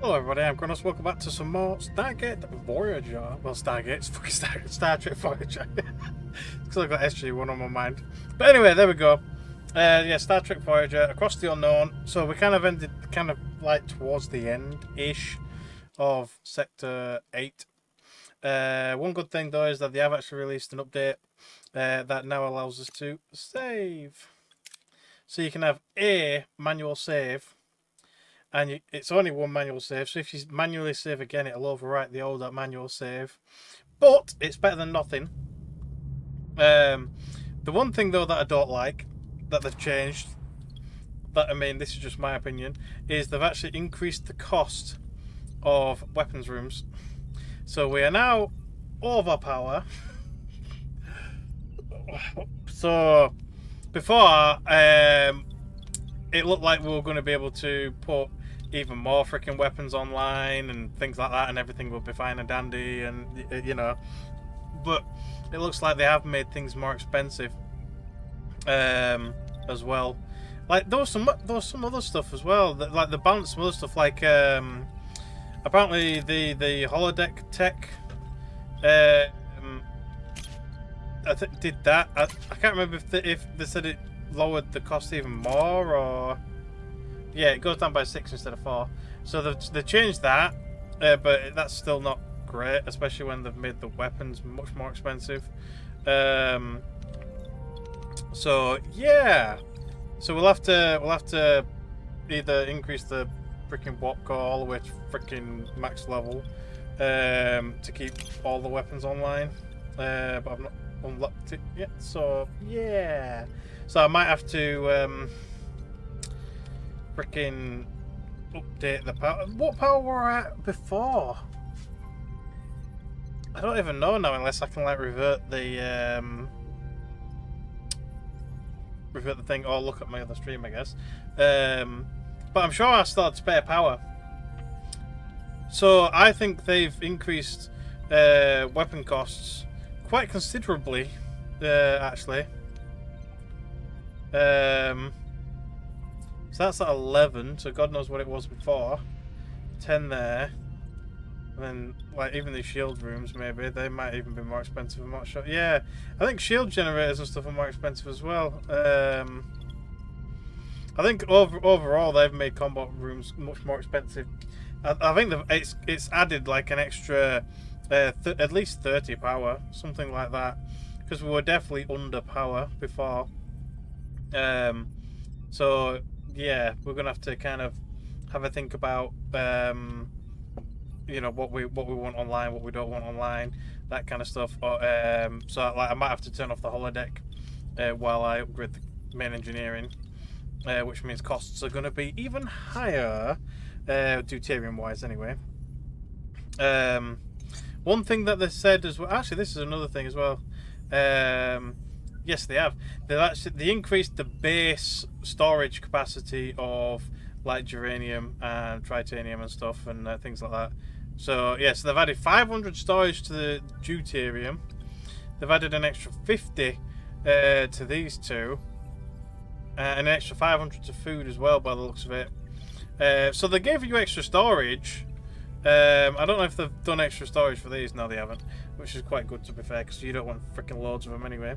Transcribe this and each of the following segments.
Hello everybody, I'm Crownos. Welcome back to some more Stargate Voyager. Well, Stargate, it's fucking Star Trek Voyager. Because I've got SG1 on my mind. But anyway, there we go. Yeah, Star Trek Voyager, Across the Unknown. So we kind of ended like towards the end-ish of Sector 8. One good thing though is that they have actually released an update that now allows us to save. So you can have a manual save, and it's only one manual save, so if you manually save again, it'll overwrite the older manual save. But it's better than nothing. The one thing though that I don't like that they've changed, that I mean, this is just my opinion, is they've actually increased the cost of weapons rooms. So we are now overpower. So before, it looked like we were going to be able to put even more freaking weapons online and things like that, and everything will be fine and dandy, and you know. But it looks like they have made things more expensive, as well. Like there was some other stuff as well. Like the balance, some other stuff. Like apparently the holodeck tech, I think did that. I can't remember if they said it lowered the cost even more, or yeah, it goes down by 6 instead of 4. So they changed that, but that's still not great, especially when they've made the weapons much more expensive. So yeah, so we'll have to either increase the freaking warp core all the way to freaking max level to keep all the weapons online, but I've not unlocked it yet. So yeah. So I might have to freaking update the power. What power were I at before? I don't even know now, unless I can like revert the thing, or look at my other stream, I guess. But I'm sure I still had spare power. So I think they've increased weapon costs quite considerably, actually. So that's at 11, so God knows what it was before. 10 there. And then, like, even the shield rooms, maybe, they might even be more expensive, I'm not sure. Yeah, I think shield generators and stuff are more expensive as well. I think overall they've made combat rooms much more expensive. I think it's added like an extra at least 30 power, something like that. Because we were definitely under power before. So yeah, we're gonna have to kind of have a think about you know, what we want online, what we don't want online, that kind of stuff. Or, so like I might have to turn off the holodeck while I upgrade the main engineering, which means costs are going to be even higher, deuterium wise anyway. One thing that they said as well, actually this is another thing as well. Yes, they have. They increased the base storage capacity of like geranium and tritanium and stuff, and things like that. So yes, yeah, so they've added 500 storage to the deuterium. They've added an extra 50 to these two, and an extra 500 to food as well, by the looks of it. So they gave you extra storage. I don't know if they've done extra storage for these. No, they haven't, which is quite good, to be fair, because you don't want freaking loads of them anyway.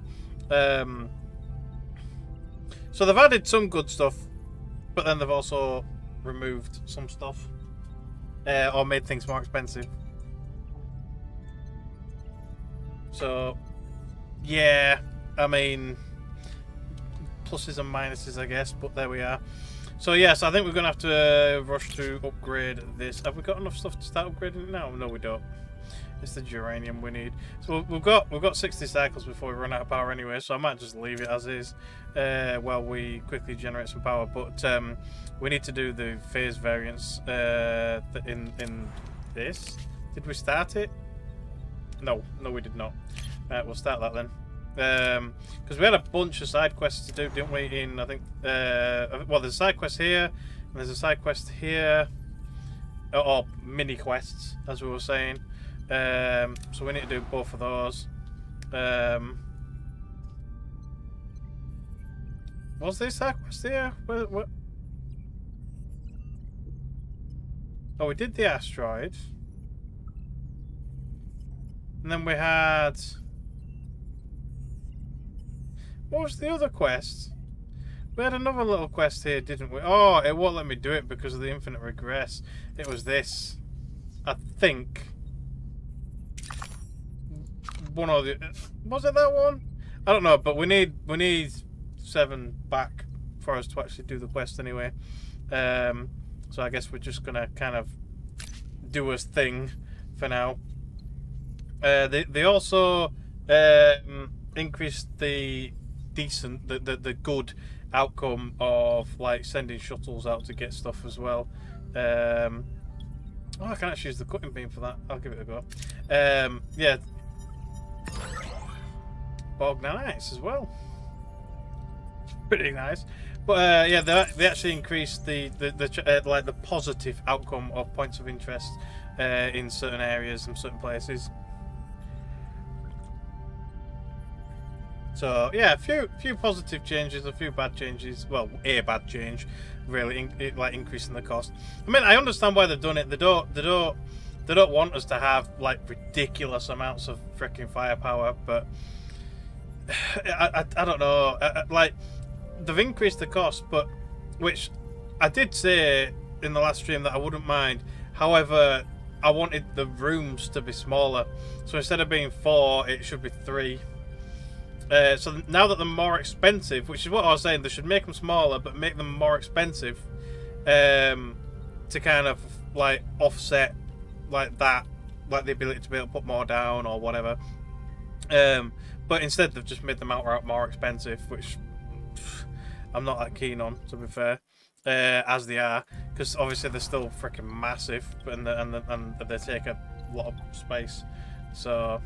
So they've added some good stuff, but then they've also removed some stuff, or made things more expensive. So yeah, I mean, pluses and minuses, I guess, but there we are. So yes, I think we're gonna have to rush to upgrade this. Have we got enough stuff to start upgrading it now? No, we don't. It's the geranium we need. So we've got 60 cycles before we run out of power anyway, so I might just leave it as is while we quickly generate some power. But we need to do the phase variance in this. Did we start it? No, we did not. We'll start that then. Because we had a bunch of side quests to do, didn't we? In I think well, there's a side quest here, and there's a side quest here, or mini quests, as we were saying. So we need to do both of those. Was there a side quest here? What? Oh, we did the asteroid. And then we had... What was the other quest? We had another little quest here, didn't we? Oh, it won't let me do it because of the infinite regress. It was this. I think. One or the... Was it that one? I don't know, but we need 7 back for us to actually do the quest anyway. So I guess we're just going to kind of do a thing for now. They also increased the good outcome of like sending shuttles out to get stuff as well. Oh, I can actually use the cutting beam for that. I'll give it a go. Yeah, Bognites as well. Pretty nice. But yeah, they actually increased the like the positive outcome of points of interest in certain areas and certain places. So yeah, a few positive changes, a few bad changes. Well, a bad change, really, like increasing the cost. I mean, I understand why they've done it. They don't want us to have like ridiculous amounts of freaking firepower, but I don't know. Like they've increased the cost, but which I did say in the last stream that I wouldn't mind. However, I wanted the rooms to be smaller, so instead of being 4, it should be 3. So now that they're more expensive, which is what I was saying, they should make them smaller, but make them more expensive to kind of like offset like that, like the ability to be able to put more down or whatever. But instead, they've just made them outright more expensive, which I'm not that keen on, to be fair, as they are, because obviously they're still freaking massive, and they take a lot of space. So.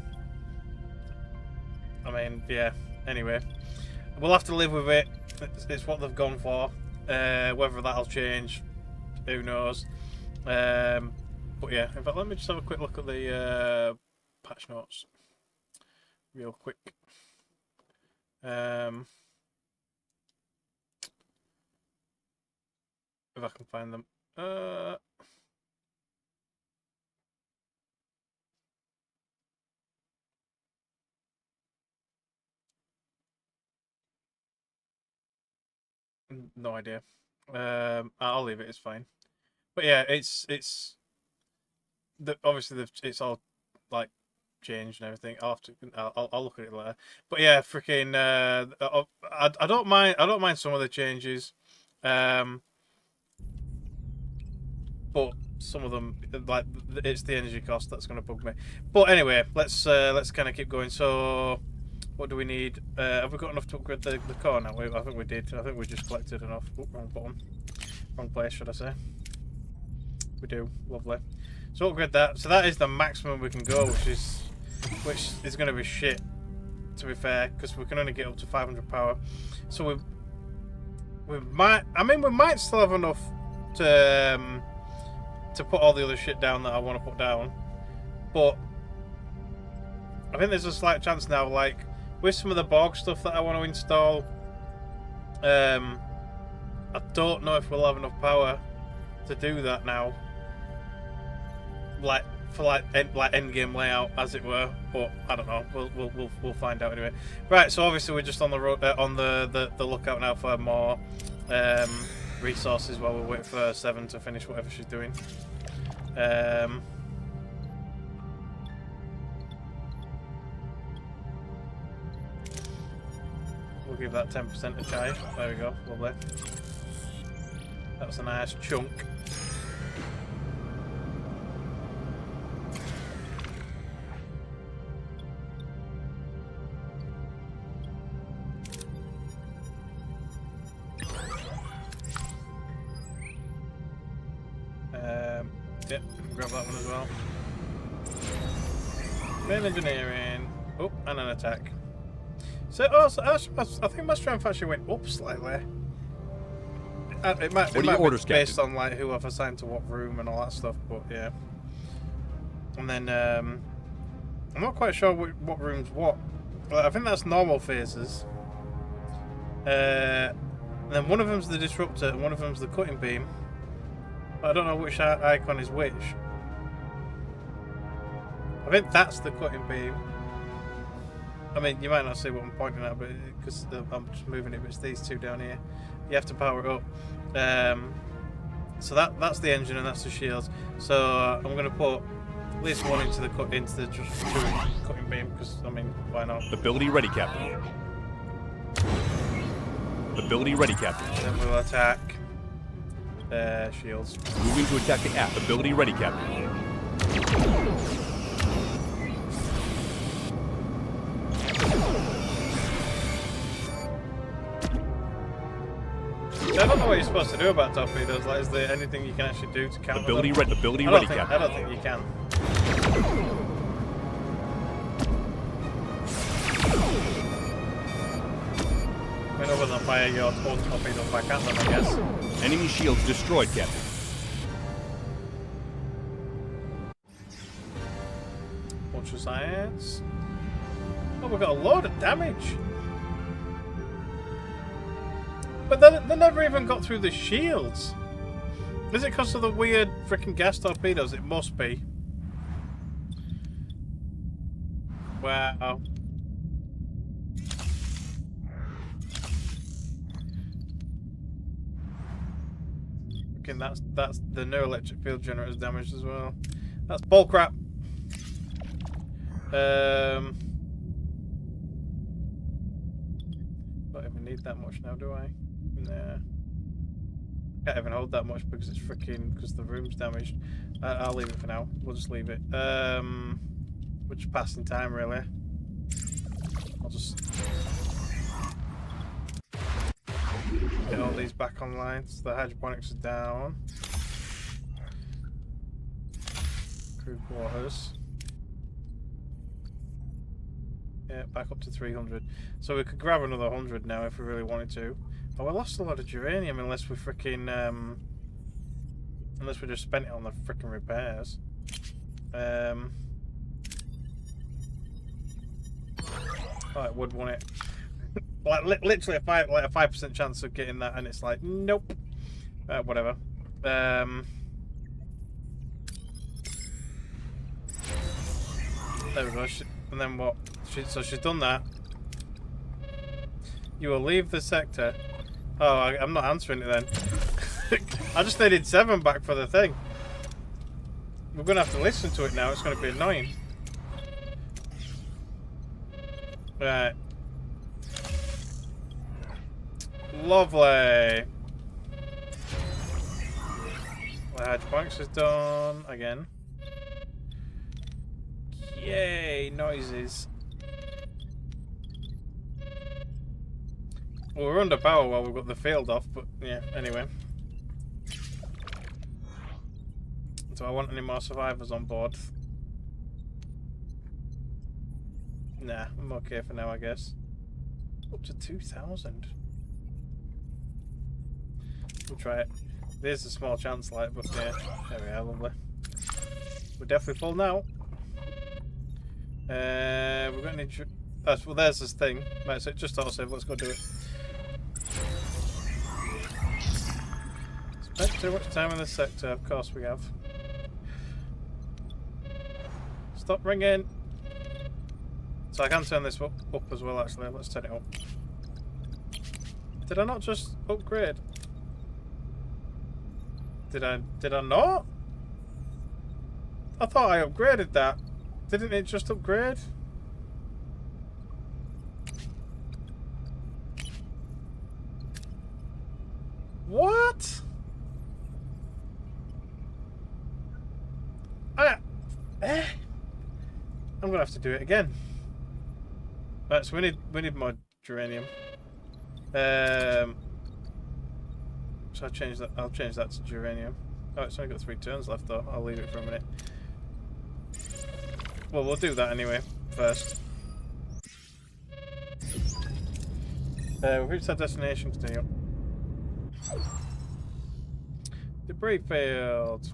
I mean, yeah, anyway. We'll have to live with it. It's what they've gone for. Whether that'll change, who knows. But yeah, in fact, let me just have a quick look at the patch notes. Real quick. If I can find them. No idea. I'll leave it. It's fine. But yeah, it's obviously it's all like changed and everything. I'll look at it later. But yeah, freaking I don't mind some of the changes, but some of them, like, it's the energy cost that's going to bug me. But anyway, let's kind of keep going. So. What do we need? Have we got enough to upgrade the car now? I think we did. I think we just collected enough. Oh, wrong button. Wrong place, should I say. We do. Lovely. So upgrade that. So that is the maximum we can go, which is going to be shit, to be fair, because we can only get up to 500 power. So we might... I mean, we might still have enough to put all the other shit down that I want to put down. But I think there's a slight chance now, like... With some of the Borg stuff that I want to install, I don't know if we'll have enough power to do that now. Like for end game layout, as it were. But I don't know. We'll find out anyway. Right. So obviously we're just on the road, on the lookout now for more resources while we wait for Seven to finish whatever she's doing. We'll give that 10% a try. There we go, lovely. That's a nice chunk. Yep, grab that one as well. Main engineering. Oh, and an attack. So, I think my strength actually went up slightly. It might be based on like who I've assigned to what room and all that stuff, but yeah. And then I'm not quite sure what room's what. But I think that's normal phases. And then one of them's the disruptor and one of them's the cutting beam. But I don't know which icon is which. I think that's the cutting beam. I mean, you might not see what I'm pointing at, but because I'm just moving it, but it's these two down here. You have to power it up. So that's the engine and that's the shields. So I'm going to put at least one into the cutting beam because I mean, why not? Ability ready, Captain. Ability ready, Captain. Then we'll attack shields. Moving to attack the app. Ability ready, Captain. I don't know what you're supposed to do about torpedoes. Like, is there anything you can actually do to counter Ability them? Ability ready, Captain. I don't think you can. I mean, other than fire your own torpedoes back at them, I guess. Enemy shields destroyed, Captain. Ultra science. Oh, we've got a load of damage. But they never even got through the shields. Is it because of the weird freaking gas torpedoes? It must be. Wow. Okay, that's the no electric field generators damaged as well. That's bullcrap. Don't even need that much now, do I? Nah. Can't even hold that much because it's freaking because the room's damaged. I'll leave it for now. We'll just leave it. We're just passing time, really. I'll just get all these back online. So the hydroponics are down. Crew quarters. Yeah, back up to 300. So we could grab another 100 now if we really wanted to. Oh, we lost a lot of uranium unless we freaking unless we just spent it on the freaking repairs. Oh, it would, wouldn't it? Like literally a 5% chance of getting that, and it's like nope. Whatever. There we go. And then what? So she's done that. You will leave the sector. Oh, I'm not answering it then. I just needed 7 back for the thing. We're going to have to listen to it now. It's going to be annoying. Right. Lovely. The hydroponics is done again. Yay, noises. Well, we're under power while we've got the field off, but yeah, anyway. Do I want any more survivors on board? Nah, I'm okay for now, I guess. Up to 2,000. We'll try it. There's a small chance, like, but yeah, there we are, lovely. We're definitely full now. We're going to need... Oh, well, there's this thing. Right, so just autosave, let's go do it. Spent too much time in this sector, of course we have. Stop ringing! So I can turn this up as well, actually. Let's turn it up. Did I not just upgrade? Did I not? I thought I upgraded that. Didn't it just upgrade? What? I'm gonna have to do it again. Right, so we need more uranium. So I'll change that to uranium. Oh, it's only got 3 turns left though. I'll leave it for a minute. Well, we'll do that anyway first. We've reached our destination. Continue. Debris field.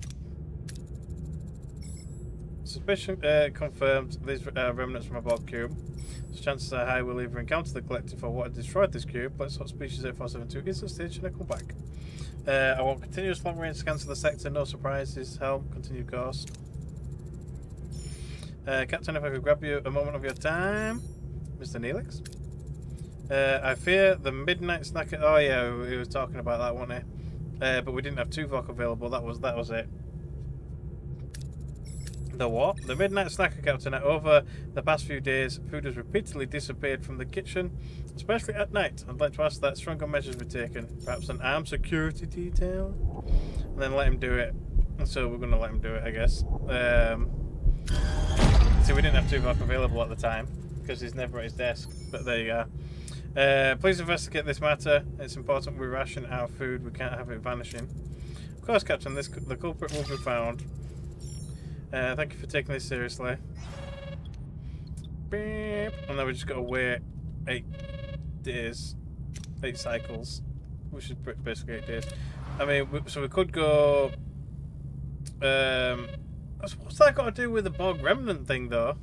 Suspicion confirmed. These remnants from a Borg cube. So chances are high we'll either encounter the collective or what had destroyed this cube. Let's hot species 8472 is a stage and I come back. I want continuous long-range scans of the sector. No surprises. Help. Continue course. Captain, if I could grab you a moment of your time, Mr. Neelix. I fear the midnight snack. Oh yeah, he was talking about that, wasn't he? But we didn't have Tuvok available. That was it. The what? The midnight snacker, Captain. Over the past few days, food has repeatedly disappeared from the kitchen, especially at night. I'd like to ask that stronger measures be taken. Perhaps an armed security detail? And then let him do it. So we're going to let him do it, I guess. See, we didn't have Tuvok available at the time, because he's never at his desk. But there you go. Please investigate this matter. It's important we ration our food. We can't have it vanishing. Of course, Captain, the culprit will be found. Thank you for taking this seriously. Beep. And then we just got to wait 8 days, 8 cycles, which is basically 8 days. I mean, so we could go. What's that got to do with the Borg remnant thing, though?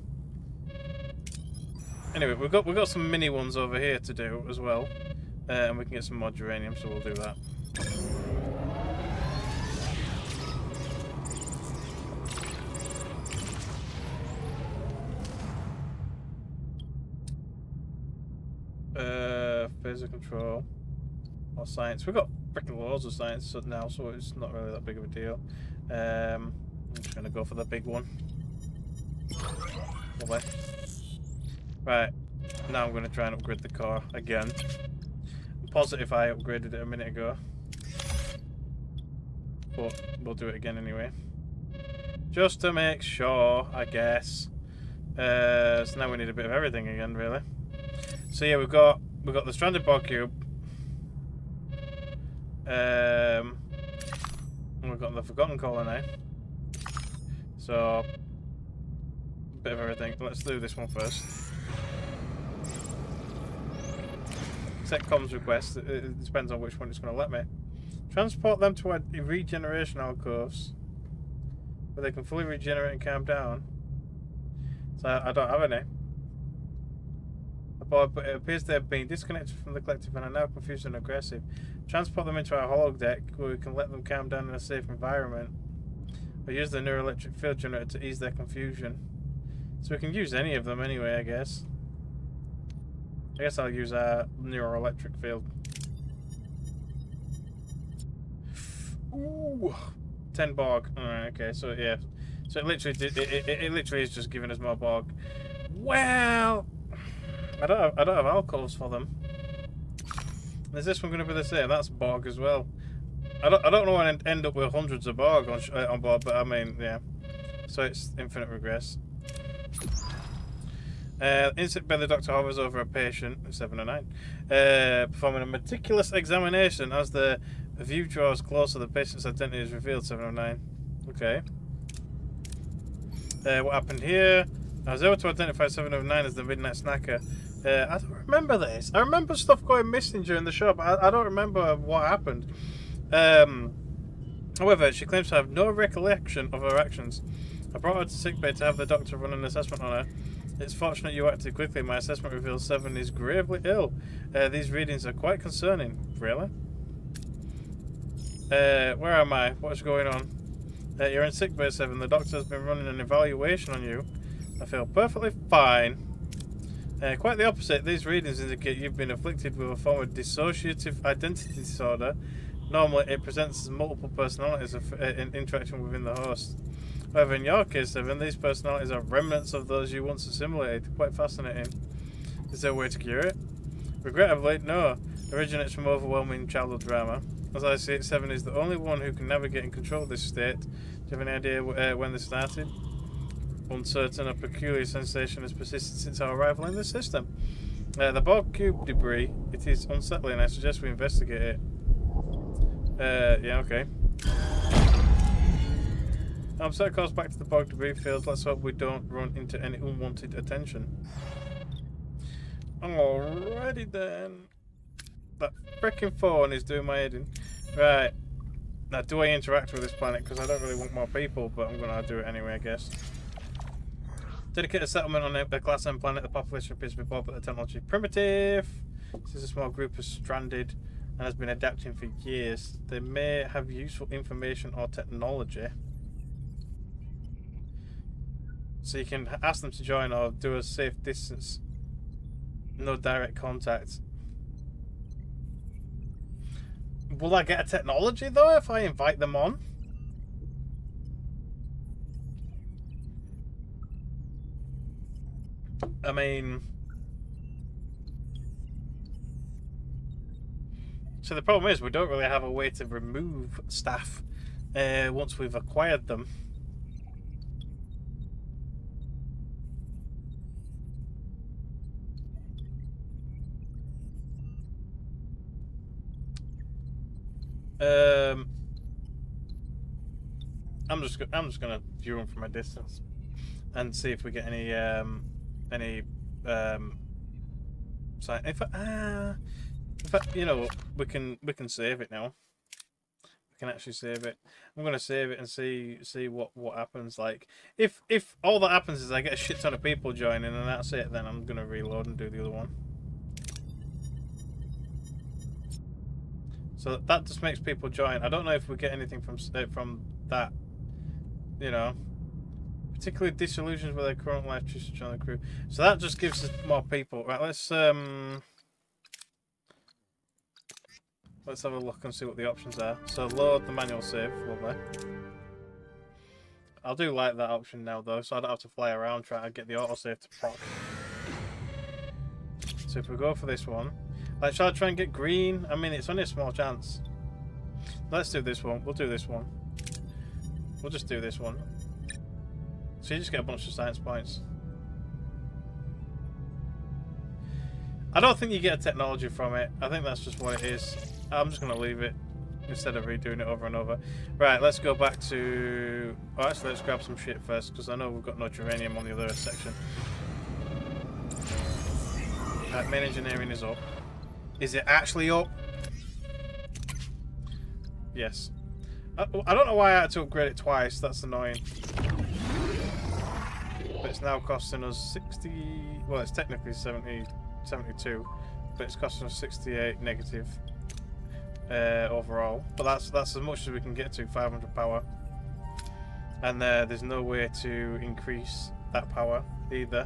Anyway, we've got some mini ones over here to do as well, and we can get some more uranium, so we'll do that. Physical control or science. We've got freaking loads of science now, so it's not really that big of a deal. I'm just gonna go for the big one. Lovely. Right, now I'm gonna try and upgrade the core again. I'm positive I upgraded it a minute ago, but we'll do it again anyway, just to make sure, I guess. So now we need a bit of everything again, really. So yeah, we've got the stranded Borg cube. And we've got the forgotten colony. So a bit of everything. Let's do this one first. Set comms request. It depends on which one it's going to let me. Transport them to our regeneration alcoves, where they can fully regenerate and calm down. So I don't have any. But it appears they have been disconnected from the collective and are now confused and aggressive. Transport them into our holodeck, where we can let them calm down in a safe environment. Or use the neuroelectric field generator to ease their confusion. So we can use any of them anyway, I guess. I guess I'll use our neuroelectric field. Ooh, 10 Borg. Alright, okay, so yeah. So it literally is just giving us more Borg. Well, I don't have alcoves for them. Is this one going to be the same? That's Borg as well. I don't know when I end up with hundreds of Borg on board, but I mean, yeah. So it's infinite regress. Instant bed, the doctor hovers over a patient, 709, performing a meticulous examination. As the view draws closer, the patient's identity is revealed, 709. Okay. What happened here? I was able to identify 709 as the midnight snacker. I don't remember this. I remember stuff going missing during the show, but I don't remember what happened. However, she claims to have no recollection of her actions. I brought her to sickbay to have the doctor run an assessment on her. It's fortunate you acted quickly. My assessment reveals 7 is gravely ill. These readings are quite concerning. Really? Where am I? What's going on? You're in sickbay, 7. The doctor has been running an evaluation on you. I feel perfectly fine. Quite the opposite. These readings indicate you've been afflicted with a form of dissociative identity disorder. Normally, it presents as multiple personalities in interaction within the host. However, in your case, 7, these personalities are remnants of those you once assimilated. Quite fascinating. Is there a way to cure it? Regrettably, no. It originates from overwhelming childhood drama. As I see it, 7 is the only one who can navigate and control this state. Do you have any idea when this started? Uncertain, a peculiar sensation has persisted since our arrival in the system. The Borg cube debris, it is unsettling. I suggest we investigate it. Yeah, okay. I'm set course back to the Borg debris field. Let's hope we don't run into any unwanted attention. Alrighty then. That frickin' phone is doing my head in. Right. Now, do I interact with this planet? Because I don't really want more people, but I'm going to do it anyway, I guess. Dedicate a settlement on a Class M planet. The population appears to be bored, but the technology primitive. This is a small group of stranded and has been adapting for years. They may have useful information or technology. So you can ask them to join or do a safe distance. No direct contact. Will I get a technology though if I invite them on? I mean... So the problem is we don't really have a way to remove staff once we've acquired them. I'm just gonna view them from a distance and see if we get any sign. If you know, we can save it now. We can actually save it. I'm gonna save it and see what happens. Like if all that happens is I get a shit ton of people joining and that's it, then I'm gonna reload and do the other one. So that just makes people join. I don't know if we get anything from that, you know. Particularly disillusioned with their current life, choose to join the crew. So that just gives us more people. Right, let's have a look and see what the options are. So load the manual save, lovely. I do like that option now though, so I don't have to fly around trying to get the autosave to proc. So if we go for this one, like, shall I try and get green? I mean, it's only a small chance. Let's do this one. We'll do this one. We'll just do this one. So you just get a bunch of science points. I don't think you get a technology from it. I think that's just what it is. I'm just going to leave it instead of redoing it over and over. Right, let's go back to... Oh, actually, let's grab some shit first, because I know we've got no geranium on the other section. Right, main engineering is up. Is it actually up? Yes. I don't know why I had to upgrade it twice. That's annoying. But it's now costing us 60... Well, it's technically 72. But it's costing us 68 negative overall. But that's as much as we can get to, 500 power. And there's no way to increase that power either.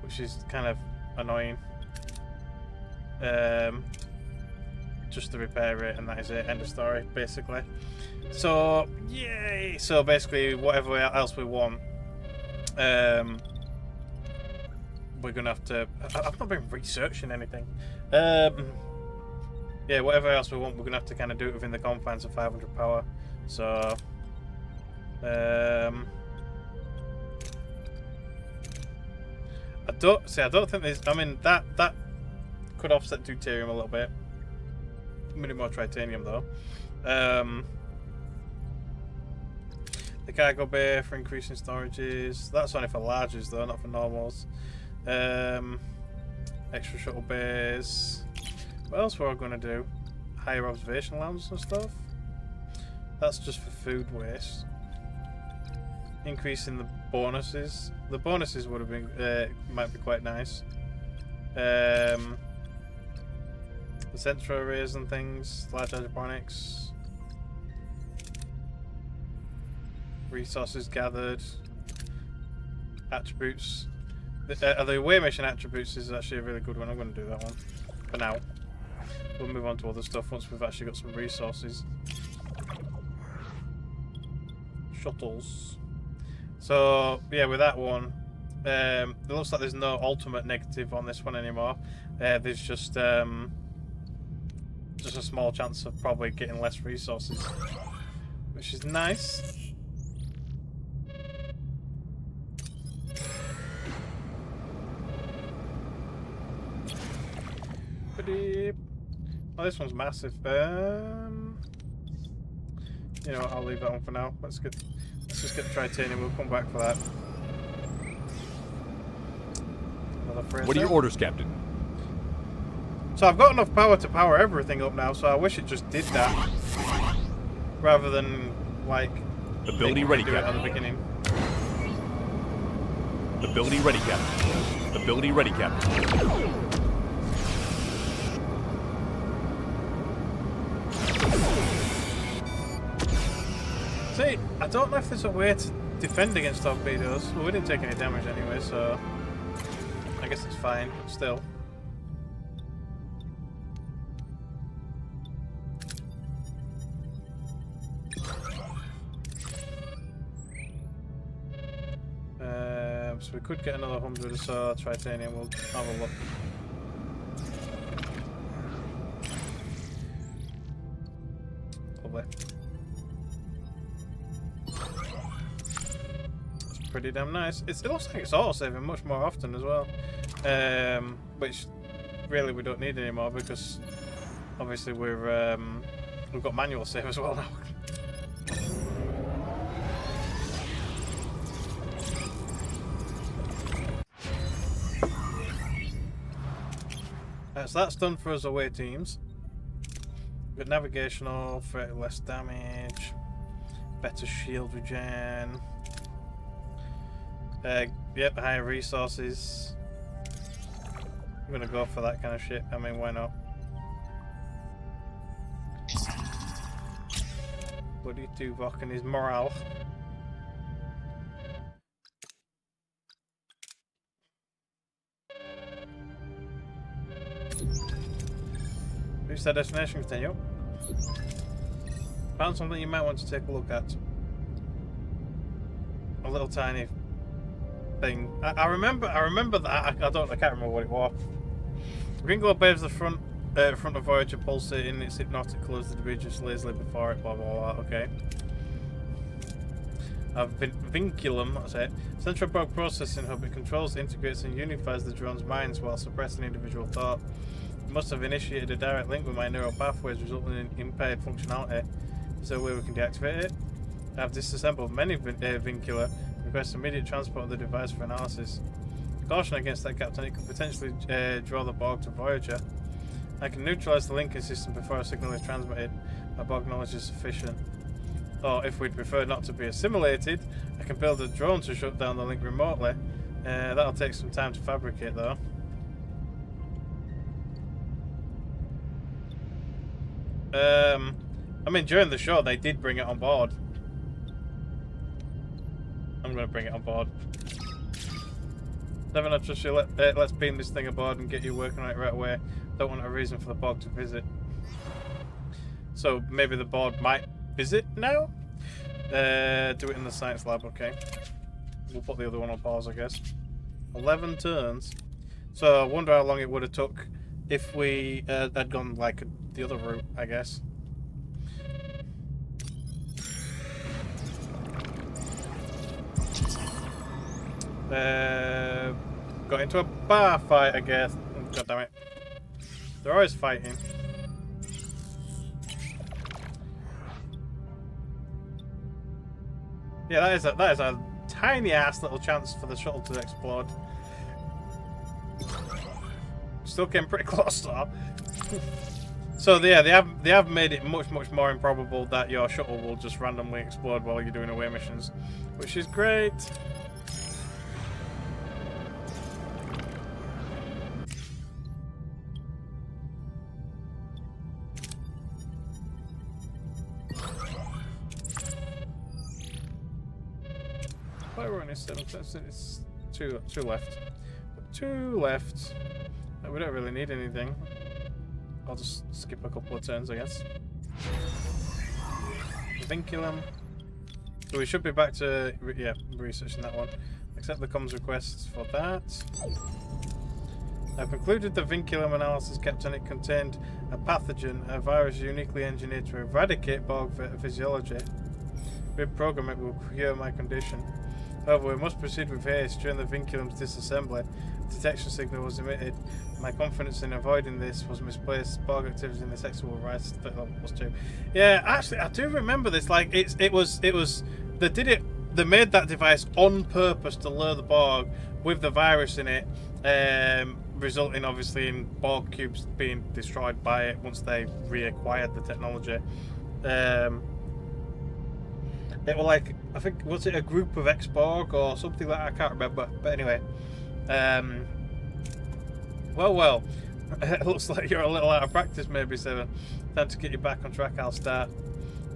Which is kind of annoying. Just to repair it, and that is it. End of story, basically. So yay! So basically, whatever else we want, we're gonna have to. I've not been researching anything. Yeah, whatever else we want, we're gonna have to kind of do it within the confines of 500 power. So I don't think there's. I mean, that could offset deuterium a little bit. We need more titanium though. The cargo bay for increasing storages. That's only for larges though, not for normals. Extra shuttle bays. What else were I going to do? Higher observation lounges and stuff. That's just for food waste. Increasing the bonuses. The bonuses would have been might be quite nice. The central arrays and things, large hydroponics, resources gathered, attributes. The away mission attributes is actually a really good one. I'm going to do that one for now. We'll move on to other stuff once we've actually got some resources. Shuttles. So yeah, with that one, it looks like there's no ultimate negative on this one anymore. There's just a small chance of probably getting less resources, which is nice. Oh, this one's massive. You know what, I'll leave that one for now. Let's just get the titanium. We'll come back for that. What are your orders, Captain? So I've got enough power to power everything up now, so I wish it just did that. Rather than, like... Ability ready, do it Captain. at the beginning. Ability ready, Captain. Ability ready, Captain. See, I don't know if there's a way to defend against torpedoes. Well, we didn't take any damage anyway, so I guess it's fine, but still. So we could get another 100 or so titanium. We'll have a look. Lovely. That's pretty damn nice. It looks like it's auto-saving much more often as well. Which really we don't need anymore because obviously we've got manual save as well now. So that's done for us away teams. We've got navigational, for less damage, better shield regen. Yep, higher resources. I'm gonna go for that kind of shit. I mean, why not? What do you do, Vok, and his morale? Reach that destination, continue. Found something you might want to take a look at. A little tiny thing. I remember that. I can't remember what it was. Green glow waves the front of Voyager, pulsating its hypnotic colours. The debris just lazily before it. Blah blah blah. Okay. Vinculum, that's it. Central Bog Processing Hub. It controls, integrates, and unifies the drone's minds while suppressing individual thought. It must have initiated a direct link with my neural pathways, resulting in impaired functionality. Is there a way we can deactivate it? I have disassembled many vincula. Request immediate transport of the device for analysis. Caution against that, Captain. It could potentially draw the Borg to Voyager. I can neutralise the linking system before a signal is transmitted. My Borg knowledge is sufficient. Or, if we'd prefer not to be assimilated, I can build a drone to shut down the link remotely. That'll take some time to fabricate, though. I mean, during the show, they did bring it on board. I'm going to bring it on board. Never not trust you. Let's beam this thing aboard and get you working on it right away. Don't want a reason for the Borg to visit. So maybe the Borg might visit now? Do it in the science lab, okay. We'll put the other one on pause, I guess. 11 turns. So I wonder how long it would have took if we had gone like the other route, I guess. Got into a bar fight, I guess. God damn it. They're always fighting. Yeah, that is a tiny ass little chance for the shuttle to explode. Still came pretty close though. So yeah, they have made it much more improbable that your shuttle will just randomly explode while you're doing away missions, which is great. Why we're only 7? It's two left. Two left. We don't really need anything. I'll just skip a couple of turns, I guess. Vinculum. So we should be back to researching that one. Accept the comms requests for that. I've concluded the vinculum analysis, Captain. It contained a pathogen, a virus uniquely engineered to eradicate Borg physiology. Reprogram it will cure my condition. However, we must proceed with haste. During the vinculum's disassembly, a detection signal was emitted. My confidence in avoiding this was misplaced. Borg activity in the sector will rise to level +2. Yeah, actually, I do remember this. Like, it was. They did it. They made that device on purpose to lure the Borg with the virus in it, resulting obviously in Borg cubes being destroyed by it once they reacquired the technology. It was like, I think, was it a group of X-Borg or something like that? I can't remember. But anyway, well, it looks like you're a little out of practice, maybe, 7. Time to get you back on track. I'll start.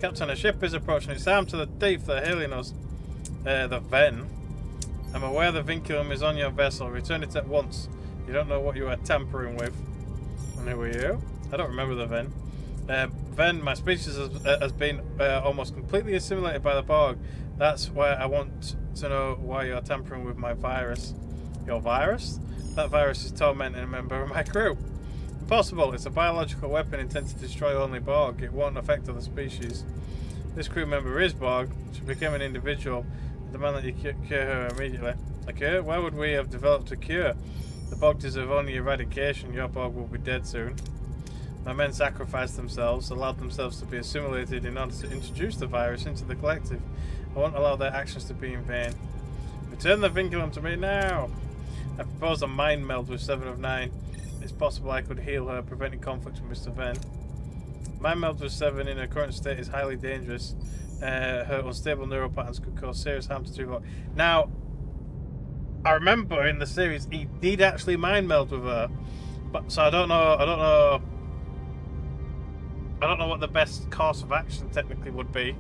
Captain, a ship is approaching. It's armed to the teeth. They're hailing us. The Ven. I'm aware the vinculum is on your vessel. Return it at once. You don't know what you are tampering with. And who are you? I don't remember the Ven. Ven, my species has been almost completely assimilated by the Borg. That's why I want to know why you're tampering with my virus. Your virus? That virus is tormenting a member of my crew. Impossible. It's a biological weapon intended to destroy only Borg. It won't affect other species. This crew member is Borg. She became an individual. I demand that you cure her immediately. A cure? Why would we have developed a cure? The Borg deserve only eradication. Your Borg will be dead soon. My men sacrificed themselves, allowed themselves to be assimilated in order to introduce the virus into the collective. I won't allow their actions to be in vain. Return the vinculum to me now! I propose a mind meld with 7 of 9. It's possible I could heal her, preventing conflict with Mr. Ven. Mind meld with 7 in her current state is highly dangerous. Her unstable neural patterns could cause serious harm to Tuvok. Now, I remember in the series he did actually mind meld with her, but so I don't know what the best course of action technically would be.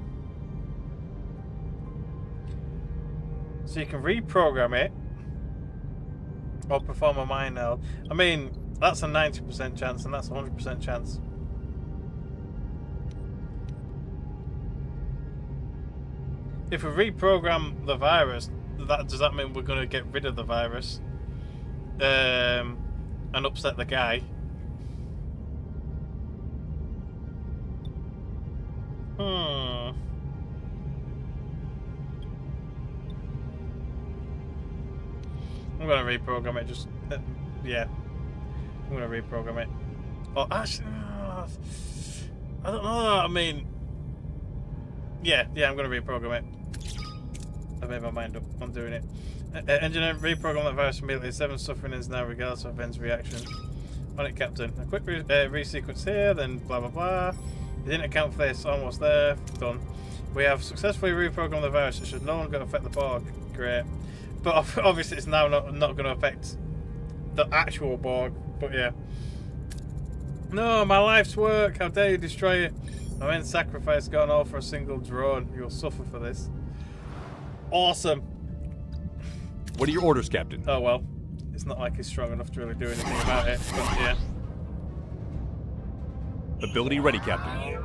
So you can reprogram it or perform a mind meld. I mean, that's a 90% chance and that's a 100% chance. If we reprogram the virus, does that mean we're going to get rid of the virus and upset the guy? I'm going to reprogram it. Just yeah, I'm going to reprogram it. Oh, actually, I don't know. I mean, yeah, I'm going to reprogram it. I made my mind up on doing it. Engineer, reprogram that virus immediately. 7 suffering is now regardless of Ven's reaction. On it, Captain. A quick resequence here, then blah blah blah. You didn't account for this. Almost there. Done. We have successfully reprogrammed the virus. It should no longer affect the Borg. Great. But obviously it's now not going to affect the actual Borg. But yeah. No, my life's work. How dare you destroy it? My men's sacrifice gone all for a single drone. You will suffer for this. Awesome. What are your orders, Captain? Oh well. It's not like he's strong enough to really do anything about it. But yeah. Ability ready, Captain.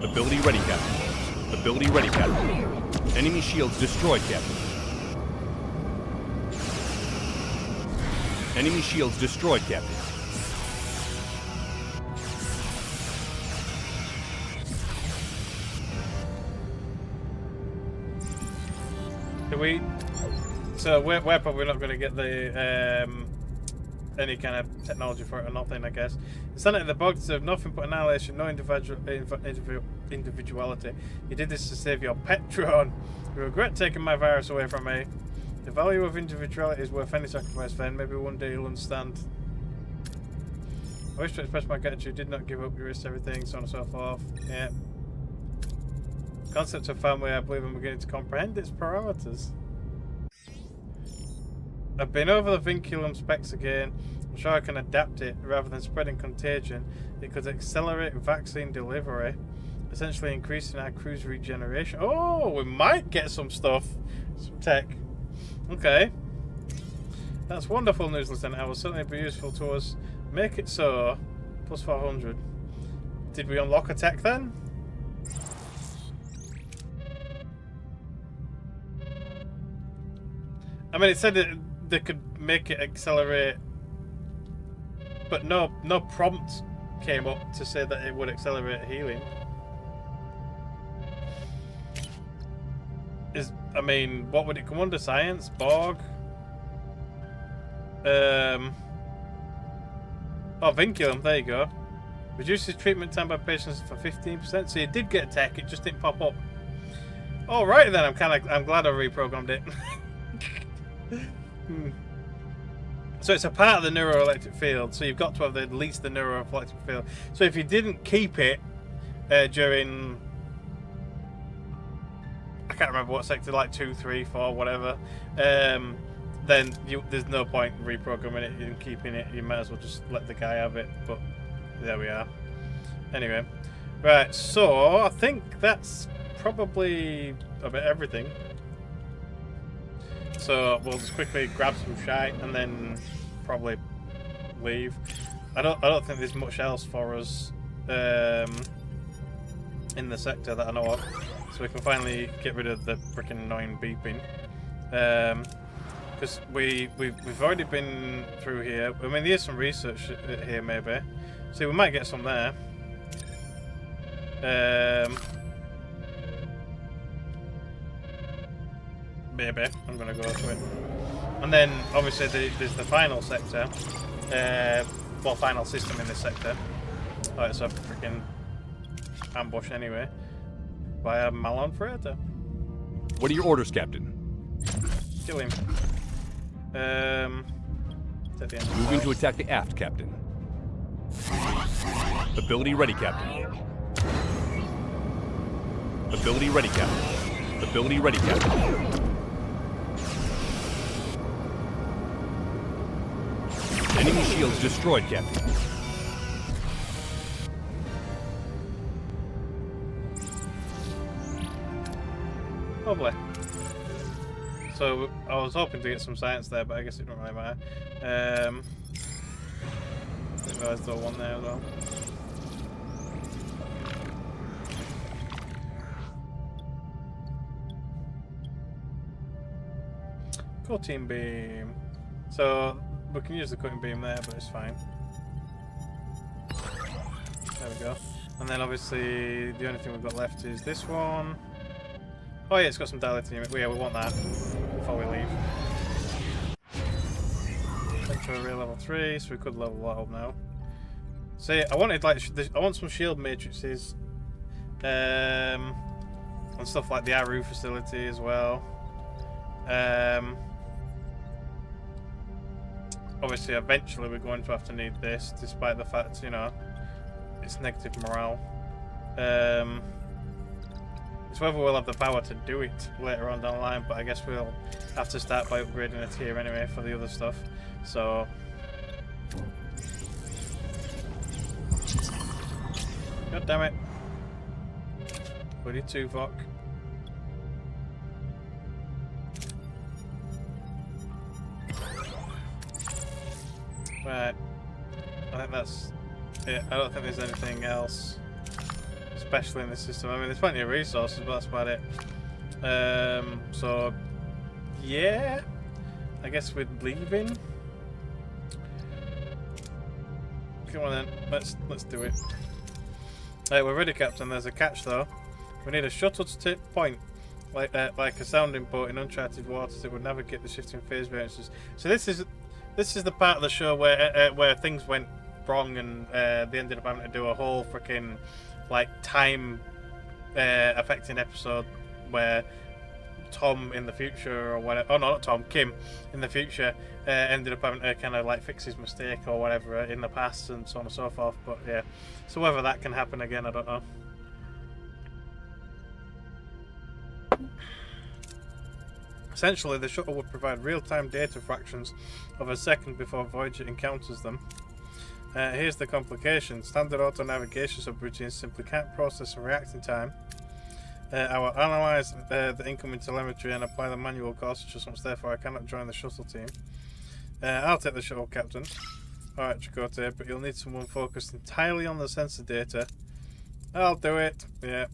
Ability ready, Captain. Ability ready, Captain. Enemy shields destroyed, Captain. Enemy shields destroyed, Captain. So we're probably not going to get the any kind of technology for it or nothing, I guess. Insanity, the Borg deserve nothing but annihilation, no individuality. You did this to save your pet drone. You regret taking my virus away from me. The value of individuality is worth any sacrifice, then. Maybe one day you'll understand. I wish to express my gratitude. Did not give up. You risked everything, so on and so forth. Yeah. Concept of family, I believe I'm beginning to comprehend its parameters. I've been over the vinculum specs again. I'm sure I can adapt it rather than spreading contagion. It could accelerate vaccine delivery, essentially increasing our crew's regeneration. Oh, we might get some stuff, some tech. Okay, that's wonderful news, Lieutenant. I will certainly be useful to us. Make it so. Plus 400. Did we unlock a tech then? I mean, it said that they could make it accelerate, but no prompt came up to say that it would accelerate healing. I mean, what would it come under? Science? Borg? Oh, vinculum, there you go. Reduces treatment time by patients for 15%. So you did get a tech, it just didn't pop up. Alright then, I'm glad I reprogrammed it. So it's a part of the neuroelectric field, so you've got to have at least the neuroelectric field. So if you didn't keep it during, I can't remember what sector, like 2, 3, 4, whatever, then there's no point reprogramming it and keeping it. You might as well just let the guy have it. But there we are. Anyway, Right, so I think that's probably about everything. So we'll just quickly grab some shite and then probably leave. I don't think there's much else for us in the sector that I know of, so we can finally get rid of the freaking annoying beeping. Because we've already been through here. I mean, there's some research here maybe. See, we might get some there. Maybe I'm gonna go to it, and then obviously there's the final sector, well, final system in this sector. Oh, it's a freaking ambush anyway by a Malon freighter. What are your orders, Captain? Kill him. At the end. Moving to attack the aft, Captain. Ability ready, Captain. Ability ready, Captain. Ability ready, Captain. Enemy shields destroyed, Captain. Lovely. So I was hoping to get some science there, but I guess it don't really matter. Didn't realise there was one there as well. Cutting beam. So we can use the cutting beam there, but it's fine. There we go. And then obviously the only thing we've got left is this one. Oh yeah, it's got some dilating in it. Yeah, we want that before we leave. Enter array level 3, so we could level that up now. See, I wanted like I want some shield matrices, and stuff like the Aru facility as well. Obviously, eventually we're going to have to need this, despite the fact, you know, it's negative morale. It's whether we'll have the power to do it later on down the line, but I guess we'll have to start by upgrading a tier anyway for the other stuff. So, god damn it, bloody Tuvok. Right, I think that's it. I don't think there's anything else special in the system. I mean, there's plenty of resources, but that's about it. So yeah, I guess we're leaving. Come on then, let's do it. We're ready, Captain. There's a catch though. We need a shuttle to tip point, like a sounding boat in uncharted waters that would navigate the shifting phase variances. So this is the part of the show where things went wrong and they ended up having to do a whole freaking like time affecting episode where Tom in the future or whatever, oh no, not Tom, Kim in the future ended up having to kind of like fix his mistake or whatever in the past and so on and so forth. But yeah, so whether that can happen again, I don't know. Essentially, the shuttle would provide real-time data fractions of a second before Voyager encounters them. Here's the complication. Standard auto-navigation subroutines simply can't process and react in time. I will analyse the incoming telemetry and apply the manual course adjustments, therefore I cannot join the shuttle team. I'll take the shuttle, Captain. Alright, Chakotay, but you'll need someone focused entirely on the sensor data. I'll do it, yeah.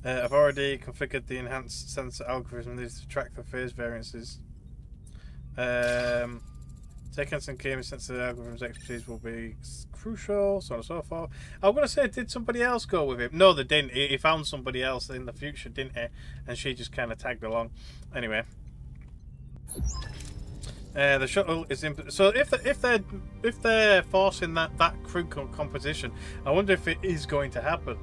I've already configured the enhanced sensor algorithm needed to track the phase variances. Taking some key sensor algorithms expertise will be crucial, so on and so forth. I'm going to say, did somebody else go with him? No, they didn't. He found somebody else in the future, didn't he? And she just kind of tagged along. Anyway. The shuttle is in. So if they're forcing that crew composition, I wonder if it is going to happen.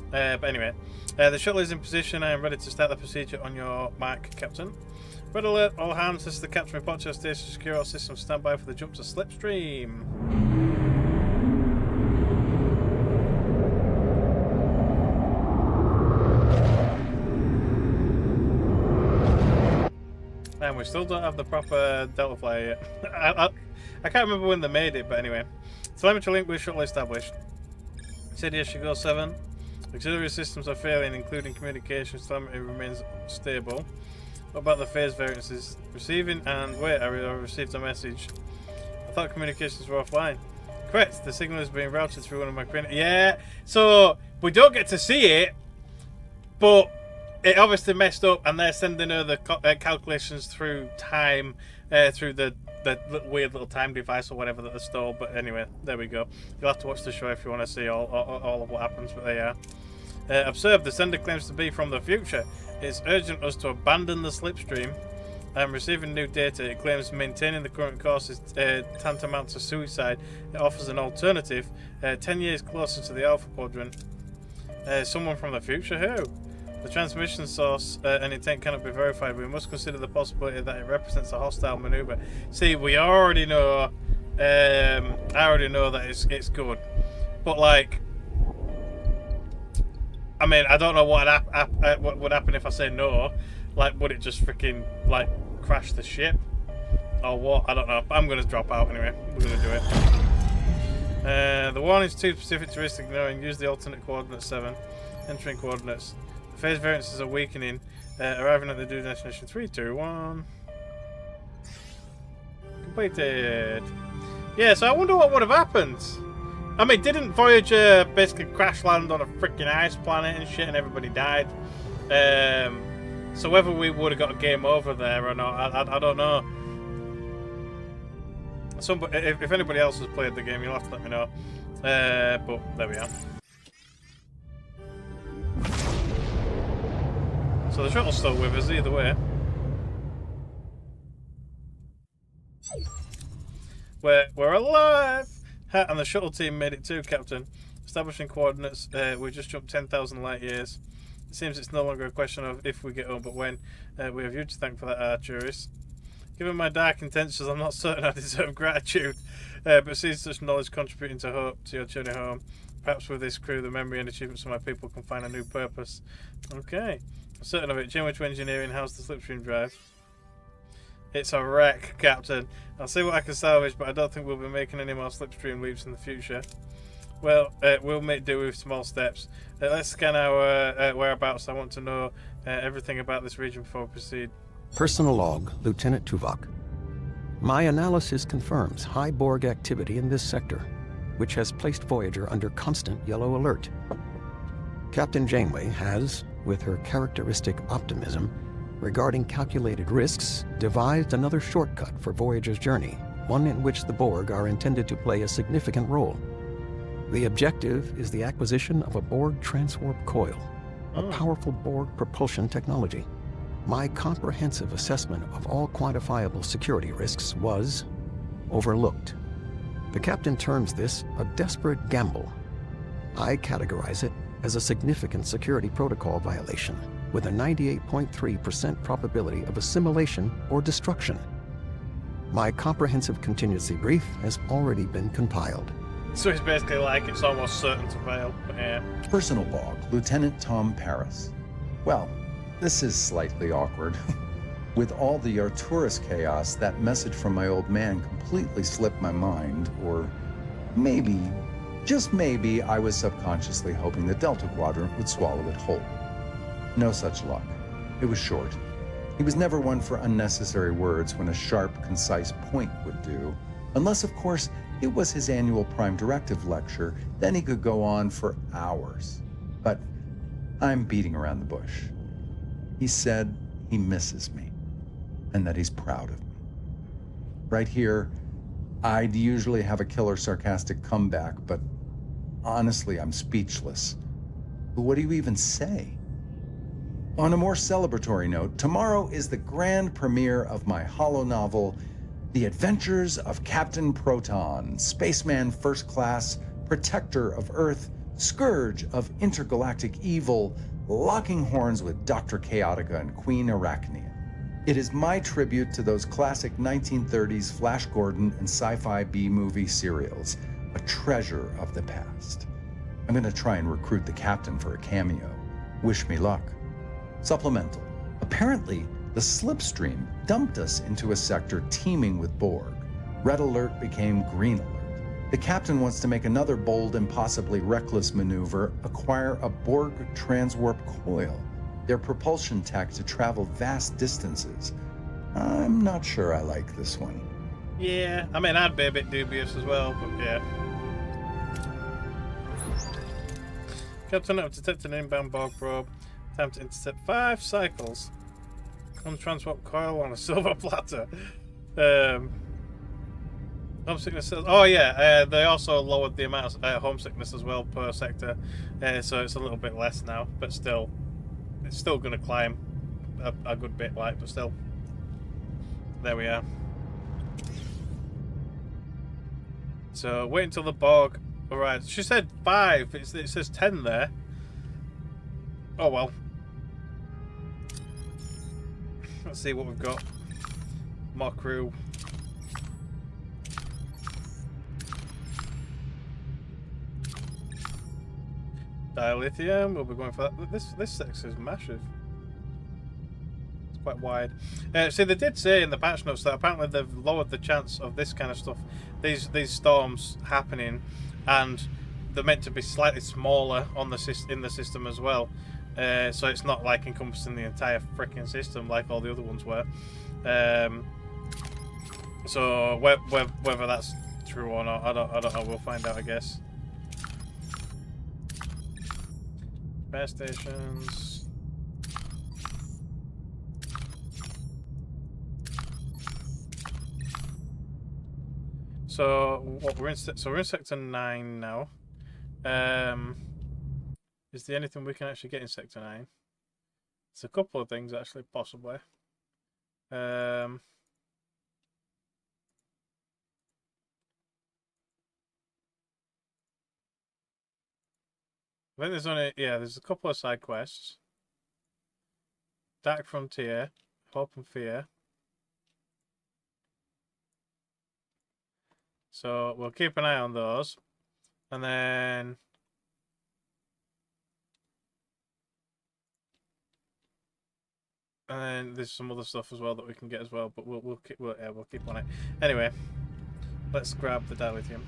But anyway, the shuttle is in position. I am ready to start the procedure on your mark, Captain. Red alert, all hands. This is the Captain report to your station. Secure all systems. Stand by for the jump to slipstream. And we still don't have the proper Delta Flyer yet. I can't remember when they made it, but anyway. Telemetry link with shuttle established. Said yes, she goes 7. Auxiliary systems are failing, including communications. Telemetry remains stable. What about the phase variances? Receiving and wait, I received a message. I thought communications were offline. Correct, the signal is being routed through one of my cranial. Yeah, so we don't get to see it, but it obviously messed up, and they're sending her the calculations through time, through the weird little time device or whatever that they stole. But anyway, there we go. You'll have to watch the show if you want to see all of what happens, but they are. Observe, the sender claims to be from the future. It's urgent us to abandon the slipstream. I'm receiving new data. It claims maintaining the current course is tantamount to suicide. It offers an alternative. 10 years closer to the Alpha Quadrant. Someone from the future? Who? The transmission source and intent cannot be verified. We must consider the possibility that it represents a hostile maneuver. See, we already know. I already know that it's good, but like, I mean, I don't know what would happen if I say no. Like, would it just freaking like crash the ship, or what? I don't know. I'm gonna drop out anyway. We're gonna do it. The warning is too specific to risk ignoring. Use the alternate coordinate 7. Entering coordinates. Phase variances are weakening. Arriving at the due destination. 3, 2, 1. Completed. Yeah, so I wonder what would have happened. I mean, didn't Voyager basically crash land on a freaking ice planet and shit, and everybody died? So whether we would have got a game over there or not, I don't know. If anybody else has played the game, you'll have to let me know. But there we are. So the shuttle's still with us either way. We're alive! Ha, and the shuttle team made it too, Captain. Establishing coordinates, we just jumped 10,000 light years. It seems it's no longer a question of if we get home, but when. We have you to thank for that, Arturis. Given my dark intentions, I'm not certain I deserve gratitude, but seeing such knowledge contributing to hope to your journey home, perhaps with this crew, the memory and achievements of my people can find a new purpose. Okay. I'm certain of it. Geometry engineering, how's the slipstream drive? It's a wreck, Captain. I'll see what I can salvage, but I don't think we'll be making any more slipstream leaps in the future. Well, we'll make do with small steps. Let's scan our whereabouts. I want to know everything about this region before we proceed. Personal log, Lieutenant Tuvok. My analysis confirms high Borg activity in this sector, which has placed Voyager under constant yellow alert. Captain Janeway has, with her characteristic optimism regarding calculated risks, devised another shortcut for Voyager's journey, one in which the Borg are intended to play a significant role. The objective is the acquisition of a Borg transwarp coil, a powerful Borg propulsion technology. My comprehensive assessment of all quantifiable security risks was overlooked. The captain terms this a desperate gamble. I categorize it as a significant security protocol violation with a 98.3% probability of assimilation or destruction. My comprehensive contingency brief has already been compiled. So it's basically like it's almost certain to fail, but yeah. Personal log, Lieutenant Tom Paris. Well, this is slightly awkward. With all the Arturis chaos, that message from my old man completely slipped my mind, or maybe, just maybe, I was subconsciously hoping the Delta Quadrant would swallow it whole. No such luck. It was short. He was never one for unnecessary words when a sharp, concise point would do, unless, of course, it was his annual Prime Directive lecture. Then he could go on for hours. But I'm beating around the bush. He said he misses me, and that he's proud of me. Right here, I'd usually have a killer sarcastic comeback, but honestly, I'm speechless. But what do you even say? On a more celebratory note, tomorrow is the grand premiere of my holonovel, The Adventures of Captain Proton, Spaceman First Class, Protector of Earth, Scourge of Intergalactic Evil, locking horns with Dr. Chaotica and Queen Arachnia. It is my tribute to those classic 1930s Flash Gordon and sci-fi B-movie serials, a treasure of the past. I'm gonna try and recruit the captain for a cameo. Wish me luck. Supplemental. Apparently, the slipstream dumped us into a sector teeming with Borg. Red alert became green alert. The captain wants to make another bold and possibly reckless maneuver, acquire a Borg transwarp coil, their propulsion tech to travel vast distances. I'm not sure I like this one. Yeah, I mean, I'd be a bit dubious as well, but yeah. Captain, I've detected an inbound Borg probe. Time to intercept 5 cycles. Untransport coil on a silver platter. Homesickness says, oh yeah, they also lowered the amount of homesickness as well per sector, so it's a little bit less now, but still, it's still going to climb a good bit, like, but still. There we are. So wait until the Borg arrives. She said 5. It says 10 there. Oh well. Let's see what we've got. More crew. Dilithium. We'll be going for that. This section is massive. Quite wide. See, they did say in the patch notes that apparently they've lowered the chance of this kind of stuff, these storms happening, and they're meant to be slightly smaller on the in the system as well. So it's not like encompassing the entire freaking system like all the other ones were. So whether that's true or not, I don't know. We'll find out, I guess. Repair stations. So what we're in sector 9 now. Is there anything we can actually get in sector 9? It's a couple of things actually, possibly. I think there's only there's a couple of side quests. Dark Frontier, Hope and Fear. So we'll keep an eye on those, and then there's some other stuff as well that we can get as well. But we'll keep on it. Anyway, let's grab the dilithium.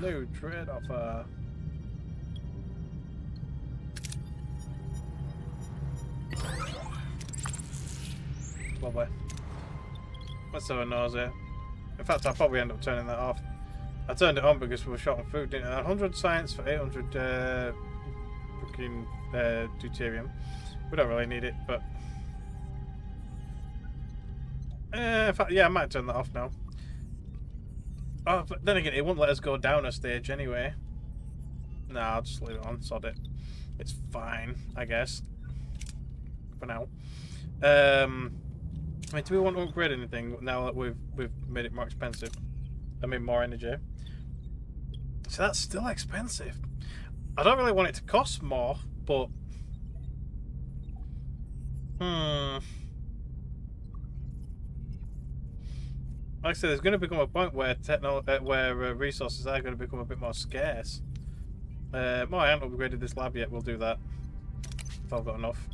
New trade offer. Lovely. Let's have a nausea. In fact, I'll probably end up turning that off. I turned it on because we were short on food, didn't I? 100 science for 800 freaking deuterium. We don't really need it, but in fact, yeah, I might turn that off now. Oh, but then again, it won't let us go down a stage anyway. Nah, I'll just leave it on. Sod it. It's fine, I guess. For now. I mean, do we want to upgrade anything now that we've made it more expensive? I mean, more energy. So that's still expensive. I don't really want it to cost more, but like I said, there's going to become a point where resources are going to become a bit more scarce. Oh, I haven't upgraded this lab yet. We'll do that if I've got enough.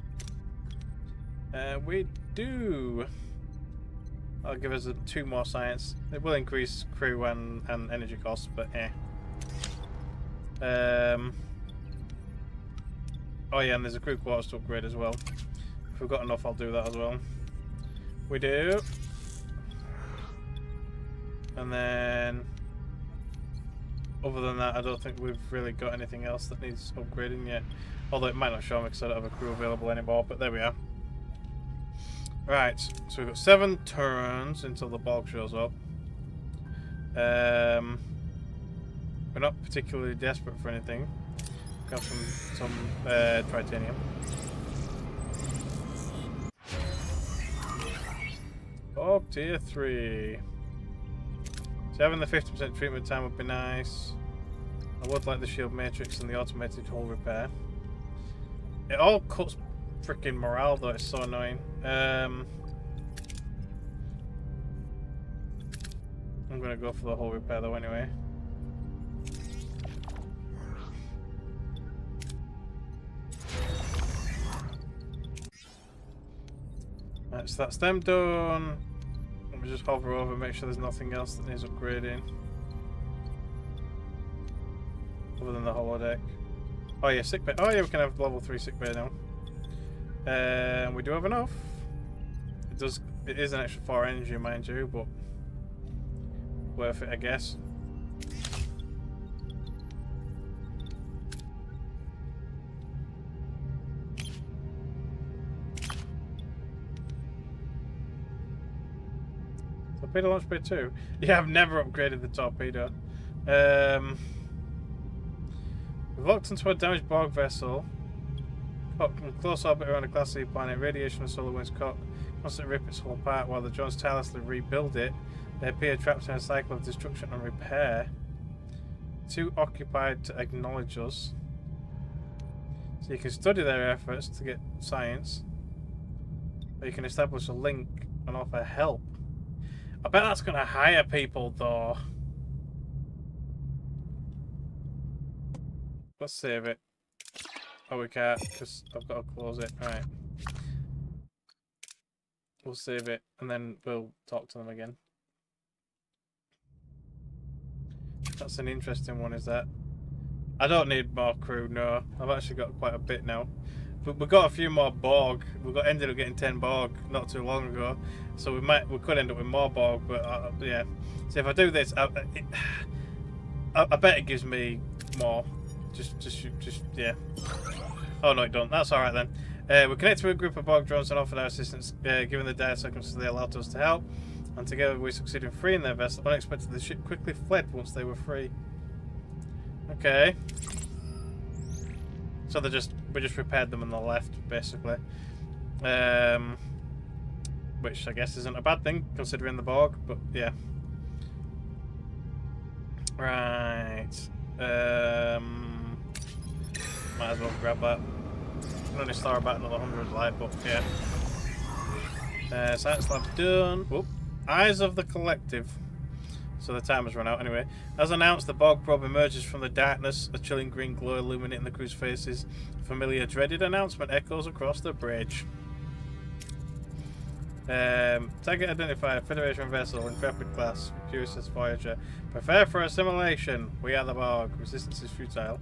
We do. I'll give us 2 more science. It will increase crew and energy costs, but eh. Oh yeah, and there's a crew quarters to upgrade as well. If we've got enough, I'll do that as well. We do. And then, other than that, I don't think we've really got anything else that needs upgrading yet. Although it might not show me because I don't have a crew available anymore, but there we are. Right, so we've got 7 turns until the Borg shows up. We're not particularly desperate for anything. Got some tritanium. Borg tier 3. So having the 50% treatment time would be nice. I would like the shield matrix and the automated hull repair. It all cuts freaking morale though, it's so annoying. I'm gonna go for the hull repair though anyway. Right, so that's them done. Let me just hover over, make sure there's nothing else that needs upgrading. Other than the holodeck. Oh yeah, sick bay. Oh yeah, we can have level 3 sick bay now. We do have enough. It is an extra 4 energy, mind you, but worth it, I guess. Torpedo launch bay 2. Yeah, I've never upgraded the torpedo. We've locked into a damaged Borg vessel. Caught in close orbit around a Class C planet. Radiation and solar winds constantly rip its hull apart while the drones tirelessly rebuild it. They appear trapped in a cycle of destruction and repair. Too occupied to acknowledge us. So you can study their efforts to get science. Or you can establish a link and offer help. I bet that's going to hire people though. Let's save it. Oh, we can't because I've got to close it. Right. We'll save it and then we'll talk to them again. That's an interesting one, is that? I don't need more crew, no. I've actually got quite a bit now. But we've got a few more Borg. Ended up getting 10 Borg not too long ago. So we could end up with more Borg, but yeah. So if I do this, I bet it gives me more. Just yeah. Oh no, it don't. That's all right then. We're connected with a group of Borg drones and offered our assistance. Given the dire circumstances, they allowed us to help, and together we succeeded in freeing their vessel. Unexpectedly, the ship quickly fled once they were free. Okay. So we just repaired them on the left, basically. Which I guess isn't a bad thing considering the Borg, but yeah. Right. Might as well grab that. I can only store about another 100 light, but yeah. Science lab done. Whoop. Eyes of the Collective. So the timer's run out anyway. As announced, the Borg probe emerges from the darkness, a chilling green glow illuminating the crew's faces. A familiar, dreaded announcement echoes across the bridge. Target identified, Federation vessel, Intrepid class, USS Voyager. Prepare for assimilation. We are the Borg. Resistance is futile.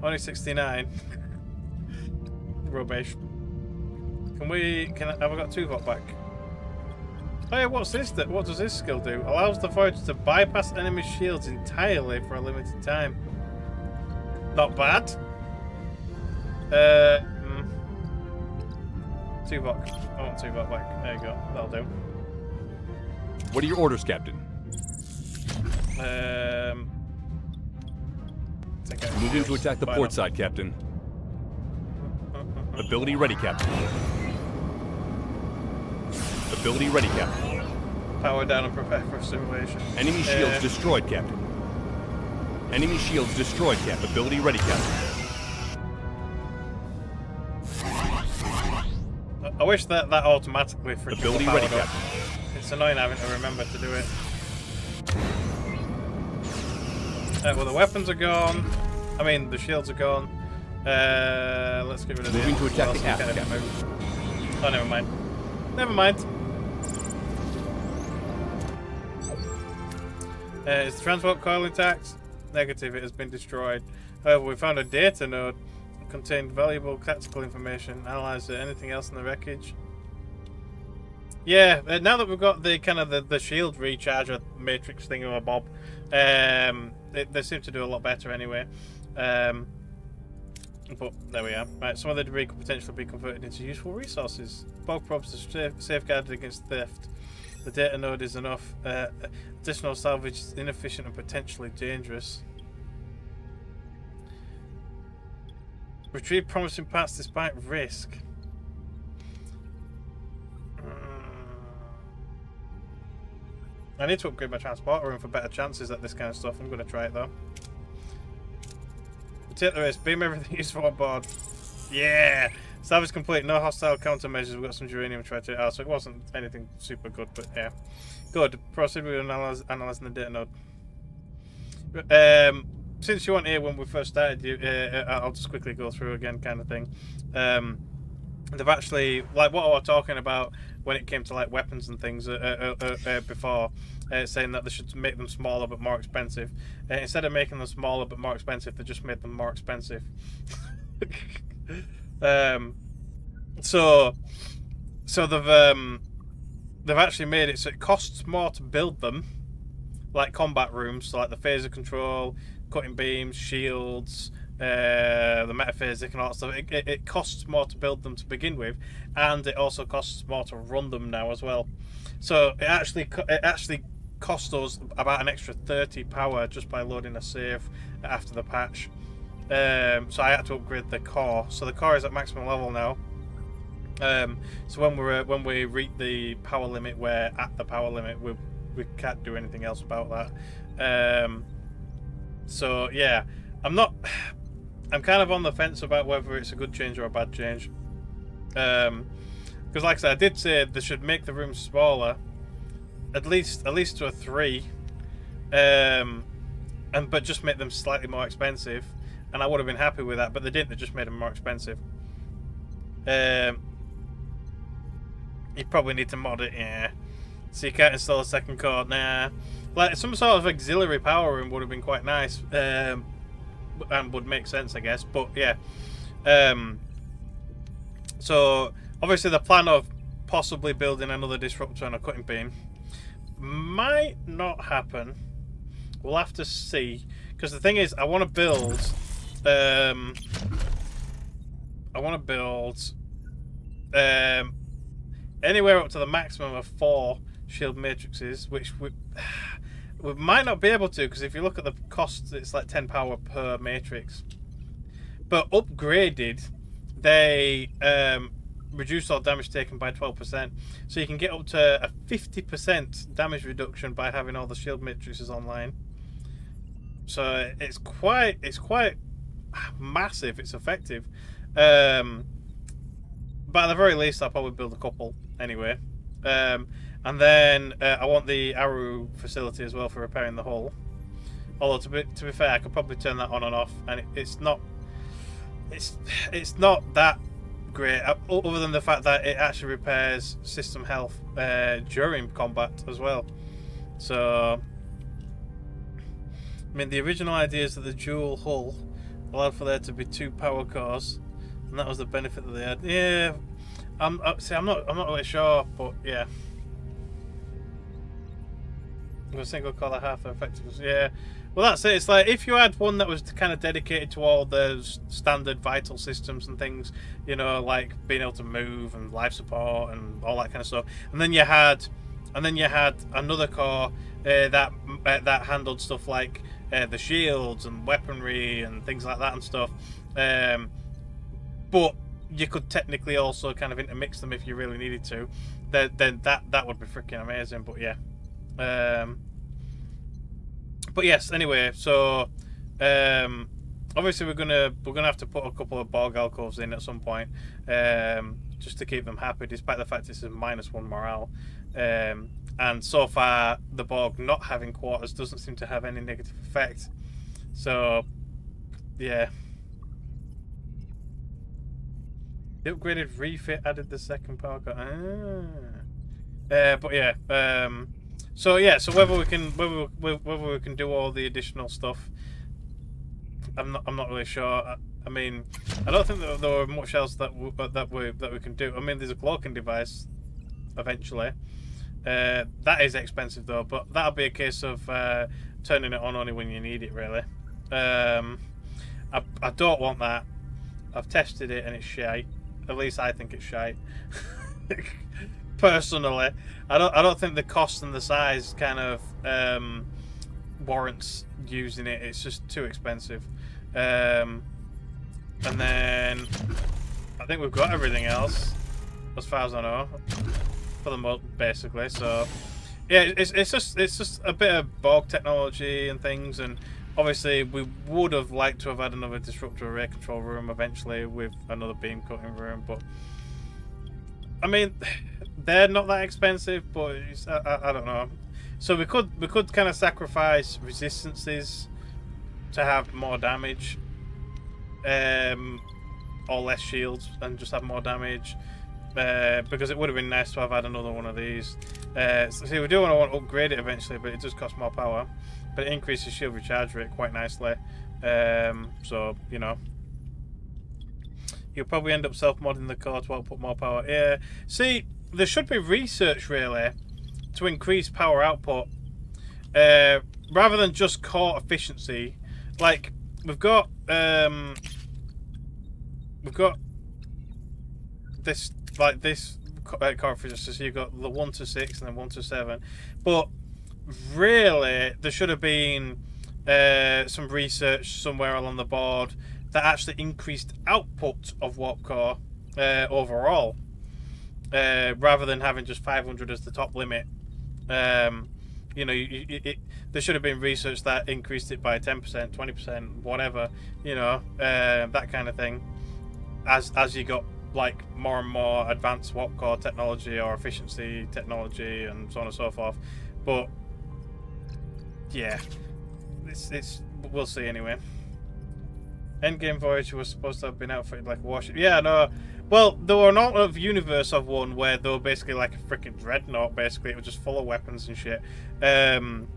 Only 69. Rubbish. Have I got 2 hot back? Oh yeah, what's this? What does this skill do? Allows the Voyager to bypass enemy shields entirely for a limited time. Not bad. 2 Vok. I want 2 Vok back. There you go. That'll do. What are your orders, Captain? Moving to attack the port side, Captain. Ability ready, Captain. Ability ready, Captain. Power down and prepare for simulation. Enemy shields destroyed, Captain. Enemy shields destroyed, Captain. Ability ready, Captain. I wish that automatically freaking Ability ready, powered up. Captain. It's annoying having to remember to do it. Well, the weapons are gone. I mean, the shields are gone. Let's get rid of Moving to attack the aft, Captain. Oh, never mind. Never mind. Is the transport coil intact? Negative, it has been destroyed. However, we found a data node that contained valuable tactical information. Analyze anything else in the wreckage. Yeah, now that we've got the kind of the shield recharger matrix thing of a bob, they seem to do a lot better anyway. But there we are. Right, some of the debris could potentially be converted into useful resources. Borg probes are safeguarded against theft. The data node is enough. Additional salvage is inefficient and potentially dangerous. Retrieve promising parts despite risk. I need to upgrade my transporter room for better chances at this kind of stuff. I'm going to try it though. Take the risk. Beam everything useful on board. Yeah! Salvage complete. No hostile countermeasures. We've got some uranium tried to so it wasn't anything super good, but yeah. Good. Proceed with analysing the data node. Since you weren't here when we first started, I'll just quickly go through again, kind of thing. they've actually, like what I was talking about when it came to like weapons and things before, saying that they should make them smaller but more expensive. Instead of making them smaller but more expensive, they just made them more expensive. So they've actually made it so it costs more to build them, like combat rooms, so like the phaser control, cutting beams, shields, the metaphasic and all that stuff. It costs more to build them to begin with, and it also costs more to run them now as well. So it actually cost us about an extra 30 power just by loading a save after the patch. So I had to upgrade the core. So the core is at maximum level now. So when we reach the power limit, we're at the power limit. We can't do anything else about that. So yeah, I'm kind of on the fence about whether it's a good change or a bad change. Because like I said, I did say they should make the rooms smaller, at least to a 3, but just make them slightly more expensive, and I would have been happy with that. But they didn't. They just made them more expensive. You probably need to mod it, yeah. So you can't install a second core, nah. Like some sort of auxiliary power room would have been quite nice, and would make sense, I guess. But yeah, so obviously the plan of possibly building another disruptor and a cutting beam might not happen. We'll have to see, because the thing is, I want to build anywhere up to the maximum of 4 shield matrices, which we might not be able to, because if you look at the cost, it's like 10 power per matrix. But upgraded, they reduce all damage taken by 12%, so you can get up to a 50% damage reduction by having all the shield matrices online. So it's quite massive. It's effective. But at the very least, I'll probably build a couple anyway. And then I want the Aru facility as well for repairing the hull. Although to be fair, I could probably turn that on and off, and it's not that great, other than the fact that it actually repairs system health during combat as well. So I mean, the original idea is that the dual hull allowed for there to be 2 power cores, and that was the benefit that they had. Yeah, I'm not really sure, but yeah. A single core half the effectiveness. Yeah, well that's it. It's like if you had one that was kind of dedicated to all the standard vital systems and things, you know, like being able to move and life support and all that kind of stuff, and then you had another core that handled stuff like the shields and weaponry and things like that and stuff. But you could technically also kind of intermix them if you really needed to. Then that would be freaking amazing. But yeah. But yes, anyway, so obviously we're gonna have to put a couple of Borg alcoves in at some point, just to keep them happy, despite the fact this is -1 morale. And so far, the Borg not having quarters doesn't seem to have any negative effect. So yeah. The upgraded refit added the second power core. But yeah. So yeah, so whether we can do all the additional stuff, I'm not really sure. I mean, I don't think that there were much else that we can do. I mean, there's a cloaking device eventually. That is expensive though, but that'll be a case of turning it on only when you need it, really. I don't want that. I've tested it and it's shite. At least I think it's shite. Personally, I don't think the cost and the size kind of warrants using it. It's just too expensive. And then I think we've got everything else, as far as I know, for the most, basically. So yeah, it's just a bit of Borg technology and things, and obviously we would have liked to have had another disruptor array control room eventually with another beam cutting room, but I mean, they're not that expensive, but I don't know. So we could kind of sacrifice resistances to have more damage, or less shields and just have more damage. Because it would have been nice to have had another one of these. See, we do want to upgrade it eventually, but it does cost more power. But it increases shield recharge rate quite nicely. So, you know. You'll probably end up self-modding the core to output more power. Yeah. See, there should be research, really, to increase power output. Rather than just core efficiency. Like, we've got this... Like this core efficiency, so you've got the 1 to 6 and then 1 to 7. But really, there should have been some research somewhere along the board that actually increased output of warp core overall, rather than having just 500 as the top limit. You know, there should have been research that increased it by 10%, 20%, whatever. You know, that kind of thing. As you got like more and more advanced warp core technology or efficiency technology and so on and so forth. But yeah, it's we'll see anyway. Endgame Voyager was supposed to have been outfitted like a warship. Yeah, no. Well, there were an alternate universe of one where they were basically like a freaking dreadnought. Basically, it was just full of weapons and shit. And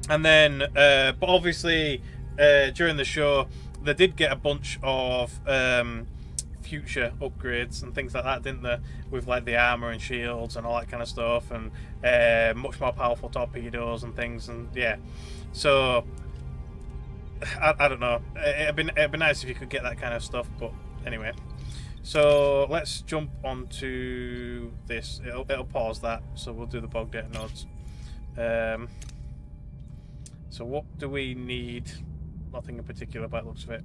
then, but obviously, during the show, they did get a bunch of future upgrades and things like that, didn't they? With like the armor and shields and all that kind of stuff, and much more powerful torpedoes and things. And yeah, so I don't know. It'd be nice if you could get that kind of stuff, but anyway. So let's jump onto this. It'll pause that, so we'll do the bog data nodes. So what do we need? Nothing in particular by the looks of it.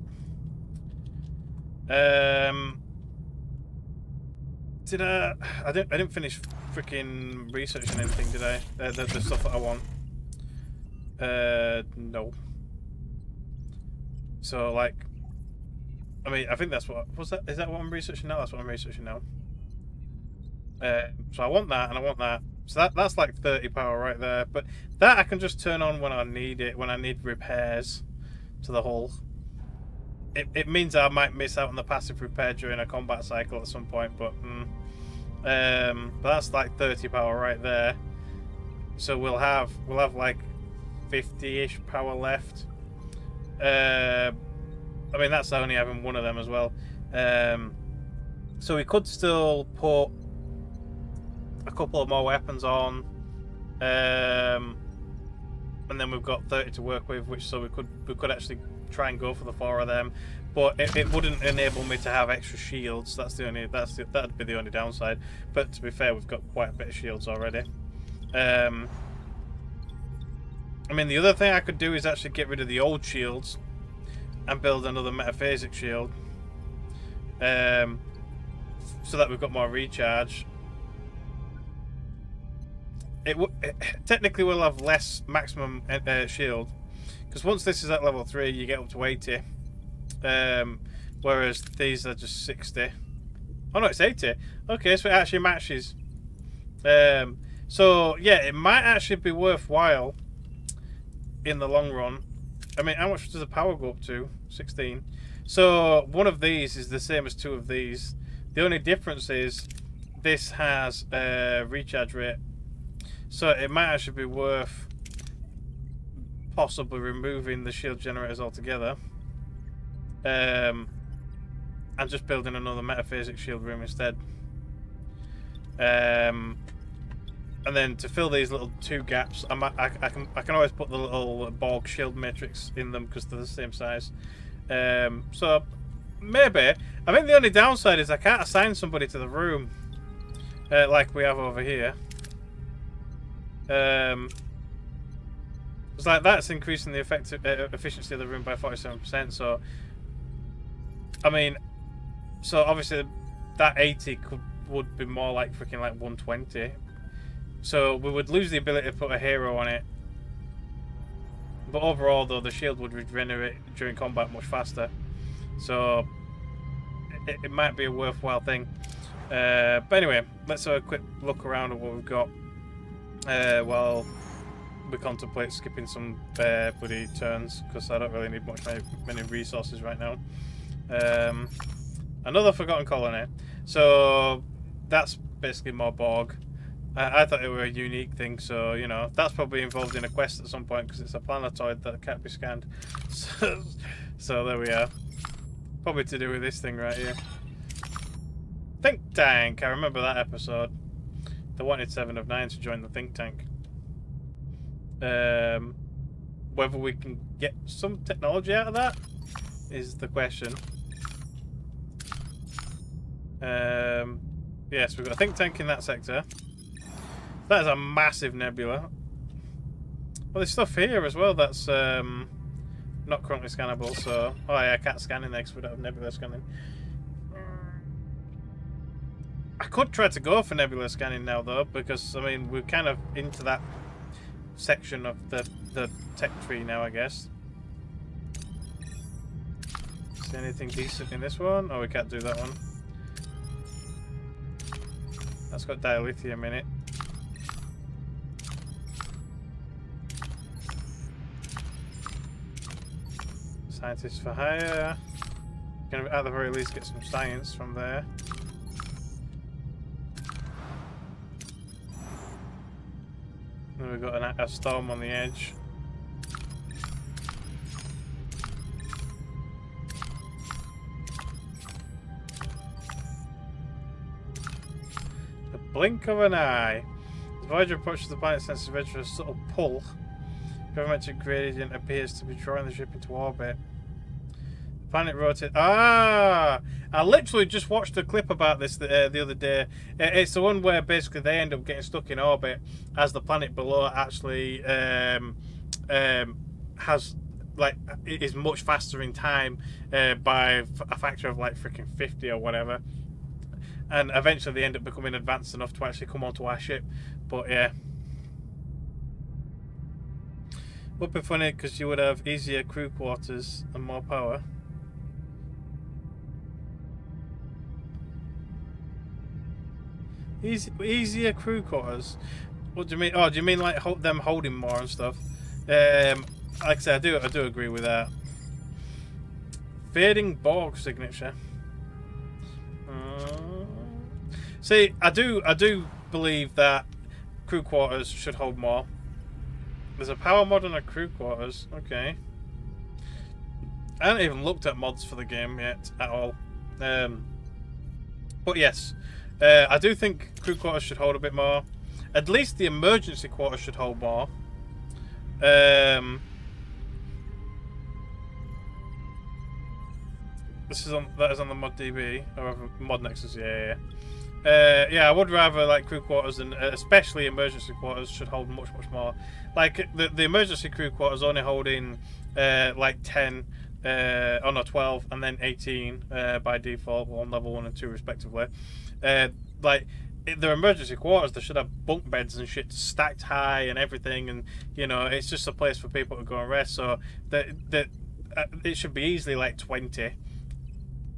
Did I didn't finish freaking researching anything, did I? The stuff that I want. No. So like, I mean, I think that's what was that. Is that what I'm researching now? That's what I'm researching now. So I want that and I want that. So that's like 30 power right there. But that I can just turn on when I need it. When I need repairs to the hull. It means I might miss out on the passive repair during a combat cycle at some point, but that's like 30 power right there. So we'll have like 50-ish power left. I mean, that's only having one of them as well. So we could still put a couple of more weapons on, and then we've got 30 to work with, which so we could actually try and go for the 4 of them, but it wouldn't enable me to have extra shields. That'd be the only downside. But to be fair, we've got quite a bit of shields already. I mean, the other thing I could do is actually get rid of the old shields and build another metaphasic shield, so that we've got more recharge. It technically will have less maximum shield, because once this is at level 3, you get up to 80, whereas these are just 60. Oh no, it's 80. Okay, so it actually matches. So yeah, it might actually be worthwhile in the long run. I mean, how much does the power go up to? 16. So one of these is the same as 2 of these. The only difference is this has recharge rate. So it might actually be worth possibly removing the shield generators altogether, and just building another metaphasic shield room instead. And then to fill these little 2 gaps, I can always put the little Borg shield matrix in them because they're the same size. So maybe. I think the only downside is I can't assign somebody to the room like we have over here. It's like that's increasing the efficiency of the room by 47%. So, I mean, so obviously that 80 would be more like freaking like 120. So we would lose the ability to put a hero on it. But overall, though, the shield would regenerate during combat much faster. So it might be a worthwhile thing. But anyway, let's have a quick look around at what we've got. While we contemplate skipping some bloody turns, because I don't really need many resources right now. Another forgotten colony. So that's basically more Borg. I thought it were a unique thing, so you know that's probably involved in a quest at some point because it's a planetoid that can't be scanned. So there we are. Probably to do with this thing right here. Think tank. I remember that episode. They wanted 7 of 9 to join the think tank. Whether we can get some technology out of that is the question. Yes, we've got a think tank in that sector. That is a massive nebula. Well, there's stuff here as well that's not currently scannable, so... Oh yeah, I can't scan in there because we don't have nebula scanning. I could try to go for nebula scanning now, though, because, I mean, we're kind of into that section of the tech tree now, I guess. Is there anything decent in this one? Oh, we can't do that one. That's got dilithium in it. Scientists for hire. Gonna at the very least get some science from there. Then we've got a storm on the edge. The blink of an eye. As Voyager approaches the planet, senses a subtle pull. Gravimetric gradient appears to be drawing the ship into orbit. The planet rotates. Ah! I literally just watched a clip about this the other day. It's the one where basically they end up getting stuck in orbit as the planet below actually has like is much faster in time by a factor of like freaking 50 or whatever, and eventually they end up becoming advanced enough to actually come onto our ship. But yeah. Would be funny because you would have easier crew quarters and more power. Easier crew quarters? What do you mean? Oh, do you mean like them holding more and stuff? Like I said, I do agree with that. Fading Borg signature. See, I do believe that crew quarters should hold more. There's a power mod on a crew quarters. Okay. I haven't even looked at mods for the game yet at all. But yes, I do think crew quarters should hold a bit more. At least the emergency quarters should hold more. That is on the mod DB or mod Nexus. Yeah. Yeah, I would rather like crew quarters and especially emergency quarters should hold much more. Like the emergency crew quarters only holding like 10, oh no 12, and then 18 by default on level 1 and 2 respectively. Like their emergency quarters, they should have bunk beds and shit stacked high and everything, and you know it's just a place for people to go and rest. So that it should be easily like 20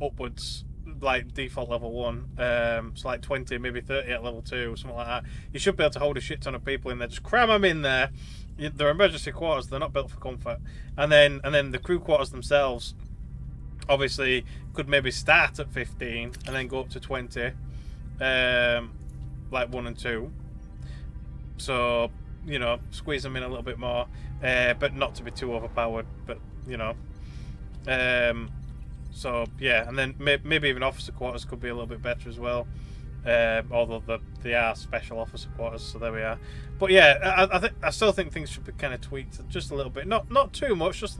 upwards. Like default level 1, so like 20, maybe 30 at level 2 or something like that. You should be able to hold a shit ton of people in there. Just cram them in there. They're emergency quarters, they're not built for comfort. And then the crew quarters themselves obviously could maybe start at 15 and then go up to 20, like 1 and 2. So you know, squeeze them in a little bit more, but not to be too overpowered, but you know. So yeah, and then maybe even officer quarters could be a little bit better as well. Although they are special officer quarters, so there we are. But yeah, I still think things should be kind of tweaked just a little bit, not too much, just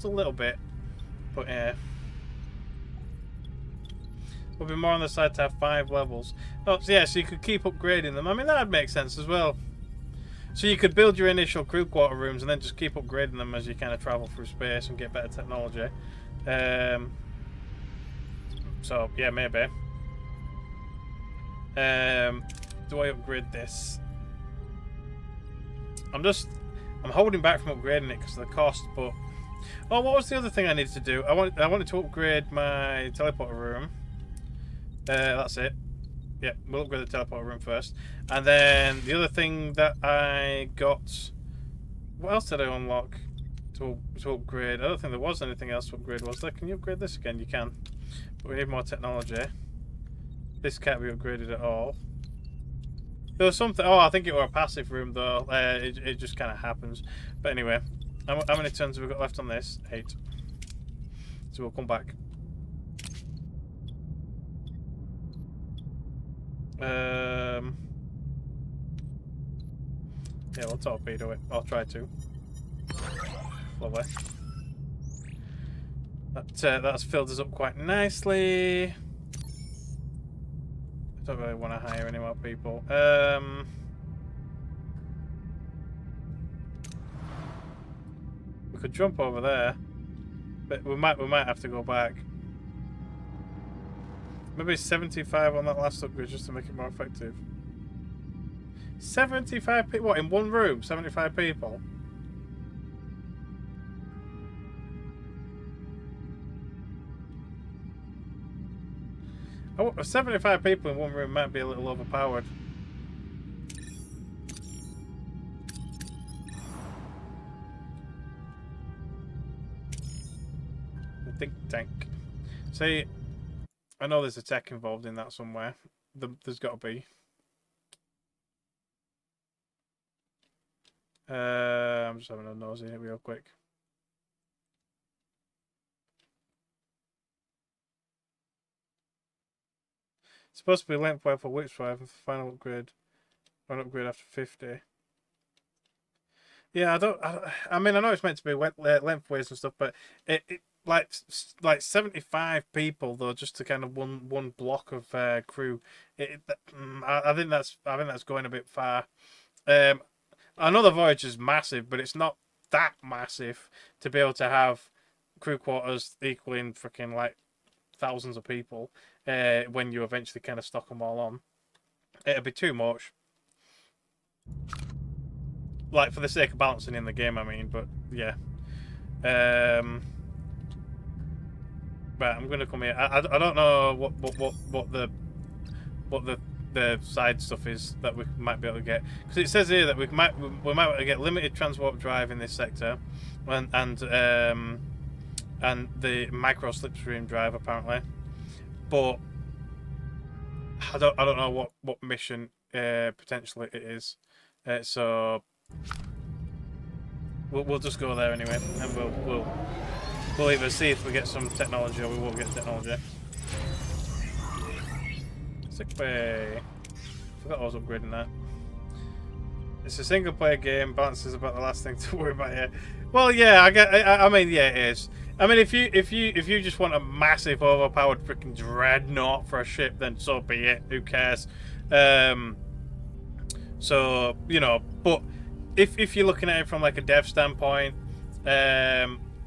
a little bit. But yeah, would be more on the side to have 5 levels. Oh, so yeah, so you could keep upgrading them. I mean that'd make sense as well. So you could build your initial crew quarter rooms and then just keep upgrading them as you kind of travel through space and get better technology. So yeah, maybe. Do I upgrade this? I'm holding back from upgrading it because of the cost. But oh, what was the other thing I needed to do? I wanted to upgrade my teleporter room. That's it. Yeah, we'll upgrade the teleporter room first, and then the other thing that I got. What else did I unlock? to upgrade. I don't think there was anything else to upgrade, was there? Can you upgrade this again? You can. But we need more technology. This can't be upgraded at all. There was something... Oh, I think it was a passive room, though. It just kind of happens. But anyway, how many turns have we got left on this? 8. So we'll come back. Yeah, we'll torpedo it. I'll try to. Lovely. That's filled us up quite nicely. I don't really want to hire any more people. We could jump over there, but we might have to go back. Maybe 75 on that last upgrade just to make it more effective. 75 people? What, in one room? 75 people? Oh, 75 people in one room might be a little overpowered. The think tank. See, I know there's a tech involved in that somewhere. There's got to be. I'm just having a nosy here real quick. It's supposed to be lengthwise for widthwise for final upgrade. Final upgrade after 50. Yeah, I mean, I know it's meant to be lengthways and stuff, but it like 75 people though, just to kind of one block of crew. I think that's going a bit far. I know the Voyage is massive, but it's not that massive to be able to have crew quarters equaling freaking like thousands of people when you eventually kind of stock them all on. It'd be too much. Like, for the sake of balancing in the game, I mean, but yeah. Right, I'm gonna come here. I don't know what the side stuff is that we might be able to get, because it says here that we might be able to get limited transwarp drive in this sector, and the micro slipstream drive apparently, but I don't know what mission potentially it is. So we'll just go there anyway, and we'll either see if we get some technology or we won't get technology. Sick bay. Forgot I was upgrading that. It's a single player game. Balance is about the last thing to worry about here. Well, yeah, I mean, yeah, it is. I mean, if you just want a massive overpowered freaking dreadnought for a ship, then so be it. Who cares? So, you know, but if you're looking at it from like a dev standpoint,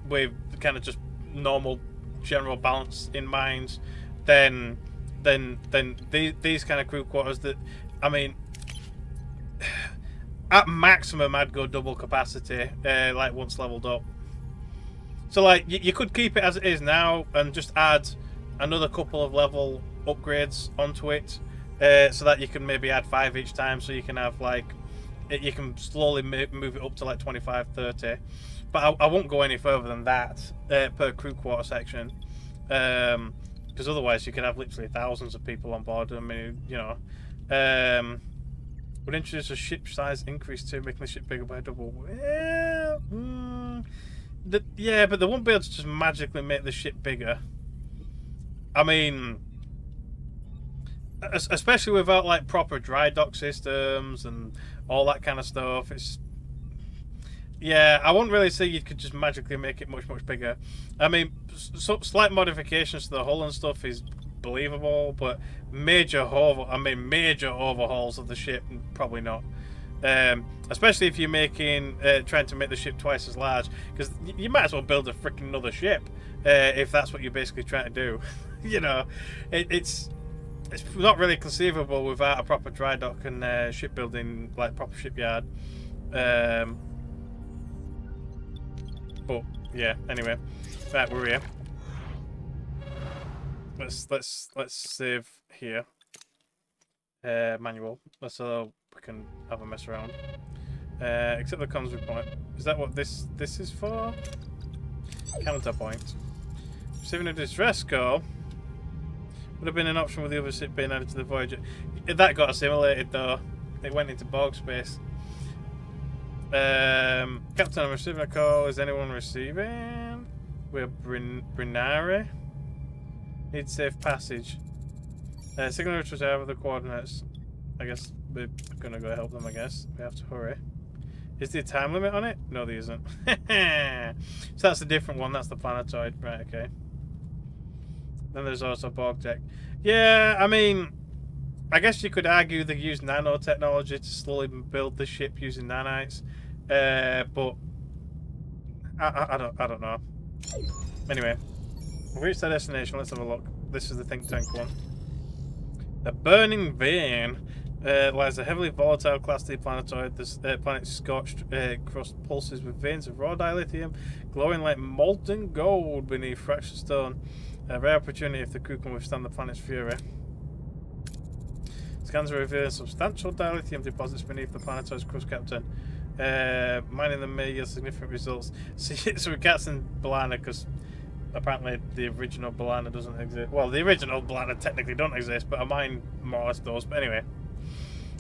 with kind of just normal general balance in mind, then these kind of crew quarters, that, I mean, at maximum I'd go double capacity, like once leveled up. So like you could keep it as it is now and just add another couple of level upgrades onto it, so that you can maybe add 5 each time, so you can have like, you can slowly move it up to like 25, 30. But I won't go any further than that per crew quarter section, because otherwise you could have literally thousands of people on board. I mean, you know, would introduce a ship size increase too, making the ship bigger by double. Yeah, but they won't be able to just magically make the ship bigger. I mean, especially without like proper dry dock systems and all that kind of stuff. It's, yeah, I wouldn't really say you could just magically make it much bigger. I mean, slight modifications to the hull and stuff is believable, but major overhauls of the ship, probably not. Especially if you're making trying to make the ship twice as large, because you might as well build a freaking another ship if that's what you're basically trying to do. You know, it's not really conceivable without a proper dry dock and shipbuilding, like proper shipyard. But yeah, anyway, right, we're here. Let's save here. Manual, so we can have a mess around. Except the comms report. Is that what this is for? Counterpoint. Receiving a distress call would have been an option with the other ship being added to the Voyager. That got assimilated though. It went into Borg space. Captain, I'm receiving a call. Is anyone receiving? We're Brinari. Need safe passage. Signal retrieve over the coordinates. I guess we're gonna go help them, I guess. We have to hurry. Is there a time limit on it? No, there isn't. So that's a different one. That's the planetoid. Right, okay. Then there's also Borg tech. Yeah, I mean, I guess you could argue they use nanotechnology to slowly build the ship using nanites. But I don't know. Anyway, we've reached our destination. Let's have a look. This is the think tank one. The burning vein lies a heavily volatile Class D planetoid. This planet scorched crust pulses with veins of raw dilithium glowing like molten gold beneath fractured stone. A rare opportunity if the crew can withstand the planet's fury. Scans are revealing substantial dilithium deposits beneath the planetoid's crust, Captain. Mining them may yield significant results. So we're casting Balana because apparently the original Balana doesn't exist. Well, the original Balana technically don't exist, but I mine more or less those. But anyway,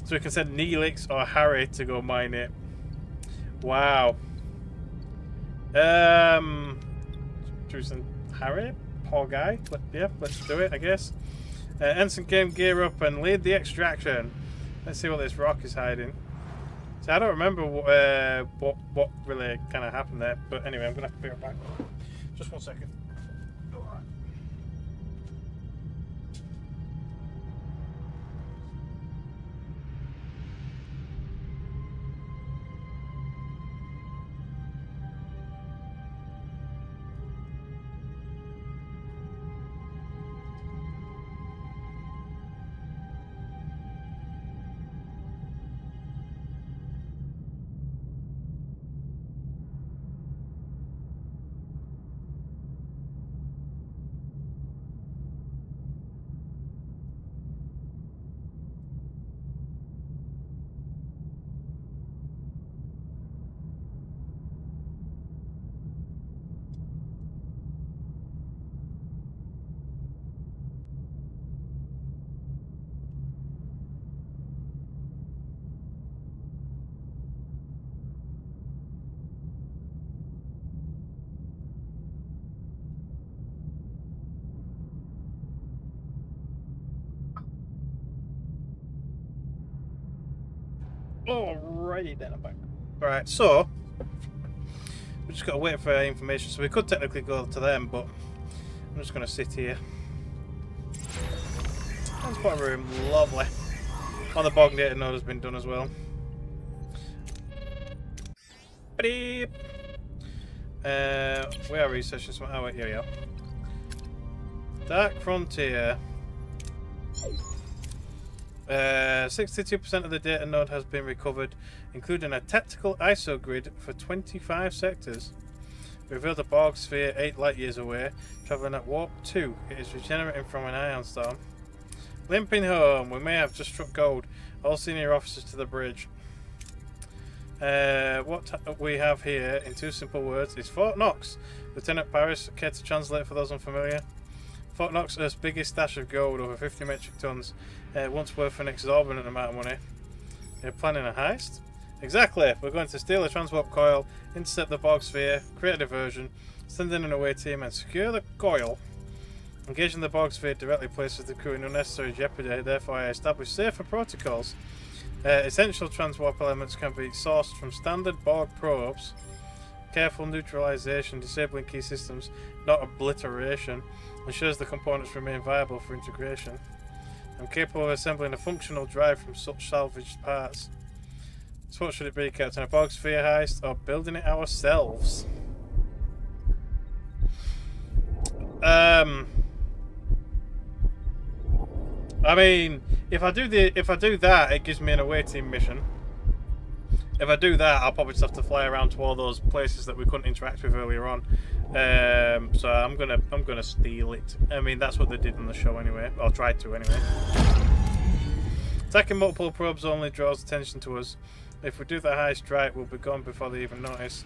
so we can send Neelix or Harry to go mine it. Wow. Choosing Harry, poor guy. Yeah, let's do it, I guess. Ensign Game, gear up and lead the extraction. Let's see what this rock is hiding. So I don't remember what really kind of happened there, but anyway, I'm gonna have to be right back. Just 1 second. Alrighty then, I'm back. Right, so we just got to wait for information. So we could technically go to them, but I'm just going to sit here. Transport room, lovely. Oh, the Bog data node has been done as well. Beep. We are researching some. Oh wait, here we are. Dark Frontier. 62% of the data node has been recovered, including a tactical ISO grid for 25 sectors. We revealed a Borg sphere 8 light years away, travelling at warp 2. It is regenerating from an ion storm. Limping home, we may have just struck gold. All senior officers to the bridge. What we have here, in 2 simple words, is Fort Knox. Lieutenant Paris, care to translate for those unfamiliar? Fort Knox, Earth's biggest stash of gold, over 50 metric tons, once worth an exorbitant amount of money. You're planning a heist? Exactly. We're going to steal a transport coil, intercept the Borg sphere, create a diversion, send in an away team, and secure the coil. Engaging the Borg sphere directly places the crew in unnecessary jeopardy. Therefore, I establish safer protocols. Essential transwarp elements can be sourced from standard Borg probes. Careful neutralization, disabling key systems, not obliteration, ensures the components remain viable for integration. I'm capable of assembling a functional drive from such salvaged parts. So what should it be, Captain? A Borg sphere heist or building it ourselves? I mean, if I do that, it gives me an away team mission. If I do that, I'll probably just have to fly around to all those places that we couldn't interact with earlier on. So I'm gonna steal it. I mean, that's what they did in the show anyway, or tried to anyway. Attacking multiple probes only draws attention to us. If we do the heist right, we'll be gone before they even notice.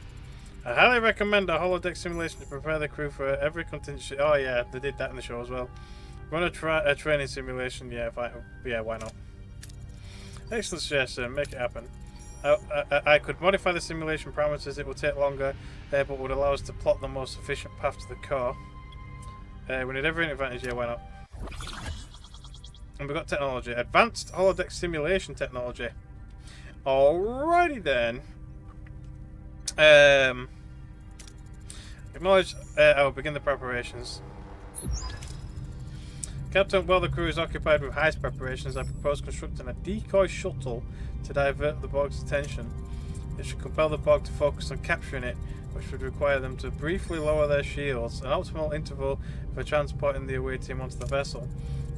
I highly recommend a holodeck simulation to prepare the crew for every contingency. Oh yeah, they did that in the show as well. Run a training simulation. Yeah, why not? Excellent suggestion. Make it happen. I could modify the simulation parameters. It will take longer, but would allow us to plot the most efficient path to the core. We need every advantage. Yeah, why not? And we've got technology. Advanced holodeck simulation technology. Alrighty then. Acknowledge. I will begin the preparations. Captain, while the crew is occupied with heist preparations, I propose constructing a decoy shuttle to divert the Borg's attention. It should compel the Borg to focus on capturing it, which would require them to briefly lower their shields, an optimal interval for transporting the away team onto the vessel.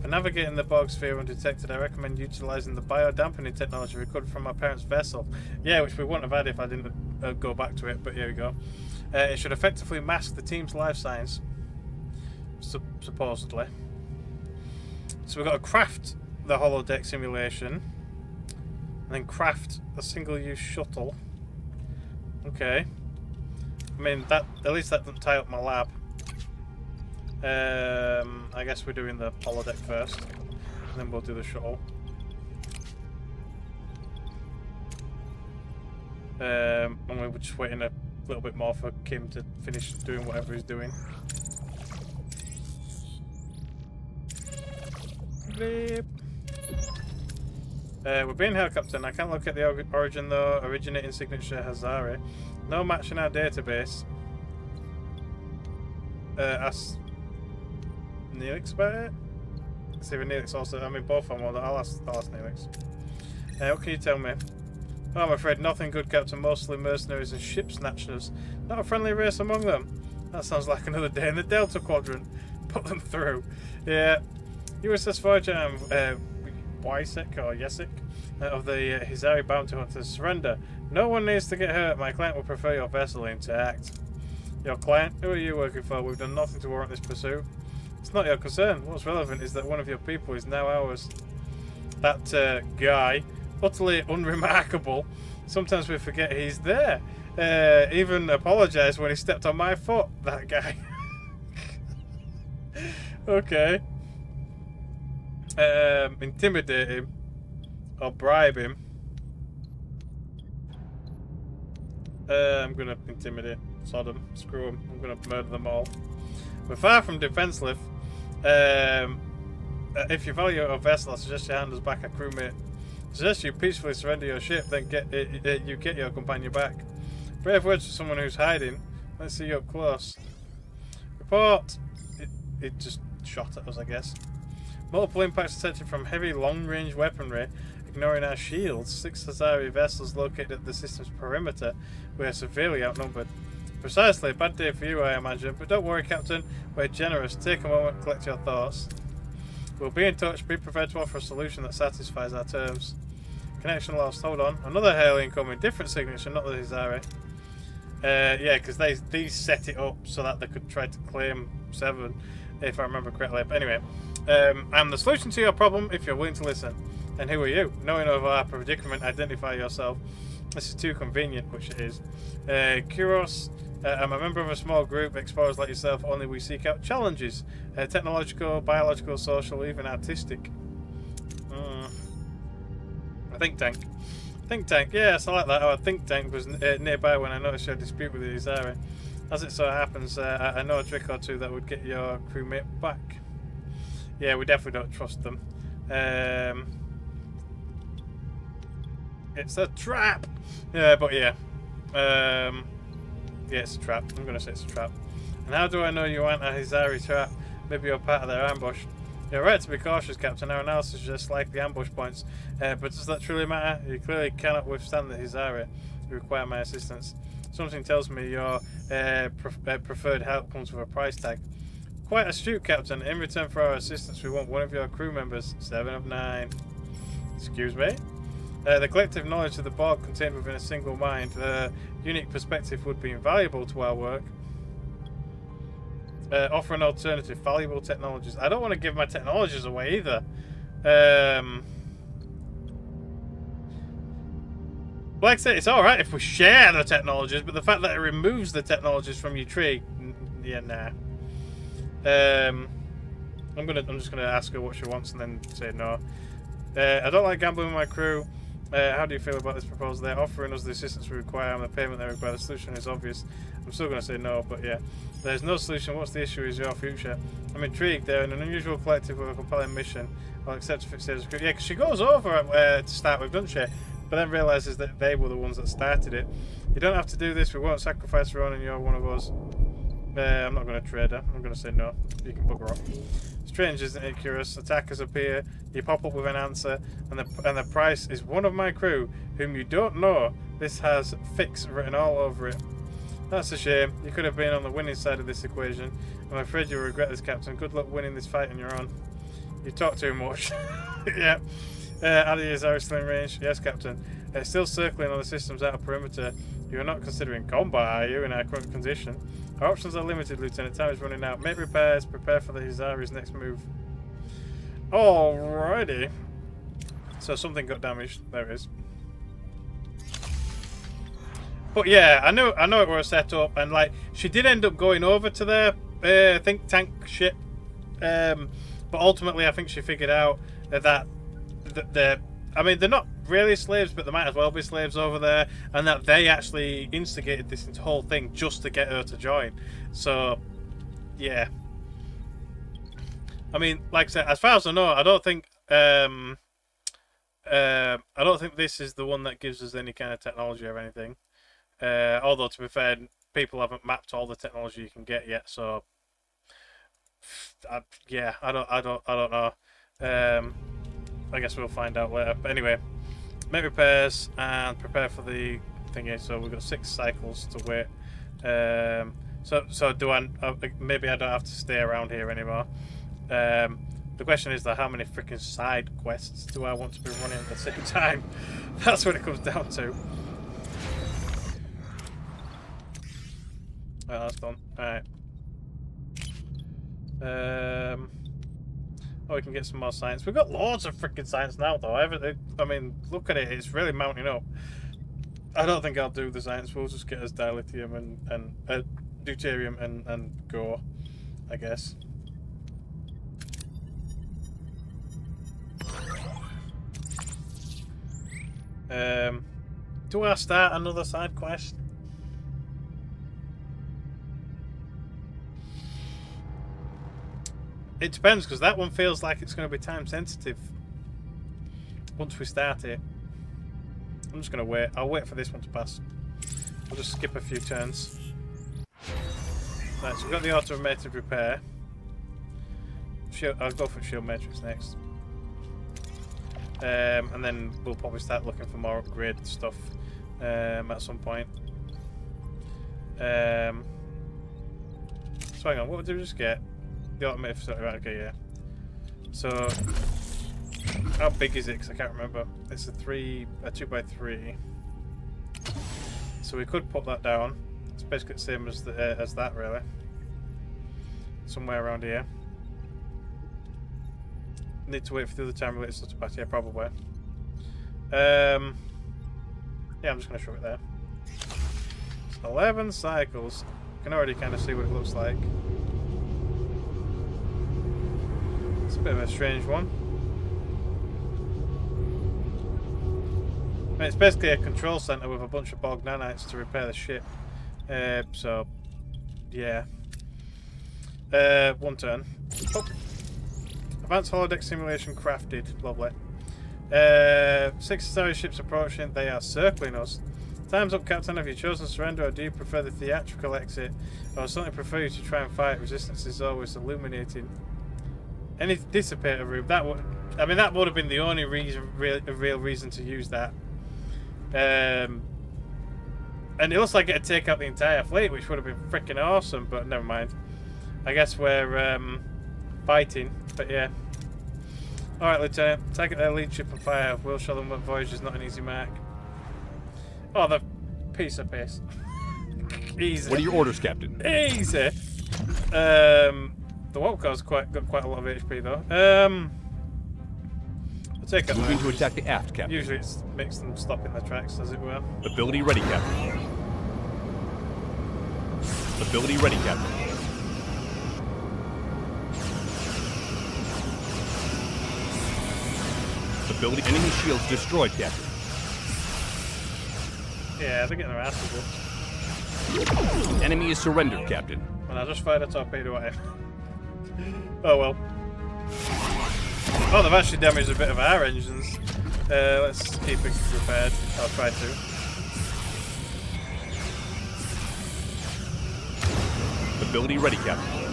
For navigating the Borg sphere undetected, I recommend utilising the biodampening technology recovered from my parents' vessel. Yeah, which we wouldn't have had if I didn't go back to it, but here we go. It should effectively mask the team's life signs. Supposedly. So we've got to craft the holodeck simulation, and then craft a single-use shuttle. Okay. I mean, that at least that doesn't tie up my lab. I guess we're doing the holodeck first, and then we'll do the shuttle. And we're just waiting a little bit more for Kim to finish doing whatever he's doing. We're being held, Captain. I can't look at the origin though. Originating signature Hazari. No match in our database. Ask Neelix about it. See if Neelix also. I mean, both of them. I'll ask Neelix. What can you tell me? Oh, I'm afraid nothing good, Captain. Mostly mercenaries and ship snatchers. Not a friendly race among them. That sounds like another day in the Delta Quadrant. Put them through. Yeah. USS Voyager and Wysek or Yesek of the Hizari bounty hunters surrender. No one needs to get hurt. My client will prefer your vessel intact. Your client? Who are you working for? We've done nothing to warrant this pursuit. It's not your concern. What's relevant is that one of your people is now ours. That guy, utterly unremarkable. Sometimes we forget he's there. Even apologised when he stepped on my foot. That guy. Okay. Intimidate him or bribe him. I'm gonna intimidate, Sodom, screw him. I'm gonna murder them all. We're far from defenseless. If you value your vessel, I suggest you hand us back a crewmate. I suggest you peacefully surrender your ship, then get your companion back. Brave words for someone who's hiding. Let's see you up close. Report. It just shot at us, I guess. Multiple impacts detected from heavy long-range weaponry, ignoring our shields. 6 Hazari vessels located at the system's perimeter. We are severely outnumbered. Precisely, a bad day for you, I imagine. But don't worry, Captain. We're generous. Take a moment, collect your thoughts. We'll be in touch. Be prepared to offer a solution that satisfies our terms. Connection lost. Hold on. Another hail incoming. Different signature, not the Hizari. Yeah, because these set it up so that they could try to claim 7, if I remember correctly. But anyway. I'm the solution to your problem if you're willing to listen. And who are you? Knowing of our predicament, identify yourself. This is too convenient, which it is. Crownos, I'm a member of a small group, explorers like yourself, only we seek out challenges. Technological, biological, social, even artistic. A think tank. Think tank, yes, I like that. Our think tank was nearby when I noticed your dispute with the Hizari. As it so happens, I know a trick or two that would get your crewmate back. Yeah, we definitely don't trust them. It's a trap! Yeah, but yeah. Yeah, it's a trap. I'm going to say it's a trap. And how do I know you aren't a Hizari trap? Maybe you're part of their ambush. You're right to be cautious, Captain. Our analysis just like the ambush points. But does that truly matter? You clearly cannot withstand the Hizari. You require my assistance. Something tells me your preferred help comes with a price tag. Quite astute, Captain. In return for our assistance, we want one of your crew members. 7 of 9. Excuse me? The collective knowledge of the Borg contained within a single mind. Unique perspective would be invaluable to our work. Offer an alternative. Valuable technologies. I don't want to give my technologies away either. Like I said, it's alright if we share the technologies, but the fact that it removes the technologies from your tree, yeah, nah. I'm just gonna ask her what she wants and then say no. I don't like gambling with my crew. How do you feel about this proposal? They're offering us the assistance we require and the payment they require. The solution is obvious. I'm still going to say no, but yeah. There's no solution. What's the issue is your future. I'm intrigued. They're an unusual collective with a compelling mission. I'll accept if it says... Yeah, because she goes over to start with, doesn't she? But then realises that they were the ones that started it. You don't have to do this. We won't sacrifice your own and you're one of us. I'm not going to trade her. I'm going to say no. You can bugger off. Strange, isn't it? Curious. Attackers appear. You pop up with an answer, and the price is one of my crew, whom you don't know. This has fix written all over it. That's a shame. You could have been on the winning side of this equation. I'm afraid you'll regret this, Captain. Good luck winning this fight on your own. You talk too much. Yeah. Adi is still in range. Yes, Captain. Still circling on the system's outer perimeter. You are not considering combat, are you, in our current condition? Our options are limited, Lieutenant. Time is running out. Make repairs. Prepare for the Hizari's next move. Alrighty. So something got damaged. There it is. But yeah, I know it was set up, and like she did end up going over to their think tank ship. But ultimately, I think she figured out that they're not really slaves, but they might as well be slaves over there, and that they actually instigated this whole thing just to get her to join. So, yeah. I mean, like I said, as far as I know, I don't think this is the one that gives us any kind of technology or anything. Although, to be fair, people haven't mapped all the technology you can get yet. So, I don't know. I guess we'll find out later. But anyway, make repairs and prepare for the thingy. So we've got 6 cycles to wait. So do I? Maybe I don't have to stay around here anymore. The question is how many freaking side quests do I want to be running at the same time? That's what it comes down to. Well, that's done. Alright. Oh, we can get some more science. We've got loads of freaking science now, though. I mean, look at it. It's really mounting up. I don't think I'll do the science. We'll just get us dilithium and deuterium and go, I guess. Do I start another side quest? It depends, because that one feels like it's going to be time sensitive once we start it. I'm just going to wait. I'll wait for this one to pass. I'll just skip a few turns. Right, so we've got the automated repair. I'll go for shield matrix next. And then we'll probably start looking for more upgraded stuff at some point. So hang on, what did we just get? The automated facility, right, okay, yeah. So, how big is it? Because I can't remember. It's a 2x3. So we could put that down. It's basically the same as that, really. Somewhere around here. Need to wait for the other time related stuff to pass. Yeah, probably. Yeah, I'm just going to show it there. It's 11 cycles. You can already kind of see what it looks like. It's a bit of a strange one. I mean, it's basically a control center with a bunch of Borg nanites to repair the ship. So, yeah. One turn. Oh. Advanced holodeck simulation crafted. Lovely. 6 starships approaching. They are circling us. Time's up, Captain. Have you chosen surrender, or do you prefer the theatrical exit? I would certainly prefer you to try and fight. Resistance is always illuminating. Any dissipator room, that would have been the only real reason to use that. And it looks like it'd take out the entire fleet, which would have been freaking awesome, but never mind. I guess we're fighting, but yeah. Alright, Lieutenant, take their leadership and fire. We'll show them that Voyage is not an easy mark. Oh, the piece of piss. Easy. What are your orders, Captain? Easy. The Walker's got quite a lot of HP though. Take it. Moving to attack the aft, Captain. Usually it makes them stop in their tracks, as it were. Ability ready, Captain. Ability ready, Captain. Ability enemy shields destroyed, Captain. Yeah, they're getting their asses whooped. Enemy is surrendered, Captain. And I just fired a torpedo at him. Oh well. Oh, they've actually damaged a bit of our engines. Let's keep it repaired. I'll try to. Ability ready, Captain.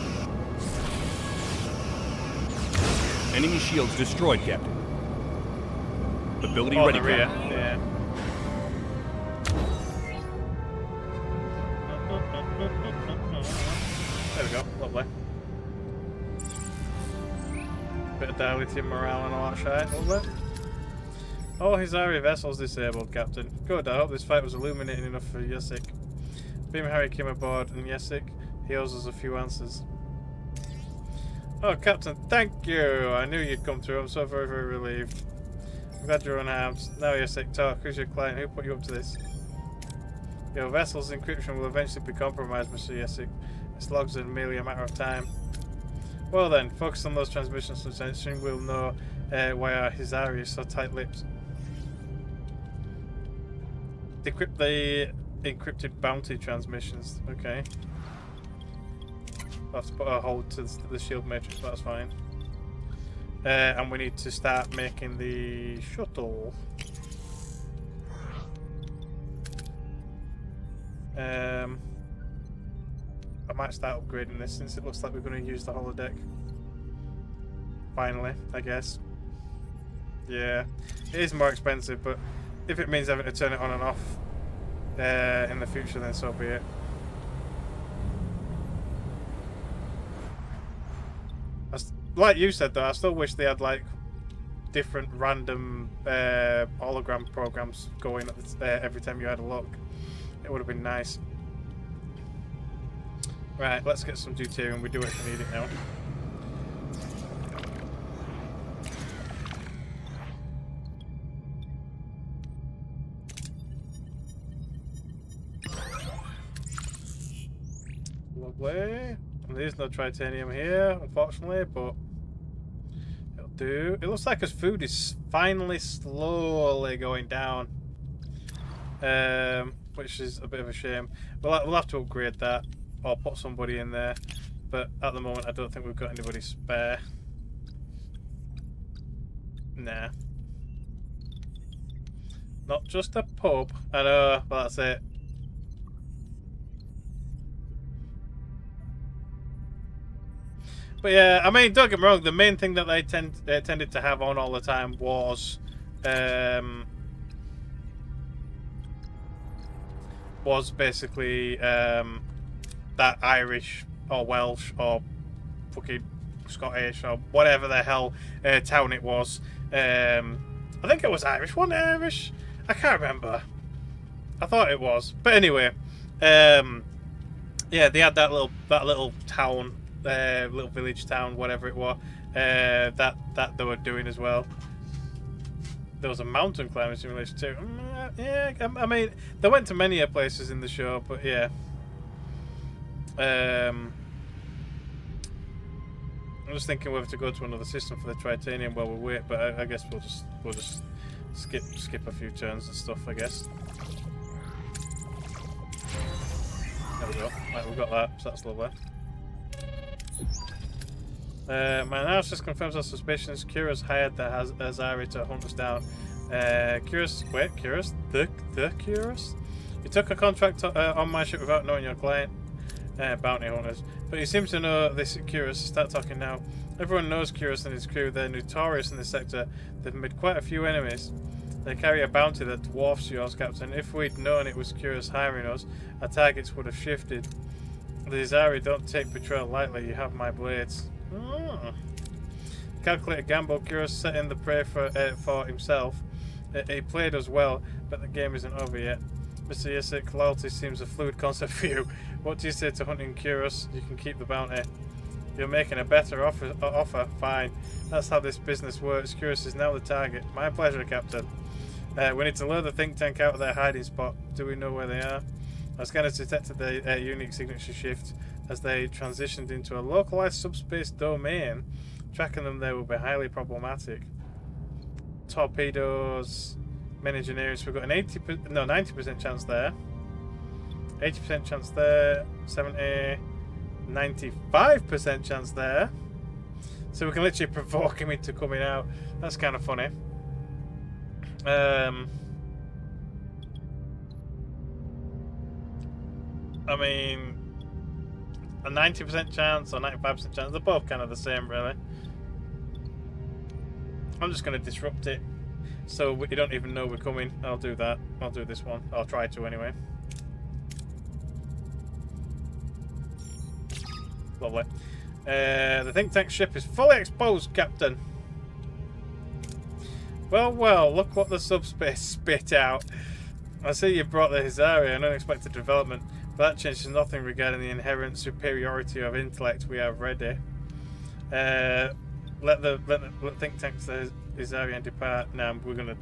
Enemy shields destroyed, Captain. Ability ready, the rear. Captain. Yeah. There we go. Lovely. Bit of dilithium morale and all that shit. Lovely. Oh, his area vessel's disabled, Captain. Good, I hope this fight was illuminating enough for Yesik. Beam Harry came aboard, and Yesik, he owes us a few answers. Oh, Captain, thank you! I knew you'd come through. I'm so very, very relieved. I'm glad you're unharmed. Now, Yesik, talk. Who's your client? Who put you up to this? Your vessel's encryption will eventually be compromised, Mr. Yesik. Its logs are merely a matter of time. Well then, focus on those transmissions and soon we'll know why our Hizari is so tight-lipped. Decrypt the encrypted bounty transmissions. Okay. I'll have to put a hold to the shield matrix, but that's fine. And we need to start making the shuttle. I might start upgrading this since it looks like we're going to use the holodeck. Finally, I guess. Yeah, it is more expensive, but if it means having to turn it on and off in the future, then so be it. Like you said, though, I still wish they had like different random hologram programs going every time you had a look. It would have been nice. Right, let's get some deuterium. We do actually need it now. Lovely. There's no tritanium here, unfortunately, but it'll do. It looks like his food is finally slowly going down, which is a bit of a shame. We'll have to upgrade that or put somebody in there, but at the moment I don't think we've got anybody spare. Nah. Not just a pub. I know, but that's it. But yeah, I mean, don't get me wrong, the main thing that they tended to have on all the time was basically that Irish or Welsh or fucking Scottish or whatever the hell town it was. I think it was Irish. Wasn't it Irish? I can't remember. I thought it was. But anyway, yeah, they had that little town. Little village town, whatever it was, that they were doing as well. There was a mountain climbing simulation too. Yeah, I mean, they went to many places in the show, but yeah. I'm just thinking whether to go to another system for the tritanium while we wait, but I guess we'll just skip a few turns and stuff, I guess. There we go. Right, we've got that, so that's lovely. My analysis confirms our suspicions. Curious hired the Hazari to hunt us down. Curious? The Curious? You took a contract on my ship without knowing your client. Bounty hunters. But you seem to know this Curious. Start talking now. Everyone knows Curious and his crew. They're notorious in this sector. They've made quite a few enemies. They carry a bounty that dwarfs yours, Captain. If we'd known it was Curious hiring us, our targets would have shifted. The Hazari don't take betrayal lightly. You have my blades. Calculated gamble. Curious set in the prey for himself. He played us well, but the game isn't over yet. Mr. Yesik, loyalty seems a fluid concept for you. What do you say to hunting Curious? You can keep the bounty. You're making a better offer. Fine. That's how this business works. Curious is now the target. My pleasure, Captain. We need to lure the think tank out of their hiding spot. Do we know where they are? Our scanners detected their unique signature shift as they transitioned into a localized subspace domain. Tracking them there will be highly problematic. Torpedoes, main engineering. So we've got an 90% chance there. 80% chance there. 70. 95% chance there. So we can literally provoke him into coming out. That's kind of funny. I mean, a 90% chance or 95% chance, they're both kind of the same, really. I'm just going to disrupt it so we don't even know we're coming. I'll do that. I'll do this one. I'll try to anyway. Lovely. The think tank ship is fully exposed, Captain. Well, well, look what the subspace spit out. I see you brought the Hizari, an unexpected development, but that changes nothing regarding the inherent superiority of intellect. We are ready. Let the think tanks the Hizari and depart. Now we're gonna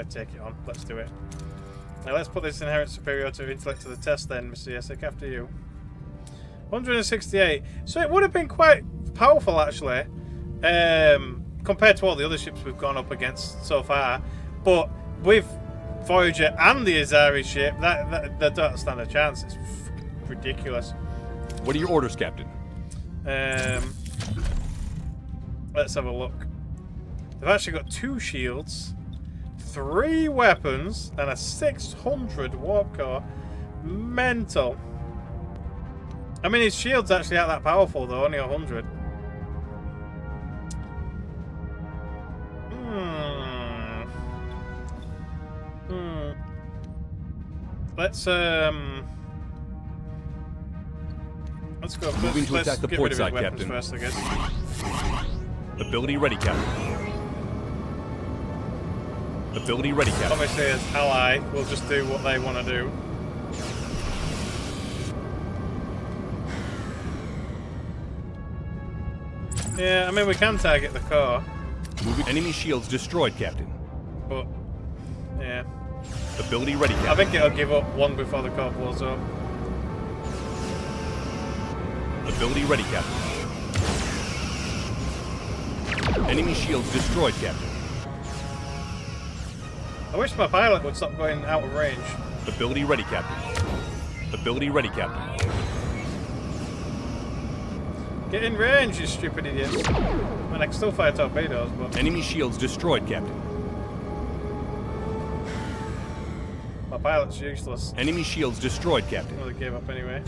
take it on. Let's do it. Now let's put this inherent superiority of intellect to the test, then, Mr. Yesek. After you. 168. So it would have been quite powerful, actually, compared to all the other ships we've gone up against so far. But with Voyager and the Hizari ship, that don't stand a chance. It's ridiculous. What are your orders, Captain? Let's have a look. They've actually got 2 shields, 3 weapons, and a 600 warp core. Mental. I mean, his shield's actually not that powerful, though, only 100. Let's go first. Moving to attack the port side, Captain. First, I guess. Ability ready, Captain. Ability ready, Captain. Obviously, as ally, we'll just do what they want to do. Yeah, I mean, we can target the car. Moving. Enemy shields destroyed, Captain. But, yeah. Ability ready, Captain. I think it'll give up one before the car blows up. Ability ready, Captain. Enemy shields destroyed, Captain. I wish my pilot would stop going out of range. Ability ready, Captain. Ability ready, Captain. Get in range, you stupid idiot. I mean, I can still fire torpedoes, but... Enemy shields destroyed, Captain. My pilot's useless. Enemy shields destroyed, Captain. Well, they gave up anyway.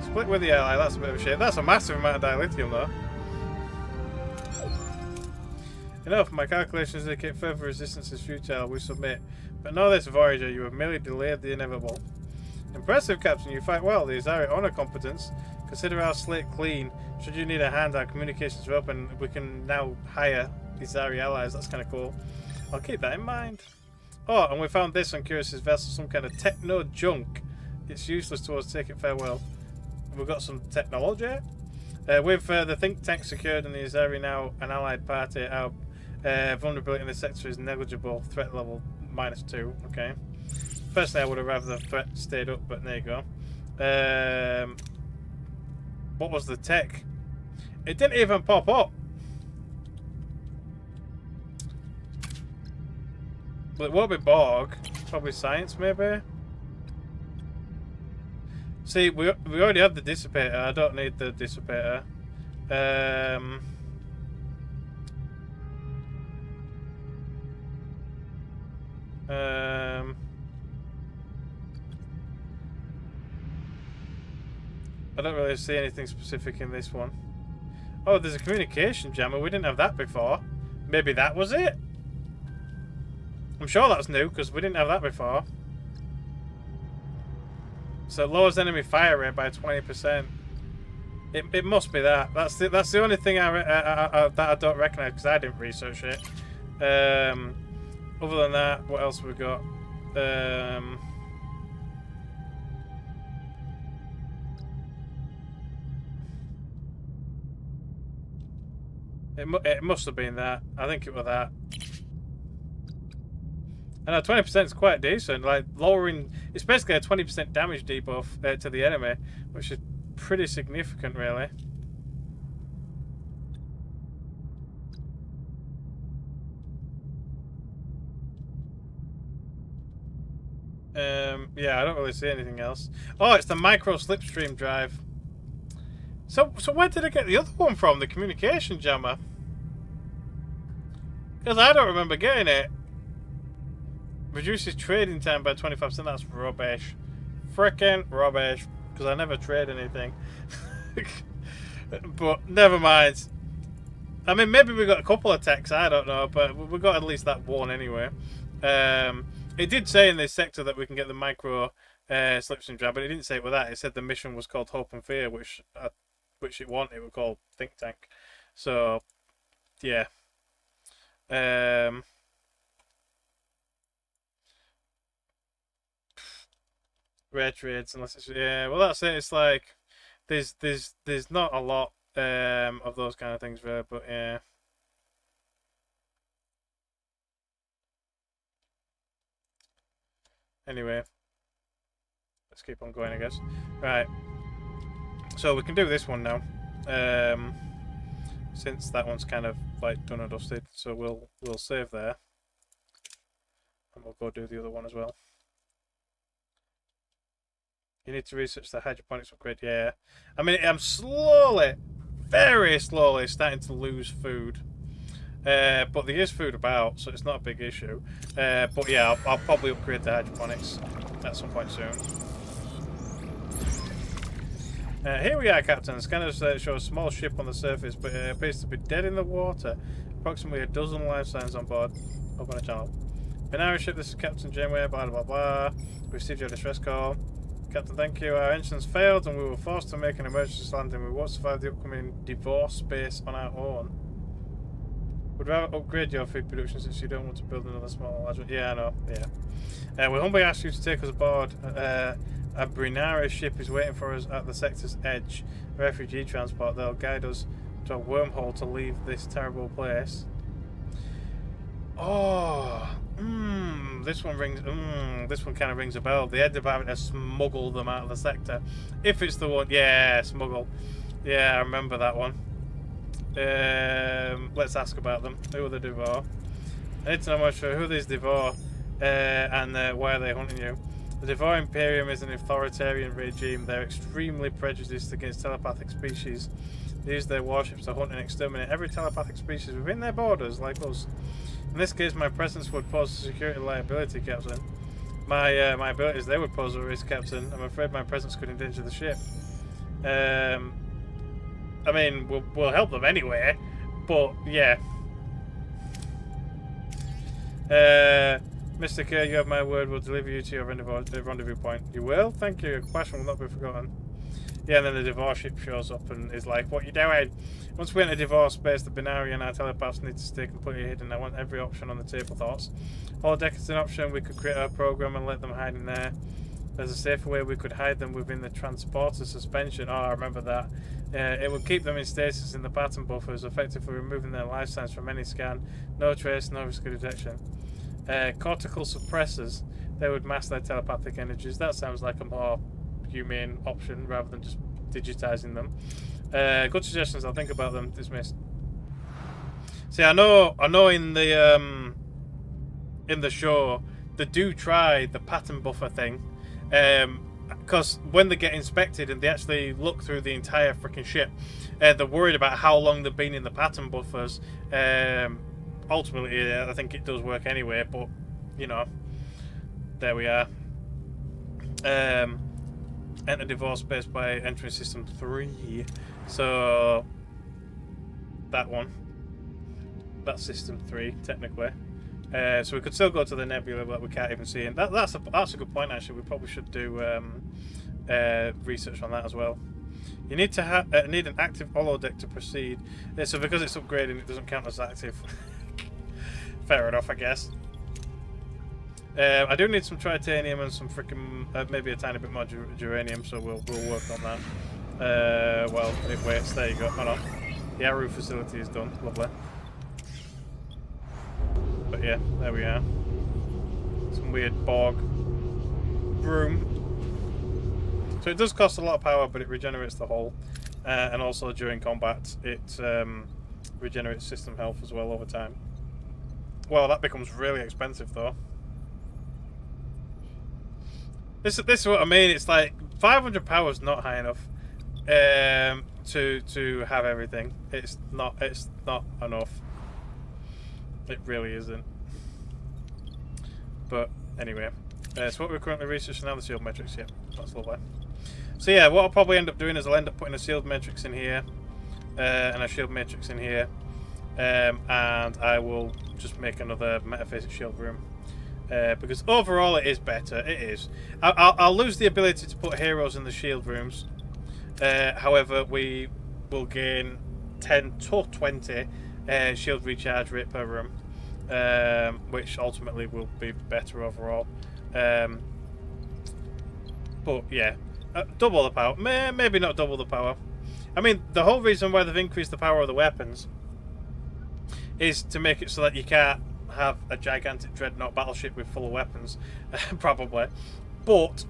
Split with the ally, that's a bit of a shame. That's a massive amount of dilithium, though. Enough, my calculations indicate further resistance is futile. We submit. But know this, Voyager, you have merely delayed the inevitable. Impressive, Captain. You fight well. The Hizari honor competence. Consider our slate clean. Should you need a hand, our communications are open. We can now hire Hizari allies. That's kind of cool. I'll keep that in mind. Oh, and we found this on Curious's vessel, some kind of techno junk. It's useless to us. Take it farewell. We've got some technology. With the think tank secured and the Hizari now an allied party, our vulnerability in this sector is negligible. Threat level -2. Okay. Personally, I would have rather the threat stayed up, but there you go. What was the tech? It didn't even pop up. Well, it won't be Borg. Probably science, maybe. See, we already have the dissipator. I don't need the dissipator. I don't really see anything specific in this one. Oh, there's a communication jammer. We didn't have that before. Maybe that was it? I'm sure that's new, because we didn't have that before. So it lowers enemy fire rate by 20%. It must be that. That's the only thing that I don't recognise, because I didn't research it. Other than that, what else have we got? It must have been that. I think it was that. I know 20% is quite decent. Like lowering, it's basically a 20% damage debuff to the enemy, which is pretty significant, really. Yeah, I don't really see anything else. Oh, it's the micro slipstream drive. So where did I get the other one from? The communication jammer? Because I don't remember getting it. Reduces trading time by 25%. That's rubbish. Frickin' rubbish. Because I never trade anything. But never mind. I mean, maybe we got a couple of techs. I don't know, but we got at least that one anyway. It did say in this sector that we can get the micro slipstream drive, but it didn't say it with that. It said the mission was called Hope and Fear, which it wasn't. It was called Think Tank. So, yeah. Rare trades, unless it's yeah. Well, that's it. It's like there's not a lot of those kind of things there, but yeah. Anyway, let's keep on going, I guess. Right. So we can do this one now. Since that one's kind of like done and dusted, so we'll save there. And we'll go do the other one as well. You need to research the hydroponics upgrade, yeah. I mean, I'm slowly, very slowly starting to lose food. But there is food about, so it's not a big issue. But yeah, I'll probably upgrade the hydroponics at some point soon. Here we are, Captain. Scanners show a small ship on the surface, but it appears to be dead in the water. Approximately a dozen life signs on board. Open a channel. Binary ship, this is Captain Janeway, blah blah blah. We received your distress call. Captain, thank you. Our engines failed and we were forced to make an emergency landing. We won't survive the upcoming divorce space on our own. Would rather upgrade your food production since you don't want to build another small large one. Yeah, I know. Yeah. We humbly ask you to take us aboard. A Brinari ship is waiting for us at the sector's edge. A refugee transport. They'll guide us to a wormhole to leave this terrible place. Oh, this one rings. This one kind of rings a bell. The head of having to smuggle them out of the sector. If it's the one, yeah, smuggle. Yeah, I remember that one. Let's ask about them. Who are the Devore? I need to know much for who these Devore and why are they hunting you. The Devore Imperium is an authoritarian regime. They're extremely prejudiced against telepathic species. They use their warships to hunt and exterminate every telepathic species within their borders, like us. In this case, my presence would pose a security liability, Captain. My abilities, they would pose a risk, Captain. I'm afraid my presence could endanger the ship. I mean, we'll help them anyway, but yeah. Mr. K, you have my word. We'll deliver you to your rendezvous point. You will? Thank you. Your question will not be forgotten. Yeah, and then the divorce ship shows up and is like, what you doing? Once we enter divorce space, the Binary and our telepaths need to stay completely hidden. I want every option on the table. Thoughts? Holodeck is an option. We could create our program and let them hide in there. There's a safer way we could hide them within the transporter suspension. Oh, I remember that. It would keep them in stasis in the pattern buffers, effectively removing their life signs from any scan. No trace, no risk of detection. Cortical suppressors. They would mask their telepathic energies. That sounds like a more humane option rather than just digitizing them. Good suggestions. I'll think about them. Dismissed. See, I know in the show they do try the pattern buffer thing, because when they get inspected and they actually look through the entire freaking ship, they're worried about how long they've been in the pattern buffers. Ultimately, I think it does work anyway, but you know, there we are. Enter divorce space by entering system 3. So that one. That's system 3, technically. So we could still go to the nebula, but we can't even see it. That's a good point, actually. We probably should do research on that as well. You need to need an active holodeck to proceed. So because it's upgrading, it doesn't count as active. Fair enough, I guess. I do need some tritanium and some freaking maybe a tiny bit more geranium, so we'll work on that. Well, it waits. There you go. Hold on. The Aru facility is done. Lovely. But yeah, there we are. Some weird Borg broom. So it does cost a lot of power, but it regenerates the hull. And also during combat, it regenerates system health as well over time. Well, that becomes really expensive though. This is what I mean. It's like 500 power is not high enough to have everything. It's not enough. It really isn't. But anyway, so what we're currently researching now, the shield matrix. Yep, that's lovely. So yeah, what I'll probably end up doing is I'll end up putting a shield matrix in here and a shield matrix in here, and I will just make another metaphasic shield room. Because overall it is better. It is. I'll lose the ability to put heroes in the shield rooms. However, we will gain 10 to 20 shield recharge rate per room, which ultimately will be better overall. But yeah, double the power. Maybe not double the power. I mean, the whole reason why they've increased the power of the weapons is to make it so that you can't have a gigantic dreadnought battleship with full of weapons, probably. But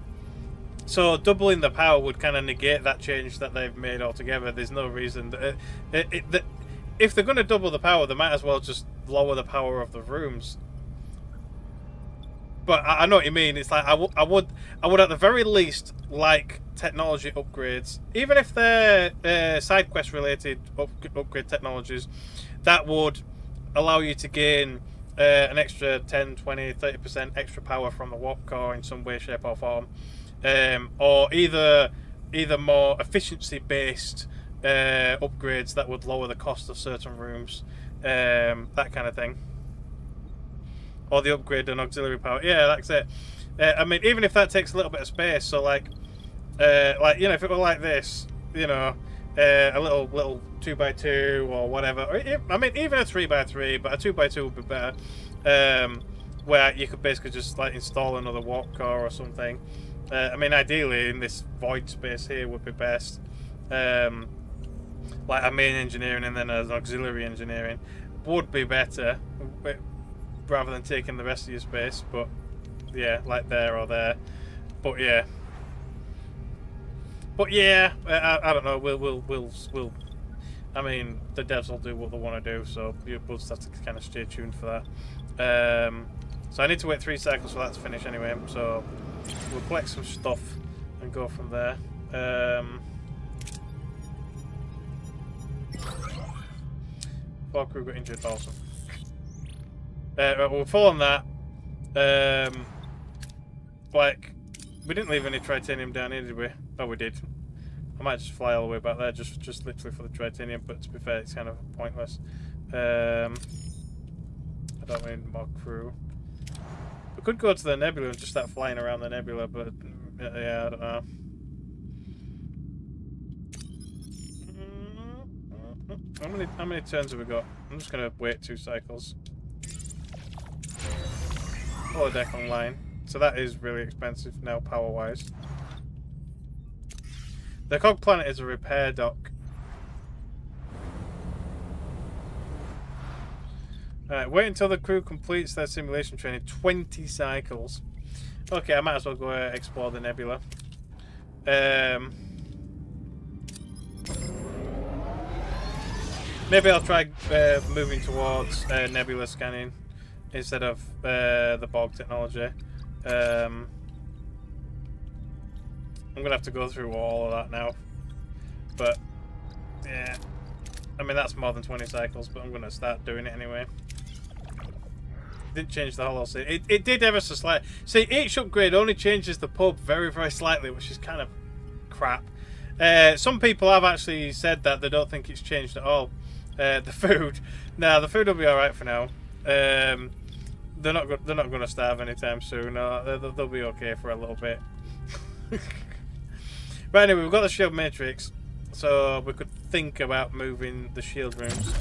so doubling the power would kind of negate that change that they've made altogether. There's no reason that if they're going to double the power, they might as well just lower the power of the rooms. But I know what you mean. It's like I would at the very least like technology upgrades, even if they're side quest related upgrade technologies that would allow you to gain an extra 10, 20, 30% extra power from the warp core in some way, shape or form, or either more efficiency based upgrades that would lower the cost of certain rooms, that kind of thing. Or the upgrade and auxiliary power. Yeah, that's it. I mean, even if that takes a little bit of space, so like you know, if it were like this, you know, a little 2x2 or whatever. Or I mean, even a 3x3, but a 2x2 would be better. Where you could basically just like install another warp core or something. I mean, ideally in this void space here would be best. Like a main engineering and then an auxiliary engineering would be better, rather than taking the rest of your space. But yeah, like there or there. But yeah. I don't know. We'll. I mean, the devs will do what they want to do, so we'll just have to kind of stay tuned for that. So I need to wait 3 cycles for that to finish anyway. So we'll collect some stuff and go from there. Four crew got injured, awesome. Right, we'll fall on that. Like, we didn't leave any titanium down here, did we? Oh, we did. I might just fly all the way back there, just literally for the titanium, but to be fair, it's kind of pointless. I don't need more crew. We could go to the nebula and just start flying around the nebula, but yeah, I don't know. How many turns have we got? I'm just gonna wait 2 cycles. Follow deck online. So that is really expensive now, power-wise. The Cog Planet is a repair dock. Alright, wait until the crew completes their simulation training. 20 cycles. Okay, I might as well go explore the nebula. Maybe I'll try moving towards nebula scanning instead of the Borg technology. I'm gonna have to go through all of that now, but yeah, I mean that's more than 20 cycles, but I'm gonna start doing it anyway. Didn't change the whole scene. It did ever so slightly. See, each upgrade only changes the pub very, very slightly, which is kind of crap. Some people have actually said that they don't think it's changed at all. The food, nah, the food will be all right for now. They're not going to starve anytime soon. No, they'll be okay for a little bit. But anyway, we've got the shield matrix, so we could think about moving the shield rooms.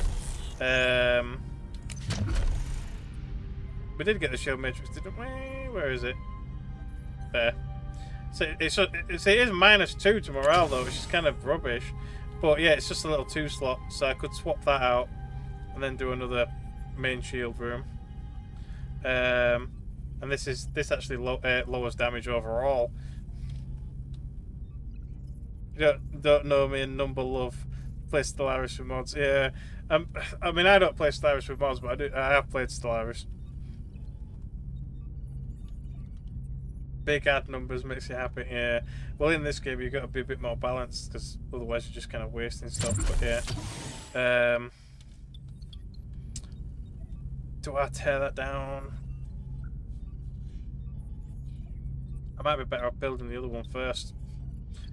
We did get the shield matrix, didn't we? Where is it? There. So it is -2 to morale though, which is kind of rubbish. But yeah, it's just a little 2 slot, so I could swap that out and then do another main shield room. And this actually lowers damage overall. You don't know me and Number Love play Stellaris with mods. Yeah, I mean I don't play Stellaris with mods, but I have played Stellaris. Big ad numbers makes you happy. Yeah. Well, in this game you've got to be a bit more balanced because otherwise you're just kind of wasting stuff. But yeah. Do I tear that down? I might be better off building the other one first.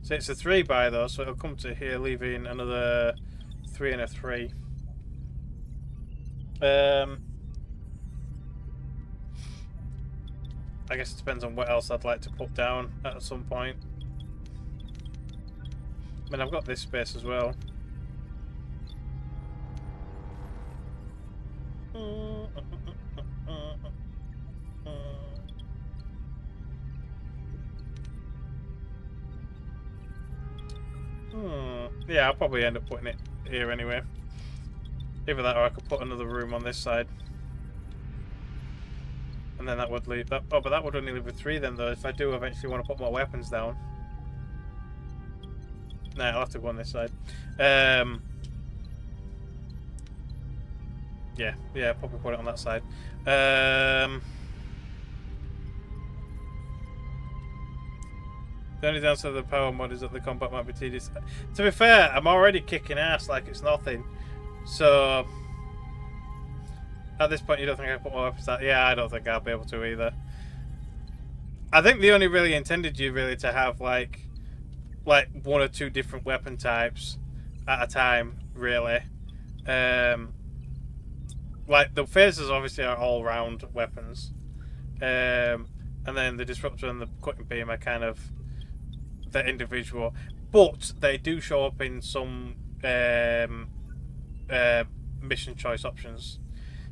So it's a 3 by though, so it'll come to here, leaving another 3 and a 3. I guess it depends on what else I'd like to put down at some point. I mean, I've got this space as well. Yeah, I'll probably end up putting it here anyway. Either that or I could put another room on this side. And then that would leave that. Oh, but that would only leave with 3 then, though. If I do eventually want to put more weapons down. Nah, I'll have to go on this side. Yeah, probably put it on that side. The only downside of the power mod is that the combat might be tedious. To be fair, I'm already kicking ass like it's nothing. So at this point, you don't think I can put more weapons down? Yeah, I don't think I'll be able to either. I think they only really intended you really to have like 1 or 2 different weapon types at a time, really. Like the phasers obviously are all round weapons, and then the disruptor and the cutting beam are kind of the individual, but they do show up in some mission choice options.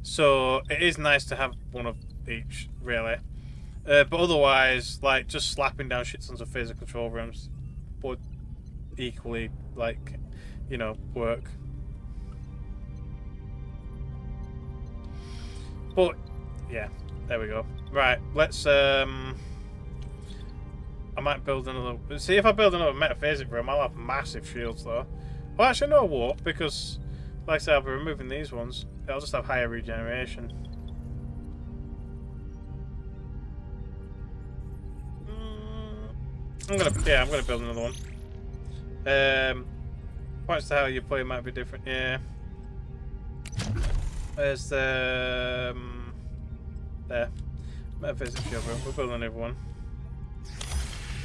So it is nice to have one of each, really. But otherwise, like just slapping down shit tons of phaser control rooms would equally, like, you know, work. But yeah, there we go. Right, let's I might build another. See, if I build another metaphasic room, I'll have massive shields though. Well, actually, no, I won't, because, like I said, I'll be removing these ones. I'll just have higher regeneration. I'm gonna build another one. Points to how you play might be different. Yeah. There's the there. Metaphysics shield room. We'll build another one.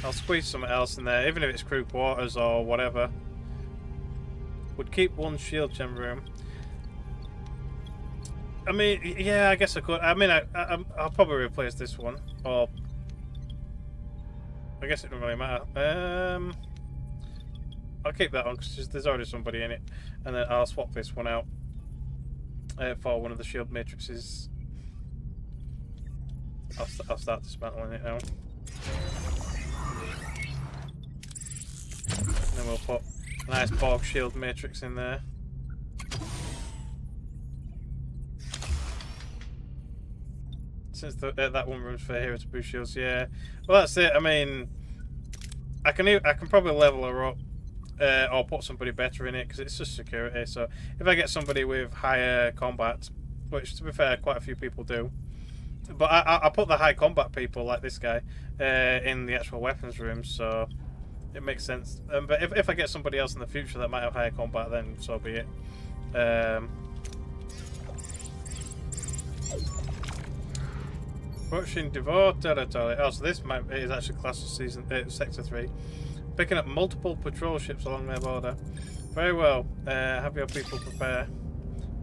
I'll squeeze something else in there, even if it's crew quarters or whatever. Would keep 1 shield gem room. I mean, yeah, I guess I could. I mean, I'll probably replace this one, or I guess it doesn't really matter. I'll keep that on because there's already somebody in it, and then I'll swap this one out for one of the shield matrices. I'll start dismantling it now. And then we'll put a nice Borg shield matrix in there. Since that one room's for hero to boost shields, yeah. Well, that's it. I mean, I can probably level her up, or put somebody better in it because it's just security. So if I get somebody with higher combat, which to be fair, quite a few people do, but I put the high combat people like this guy in the actual weapons room, so it makes sense. But if I get somebody else in the future that might have higher combat, then so be it. Approaching Devore territory. Oh, so this map is actually classed as Sector 3. Picking up multiple patrol ships along their border. Very well. Have your people prepare.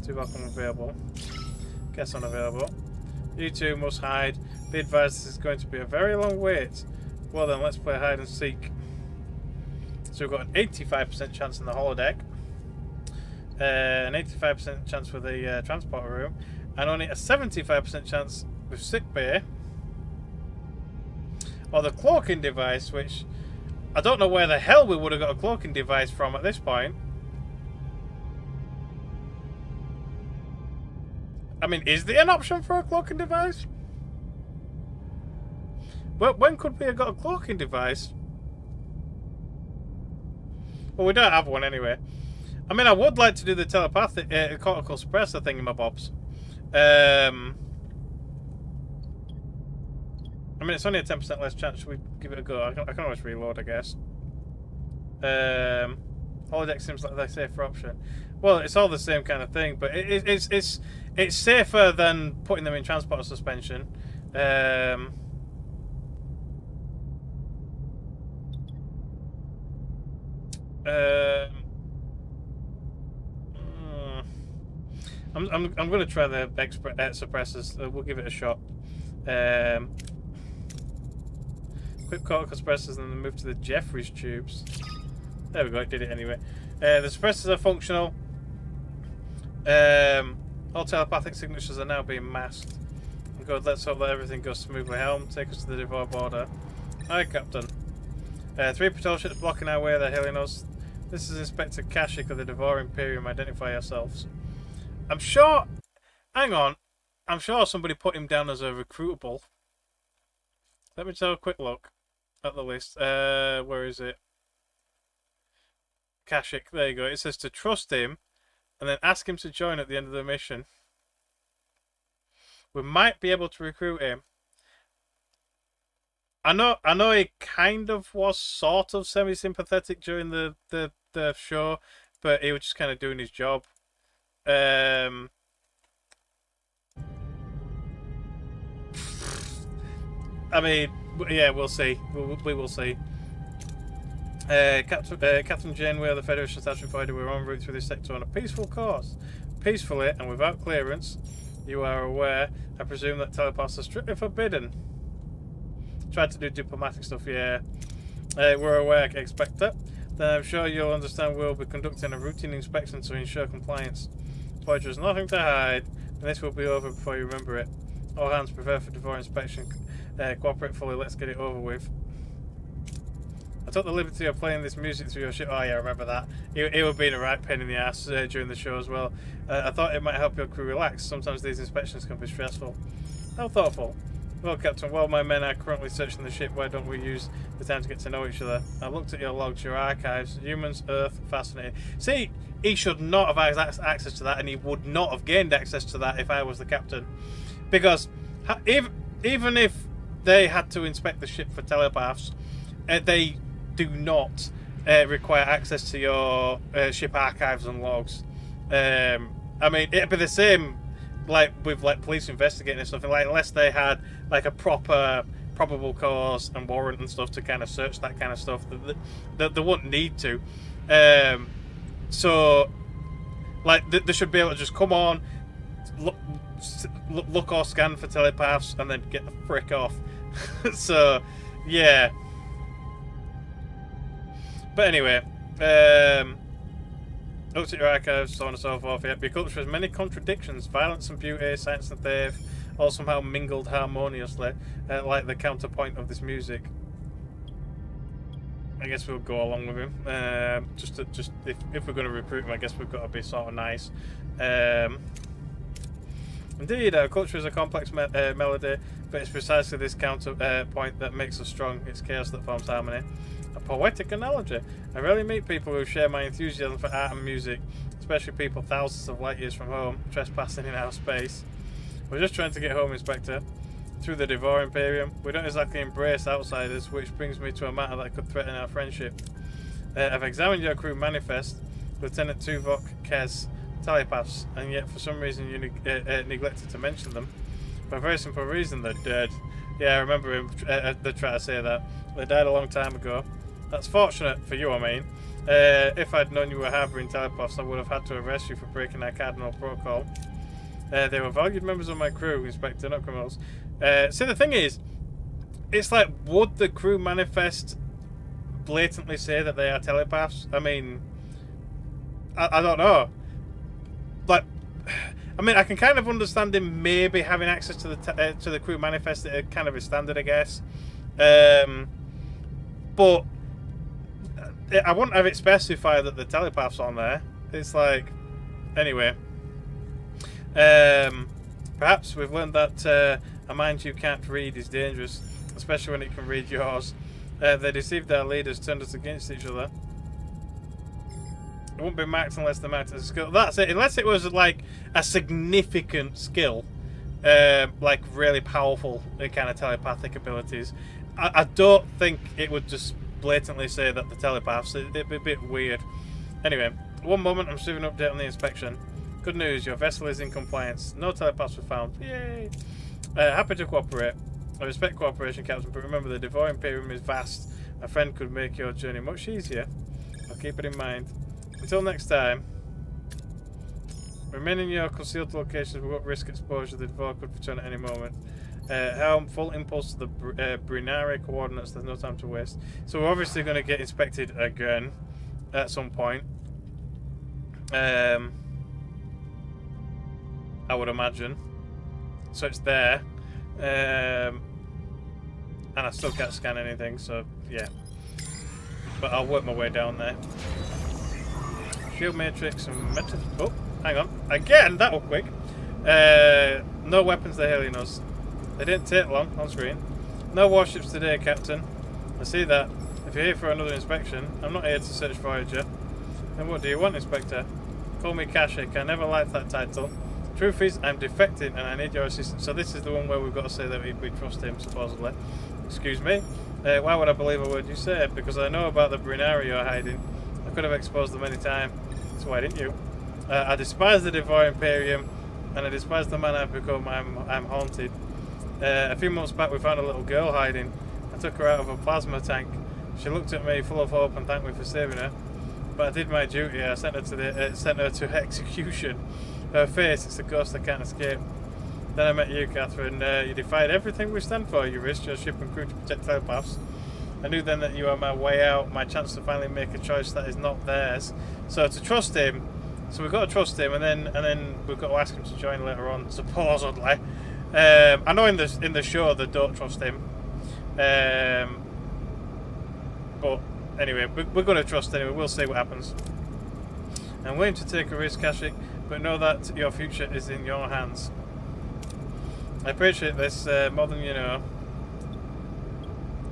2 welcome available. Guess unavailable. You 2 must hide. Be advised this is going to be a very long wait. Well then, let's play hide and seek. So we've got an 85% chance in the holodeck. An 85% chance for the transporter room. And only a 75% chance with sick bay, or the cloaking device, which I don't know where the hell we would have got a cloaking device from at this point. I mean, is there an option for a cloaking device? Well, when could we have got a cloaking device? Well, we don't have one anyway. I mean, I would like to do the telepathic cortical suppressor thingamabobs. I mean, it's only a 10% less chance. Should we give it a go? I can always reload, I guess. Holodeck seems like the safer option. Well, it's all the same kind of thing, but it's safer than putting them in transporter suspension. I'm going to try the suppressors. We'll give it a shot. Quick cortical suppressors and then move to the Jeffries tubes. There we go, it did it anyway. The suppressors are functional. All telepathic signatures are now being masked. Good, let's hope that everything goes smoothly. Helm, take us to the Devore border. Aye, Captain. 3 patrol ships blocking our way, they're hailing us. This is Inspector Kashyyyk of the Devore Imperium. Identify yourselves. I'm sure... Hang on. I'm sure somebody put him down as a recruitable. Let me just have a quick look at the list. Where is it? Kashyyyk, there you go. It says to trust him and then ask him to join at the end of the mission. We might be able to recruit him. I know he kind of was sort of semi-sympathetic during the show, but he was just kind of doing his job. I mean, yeah, we'll see. We will see. Captain Janeway of the Federation Starship Fighter, we're en route through this sector on a peaceful course. Peacefully and without clearance. You are aware. I presume that telepaths are strictly forbidden. Tried to do diplomatic stuff, yeah. We're aware, I expect that. Then I'm sure you'll understand we'll be conducting a routine inspection to ensure compliance. Voyager has nothing to hide, and this will be over before you remember it. All hands prepare for Devore inspection. Cooperate fully, let's get it over with. I took the liberty of playing this music through your ship. Oh yeah, I remember that. It would be a right pain in the ass during the show as well. I thought it might help your crew relax. Sometimes these inspections can be stressful. How thoughtful. Well, Captain, while my men are currently searching the ship, why don't we use the time to get to know each other? I looked at your logs, your archives, humans, Earth, fascinating. See, he should not have had access to that, and he would not have gained access to that if I was the captain. Because even if they had to inspect the ship for telepaths, they do not require access to your ship archives and logs. I mean, it'd be the same like with like police investigating and stuff, like unless they had like a proper probable cause and warrant and stuff to kind of search that kind of stuff, they wouldn't need to. So like they should be able to just come on, look or scan for telepaths and then get the frick off. So yeah. But anyway, looked at your archives, so on and so forth. Yep, your culture has many contradictions, violence and beauty, science and faith, all somehow mingled harmoniously, like the counterpoint of this music. I guess we'll go along with him. Just if we're going to recruit him, I guess we've got to be sort of nice. Indeed, our culture is a complex melody, but it's precisely this counterpoint that makes us strong. It's chaos that forms harmony. A poetic analogy. I rarely meet people who share my enthusiasm for art and music, especially people thousands of light years from home, trespassing in outer space. We're just trying to get home, Inspector. Through the Devore Imperium, we don't exactly embrace outsiders, which brings me to a matter that could threaten our friendship. I've examined your crew manifest, Lieutenant Tuvok, Kez, telepaths, and yet for some reason you neglected to mention them. For a very simple reason, they're dead. Yeah, I remember him. They try to say that. They died a long time ago. That's fortunate for you, I mean. If I'd known you were harbouring telepaths, I would have had to arrest you for breaking our cardinal protocol. They were valued members of my crew, Inspector, not criminals. See, the thing is, it's like, would the crew manifest blatantly say that they are telepaths? I mean, I don't know. Like, I mean, I can kind of understand him maybe having access to the crew manifest. It kind of is standard, I guess. But I wouldn't have it specified that the telepath's on there. It's like, anyway. Perhaps we've learned that a mind you can't read is dangerous, especially when it can read yours. They deceived our leaders, turned us against each other. It won't be marked unless they're marked as a skill. That's it. Unless it was like a significant skill, like really powerful kind of telepathic abilities. I don't think it would just blatantly say that the telepaths. It'd be a bit weird. Anyway, one moment, I'm receiving an update on the inspection. Good news, your vessel is in compliance. No telepaths were found. Yay! Happy to cooperate. I respect cooperation, Captain, but remember the Devore Imperium is vast. A friend could make your journey much easier. I'll keep it in mind. Until next time, remain in your concealed locations. We won't risk exposure. The Devore could return at any moment. Helm, full impulse to the Brinari coordinates. There's no time to waste. So we're obviously going to get inspected again at some point. I would imagine. So it's there. And I still can't scan anything, so yeah. But I'll work my way down there. Shield matrix and meta. Oh, hang on. Again, that was quick. No weapons they're hailing us. They didn't take long on screen. No warships today, Captain. I see that. If you're here for another inspection, I'm not here to search Voyager. Then what do you want, Inspector? Call me Kashik. I never liked that title. Truth is, I'm defecting and I need your assistance. So this is the one where we've got to say that we trust him, supposedly. Excuse me? Why would I believe a word you say? Because I know about the Brinari you're hiding. I could have exposed them any time. So why didn't you? I despise the Devore Imperium, and I despise the man I've become. I'm haunted. A few months back we found a little girl hiding. I took her out of a plasma tank. She looked at me full of hope and thanked me for saving her. But I did my duty. I sent her to execution. Her face, it's a ghost I can't escape. Then I met you, Catherine. You defied everything we stand for. You risked your ship and crew to protect telepaths. I knew then that you were my way out, my chance to finally make a choice that is not theirs. So to trust him, so we've got to trust him, and then we've got to ask him to join later on, supposedly. I know in the show they don't trust him, but anyway, we're going to trust anyway. We'll see what happens. I'm willing to take a risk, Kashik, but know that your future is in your hands. I appreciate this more than you know.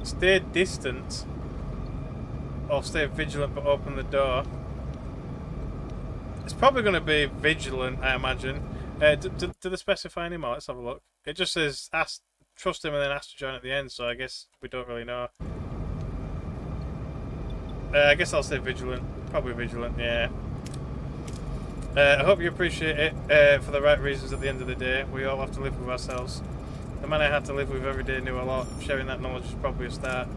Stay distant, or stay vigilant but open the door. It's probably going to be vigilant, I imagine. Do they specify any more? Let's have a look. It just says trust him and then ask to join at the end, so I guess we don't really know. I guess I'll say vigilant. Probably vigilant, yeah. I hope you appreciate it for the right reasons at the end of the day. We all have to live with ourselves. The man I had to live with every day knew a lot. Sharing that knowledge is probably a start.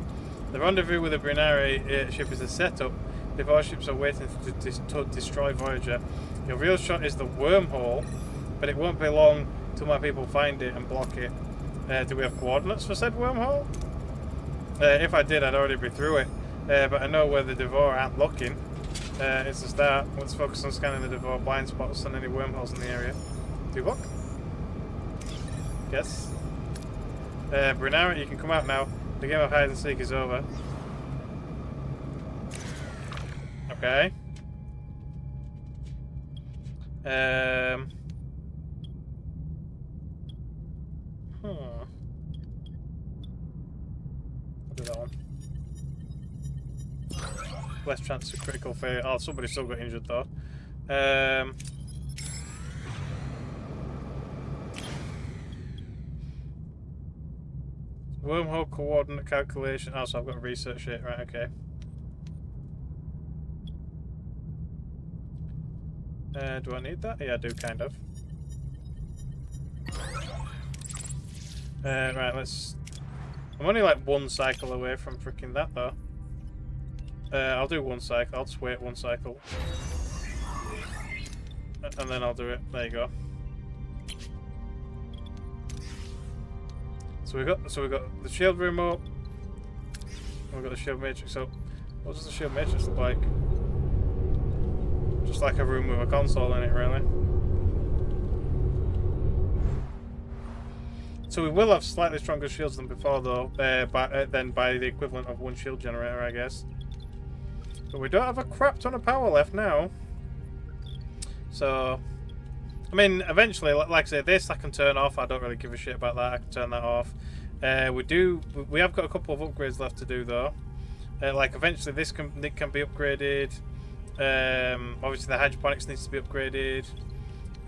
The rendezvous with the Brinari ship is a setup. The warships are waiting to destroy Voyager. Your real shot is the wormhole, but it won't be long till my people find it and block it. Do we have coordinates for said wormhole? If I did, I'd already be through it. But I know where the Devore aren't looking. It's a start. Let's focus on scanning the Devore blind spots and any wormholes in the area. Do what? Yes. Brinari, you can come out now. The game of hide and seek is over. Okay. I'll do that one. Less chance of critical failure. Oh, somebody still got injured though. Wormhole coordinate calculation. Oh, so I've got to research it. Right, okay. Do I need that? Yeah, I do, kind of. Right, let's... I'm only like one cycle away from freaking that, though. I'll do one cycle. I'll just wait one cycle. And then I'll do it. There you go. So we got the shield remote. We've got the shield matrix up. What does the shield matrix look like? Just like a room with a console in it, really. So we will have slightly stronger shields than before, though. Than by the equivalent of one shield generator, I guess. But we don't have a crap ton of power left now. So I mean, eventually, like I say, this I can turn off. I don't really give a shit about that. I can turn that off. We have got a couple of upgrades left to do though. Like eventually, this can be upgraded. Obviously, the hydroponics needs to be upgraded.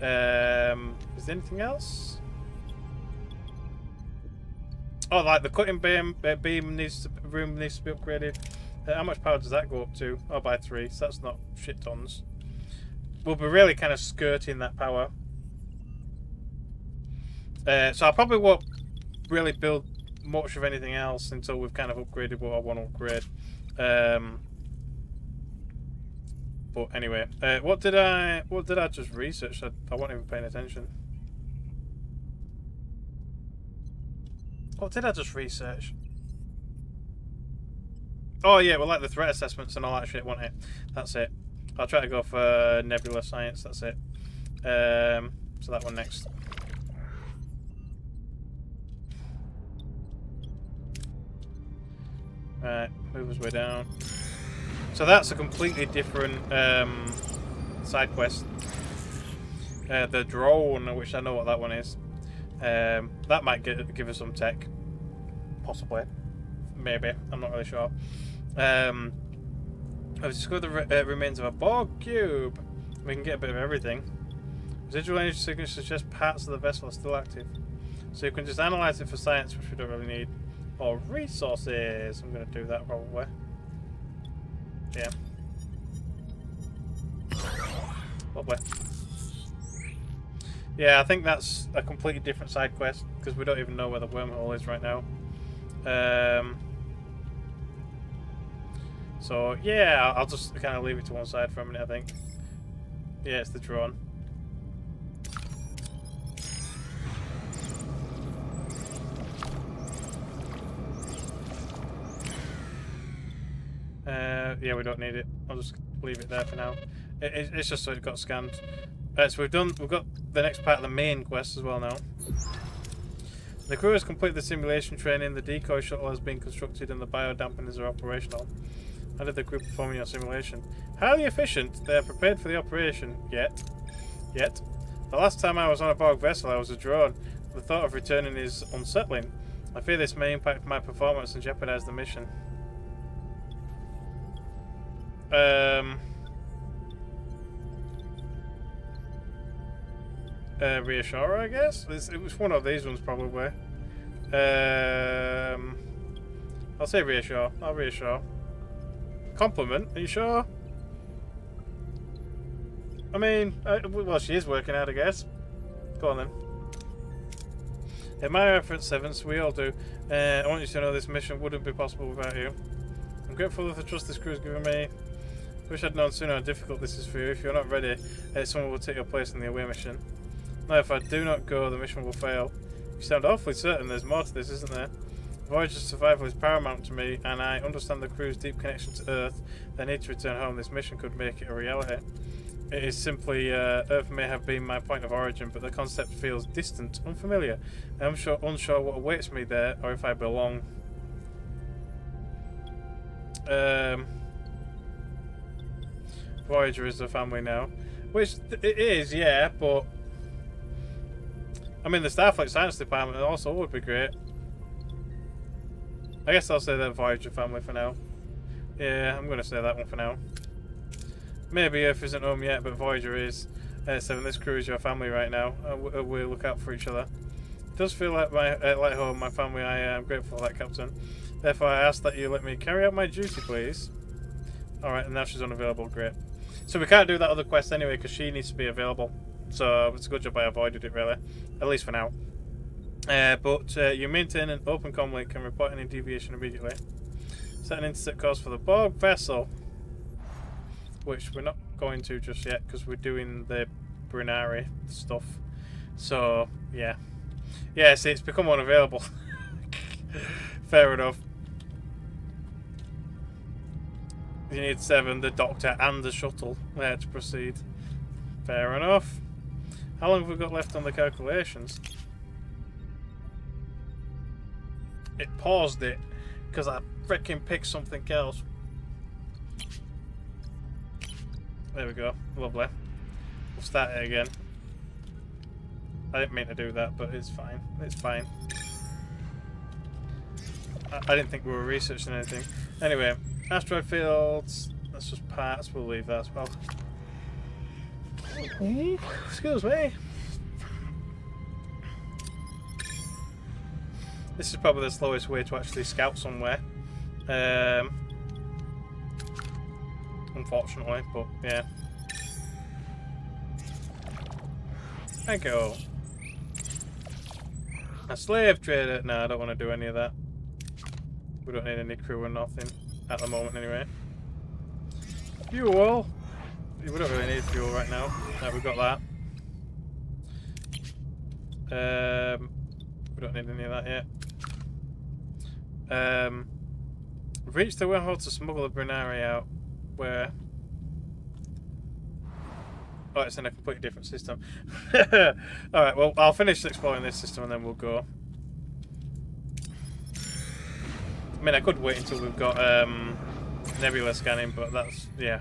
Is there anything else? Oh, like the cutting room needs to be upgraded. How much power does that go up to? Oh, by 3. So that's not shit tons. We'll be really kind of skirting that power. So I probably won't really build much of anything else until we've kind of upgraded what I want to upgrade. But anyway, what did I just research? I wasn't even paying attention. What did I just research? Oh yeah, well, like the threat assessments and all that shit, wasn't it? That's it. I'll try to go for nebula science. That's it. So that one next. Right, move us way down. So that's a completely different side quest. The drone, which I know what that one is. That might give us some tech. Possibly. Maybe. I'm not really sure. I've discovered the remains of a Borg cube. We can get a bit of everything. Residual energy signatures suggest parts of the vessel are still active. So you can just analyze it for science, which we don't really need. Or resources. I'm going to do that probably. Yeah. Lovely. Yeah, I think that's a completely different side quest because we don't even know where the wormhole is right now. So yeah, I'll just kind of leave it to one side for a minute. I think. Yeah, it's the drone. Yeah, we don't need it. I'll just leave it there for now. It's just so it got scanned. So we've got the next part of the main quest as well now. The crew has completed the simulation training. The decoy shuttle has been constructed, and the biodampeners are operational. How did the crew perform in your simulation? Highly efficient. They are prepared for the operation. Yet. The last time I was on a Borg vessel, I was a drone. The thought of returning is unsettling. I fear this may impact my performance and jeopardize the mission. Reassurer, I guess? It was one of these ones, probably. I'll say reassure. I'll reassure. Compliment? Are you sure? I mean, well, she is working out, I guess. Go on, then. In my reference, Sevens, we all do. I want you to know this mission wouldn't be possible without you. I'm grateful for the trust this crew has given me. Wish I'd known sooner how difficult this is for you. If you're not ready, someone will take your place in the away mission. Now, if I do not go, the mission will fail. You sound awfully certain there's more to this, isn't there? Voyager's survival is paramount to me, and I understand the crew's deep connection to Earth. They need to return home. This mission could make it a reality. It is simply, Earth may have been my point of origin, but the concept feels distant, unfamiliar. I'm unsure what awaits me there, or if I belong. Voyager is a family now. Which, it is, yeah, but... I mean, the Starfleet Science Department also would be great. I guess I'll say the Voyager family for now. Yeah, I'm going to say that one for now. Maybe Earth isn't home yet, but Voyager is. Seven, this crew is your family right now. We look out for each other. It does feel like like home, my family. I am grateful for that, Captain. Therefore, I ask that you let me carry out my duty, please. Alright, and now she's unavailable. Great. So we can't do that other quest anyway, because she needs to be available. So it's a good job I avoided it, really. At least for now. But you maintain an open comm link and report any deviation immediately. Set an intercept course for the Borg vessel. Which we're not going to just yet, because we're doing the Brunari stuff. So, yeah. Yeah, see, it's become unavailable. Fair enough. You need 7, the Doctor, and the shuttle to proceed. Fair enough. How long have we got left on the calculations? It paused it because I freaking picked something else. There we go. Lovely. We'll start it again. I didn't mean to do that, but it's fine. It's fine. I didn't think we were researching anything. Anyway, asteroid fields. That's just parts. We'll leave that as well. Excuse me. This is probably the slowest way to actually scout somewhere. Unfortunately, but yeah. Thank you. A slave trader. No, I don't want to do any of that. We don't need any crew or nothing at the moment, anyway. Fuel. We don't really need fuel right now. No, we've got that. We don't need any of that yet. We've reached the wormhole to smuggle the Brunari out. Where? Oh, it's in a completely different system. Alright, well, I'll finish exploring this system and then we'll go. I mean, I could wait until we've got nebula scanning, but that's, yeah.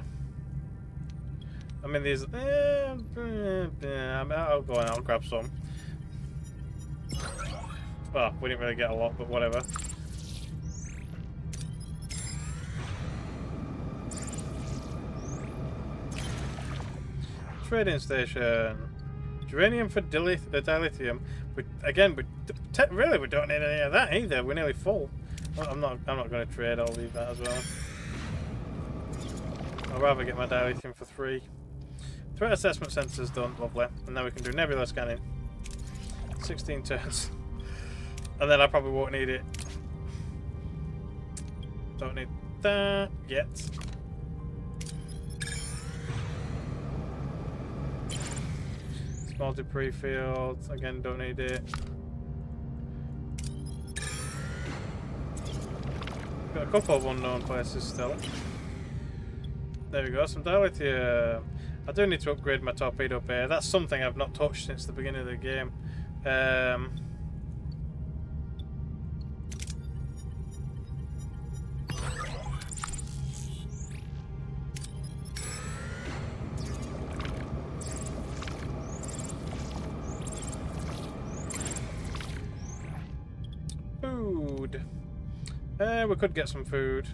I mean, these... I'll go and I'll grab some. Well, we didn't really get a lot, but whatever. Trading station. Uranium for dilithium. Again, really, we don't need any of that either. We're nearly full. I'm not going to trade. I'll leave that as well. I'd rather get my dilithium for 3. Threat assessment sensors done. Lovely. And now we can do nebula scanning. 16 turns. And then I probably won't need it. Don't need that yet. Small debris fields. Again, don't need it. Got a couple of unknown places still. There we go, some dilithium. I do need to upgrade my torpedo bay. That's something I've not touched since the beginning of the game. Food. We could get some food.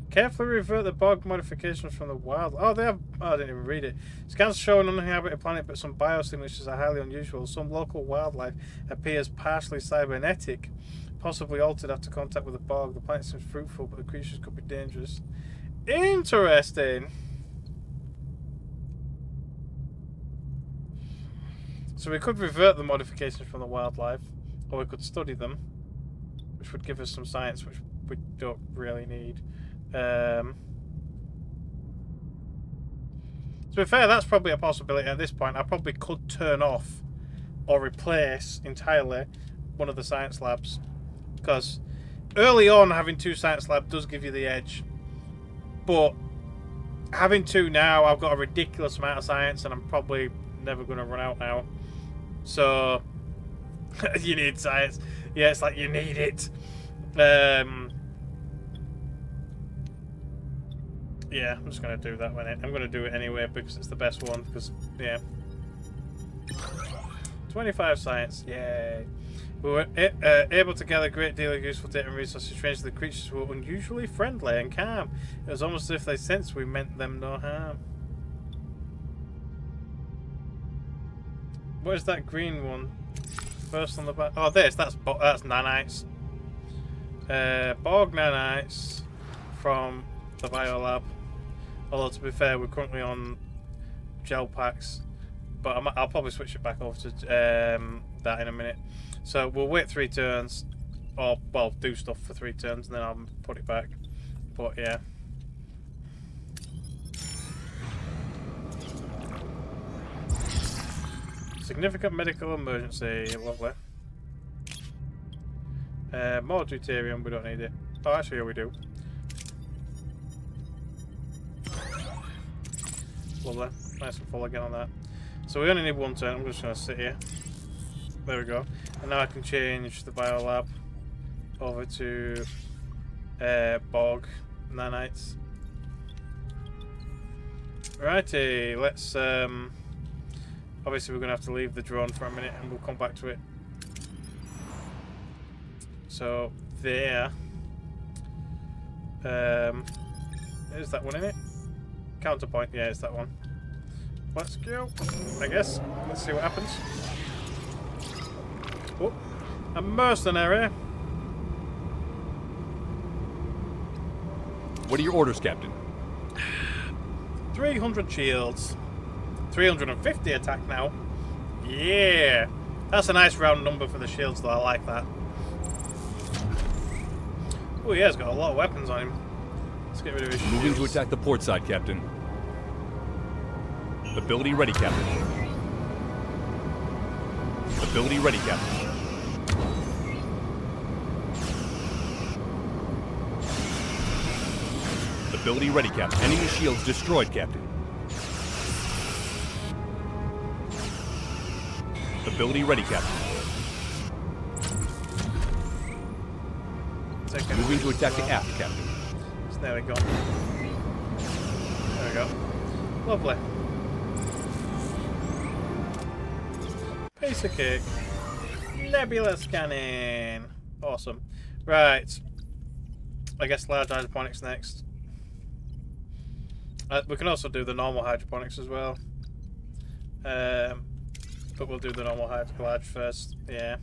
Carefully revert the bog modifications from the wild. Oh, they have. Oh, I didn't even read it. Scans show an uninhabited planet, but some biosignatures are highly unusual. Some local wildlife appears partially cybernetic, possibly altered after contact with the bog. The planet seems fruitful, but the creatures could be dangerous. Interesting. So we could revert the modifications from the wildlife, or we could study them, which would give us some science, which we don't really need. To be fair, that's probably a possibility at this point. I probably could turn off or replace entirely one of the science labs, because early on having 2 science labs does give you the edge, but having 2 now, I've got a ridiculous amount of science and I'm probably never going to run out now. So you need science. Yeah, it's like you need it. Yeah, I'm just going to do that one. I'm going to do it anyway because it's the best one. Because, yeah. 25 science. Yay. We were able to gather a great deal of useful data and resources. Strangely, the creatures were unusually friendly and calm. It was almost as if they sensed we meant them no harm. What is that green one? First on the back. Oh, that's nanites. Borg nanites from the biolab. Although, to be fair, we're currently on gel packs, but I'll probably switch it back over to that in a minute. So we'll wait 3 turns, or well, do stuff for 3 turns, and then I'll put it back. But yeah. Significant medical emergency. Lovely. More deuterium. We don't need it. Oh, actually, yeah, we do. Lovely. Nice and full again on that. So we only need 1 turn. I'm just going to sit here. There we go. And now I can change the biolab over to Borg nanites. Righty, let's obviously we're gonna have to leave the drone for a minute and we'll come back to it. So there. Is that one in it? Counterpoint, yeah, it's that one. Let's go, I guess. Let's see what happens. Oh, a mercenary. What are your orders, Captain? 300 shields. 350 attack now. Yeah. That's a nice round number for the shields, though. I like that. Oh, yeah, he's got a lot of weapons on him. Let's get rid of his shields. Moving to attack the port side, Captain. Ability ready, Captain. Ability ready, Captain. Ability ready, Captain. Enemy shields destroyed, Captain. Ability ready, Captain. Moving to attack the aft, Captain. So there we go. There we go. Lovely. Piece of cake. Nebula scanning. Awesome. Right. I guess large hydroponics next. We can also do the normal hydroponics as well. But we'll do the normal large first. Yeah.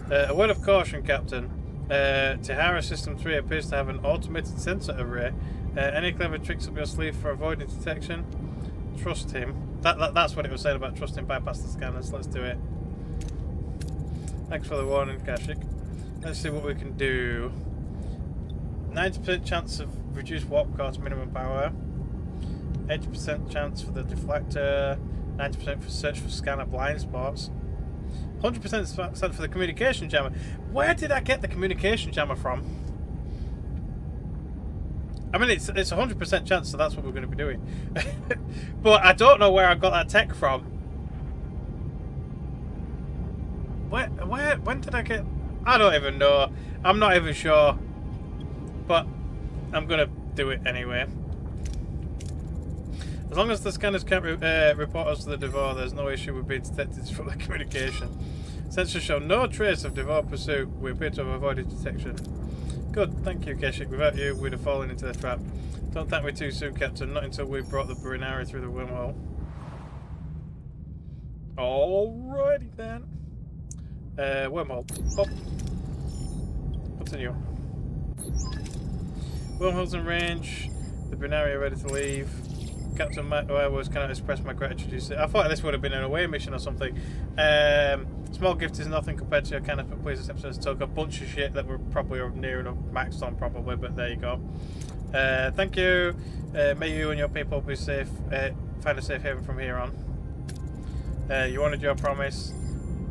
A word of caution, Captain. Tahara System 3 appears to have an automated sensor array. Any clever tricks up your sleeve for avoiding detection? Trust him. That's what it was saying about trusting bypass the scanners. Let's do it. Thanks for the warning, Kashik. Let's see what we can do. 90% chance of reduced warp core to minimum power. 80% chance for the deflector. 90% for search for scanner blind spots. 100% for the communication jammer. Where did I get the communication jammer from? I mean, it's 100% chance, so that's what we're going to be doing. But I don't know where I got that tech from. When did I get... I don't even know. I'm not even sure. But I'm going to do it anyway. As long as the scanners can't report us to the Devore, there's no issue with being detected from the communication. Sensors show no trace of Devore pursuit. We appear to have avoided detection. Good, thank you, Keshik. Without you, we'd have fallen into the trap. Don't thank me too soon, Captain. Not until we've brought the Brinari through the wormhole. Alrighty then. Wormhole. Oh. Continue. Wormhole's in range. The Brinari are ready to leave. Captain Wires cannot express my gratitude. I thought this would have been an away mission or something. Small gift is nothing compared to your kindness, but please accept us. Took a bunch of shit that we're probably near enough maxed on, probably, but there you go. Thank you. May you and your people be safe. Find a safe haven from here on. You honoured your promise.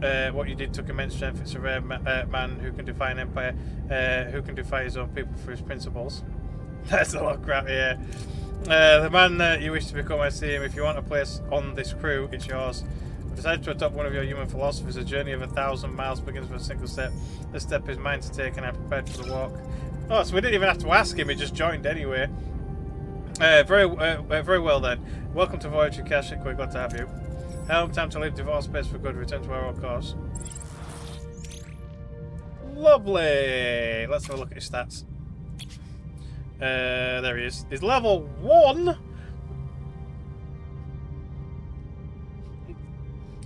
What you did took immense strength. It's a rare man who can defy an empire, who can defy his own people for his principles. That's a lot of crap, yeah. The man that you wish to become, I see him. If you want a place on this crew, it's yours. I've decided to adopt one of your human philosophies. A journey of 1,000 miles begins with a single step. This step is mine to take, and I'm prepared for the walk. Oh, so we didn't even have to ask him. He just joined anyway. Very well then. Welcome to Voyage, Kashik. We're glad to have you. Helm, time to leave Devore space for good. Return to our old course. Lovely. Let's have a look at his stats. There he is. He's level 1,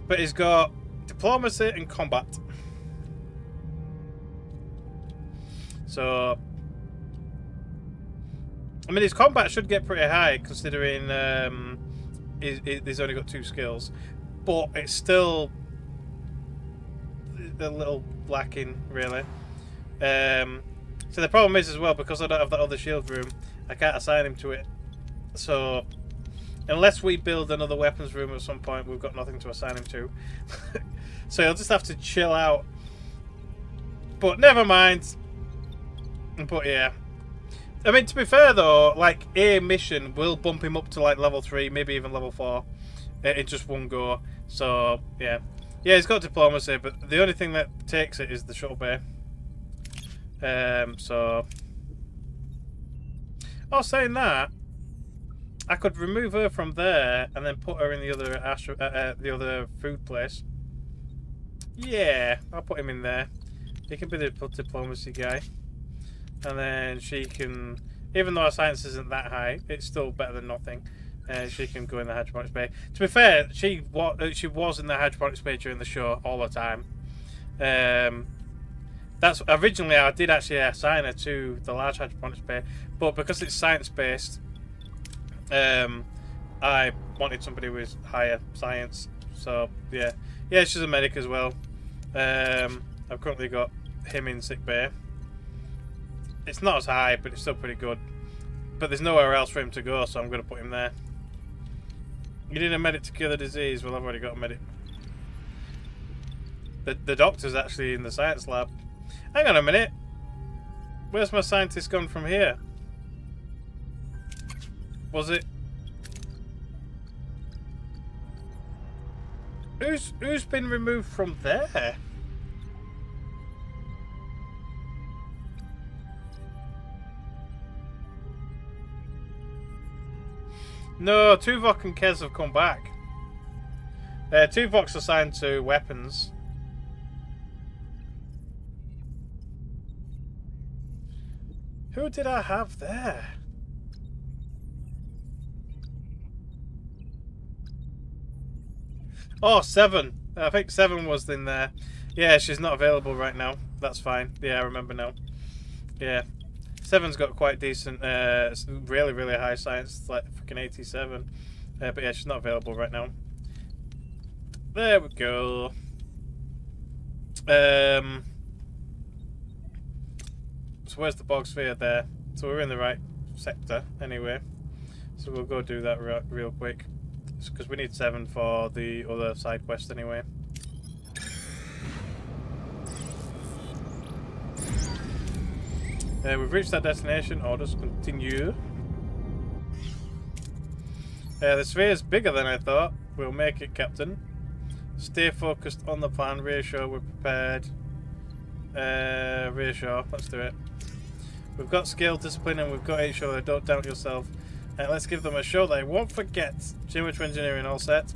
but he's got diplomacy and combat. So, I mean, his combat should get pretty high considering he's only got 2 skills, but it's still a little lacking, really. So the problem is as well, because I don't have that other shield room, I can't assign him to it. So unless we build another weapons room at some point, we've got nothing to assign him to. So he'll just have to chill out. But never mind. But yeah. I mean, to be fair though, like a mission will bump him up to like level 3, maybe even level 4 in just one go. So yeah. Yeah, he's got diplomacy, but the only thing that takes it is the shuttle bay. So Oh, saying that, I could remove her from there and then put her in the other food place. Yeah, I'll put him in there. He can be the diplomacy guy. And then she can, even though our science isn't that high, it's still better than nothing. She can go in the hydroponics bay. To be fair, she was in the hydroponics bay during the show all the time. That's originally I did actually assign her to the large hydroponics bay, but because it's science based, I wanted somebody with higher science. So yeah, she's a medic as well. I've currently got him in sick bay. It's not as high, but it's still pretty good. But there's nowhere else for him to go, so I'm going to put him there. You need a medic to cure the disease. Well, I've already got a medic. The doctor's actually in the science lab. Hang on a minute. Where's my scientist gone from here? Was it... Who's been removed from there? No, Tuvok and Kez have come back. Tuvok's assigned to weapons. Who did I have there? Oh, Seven. I think Seven was in there. Yeah, she's not available right now. That's fine. Yeah, I remember now. Yeah. Seven's got quite decent, really, really high science. It's like fucking 87. But yeah, she's not available right now. There we go. So where's the bog sphere there? So we're in the right sector anyway. So we'll go do that real quick. Because we need 7 for the other side quest anyway. We've reached our destination. Orders continue. The sphere is bigger than I thought. We'll make it, Captain. Stay focused on the plan. Reassure we're prepared. Reassure. Let's do it. We've got skill, discipline, and we've got H-show. Don't doubt yourself. Let's give them a show they won't forget. Geometry engineering all set.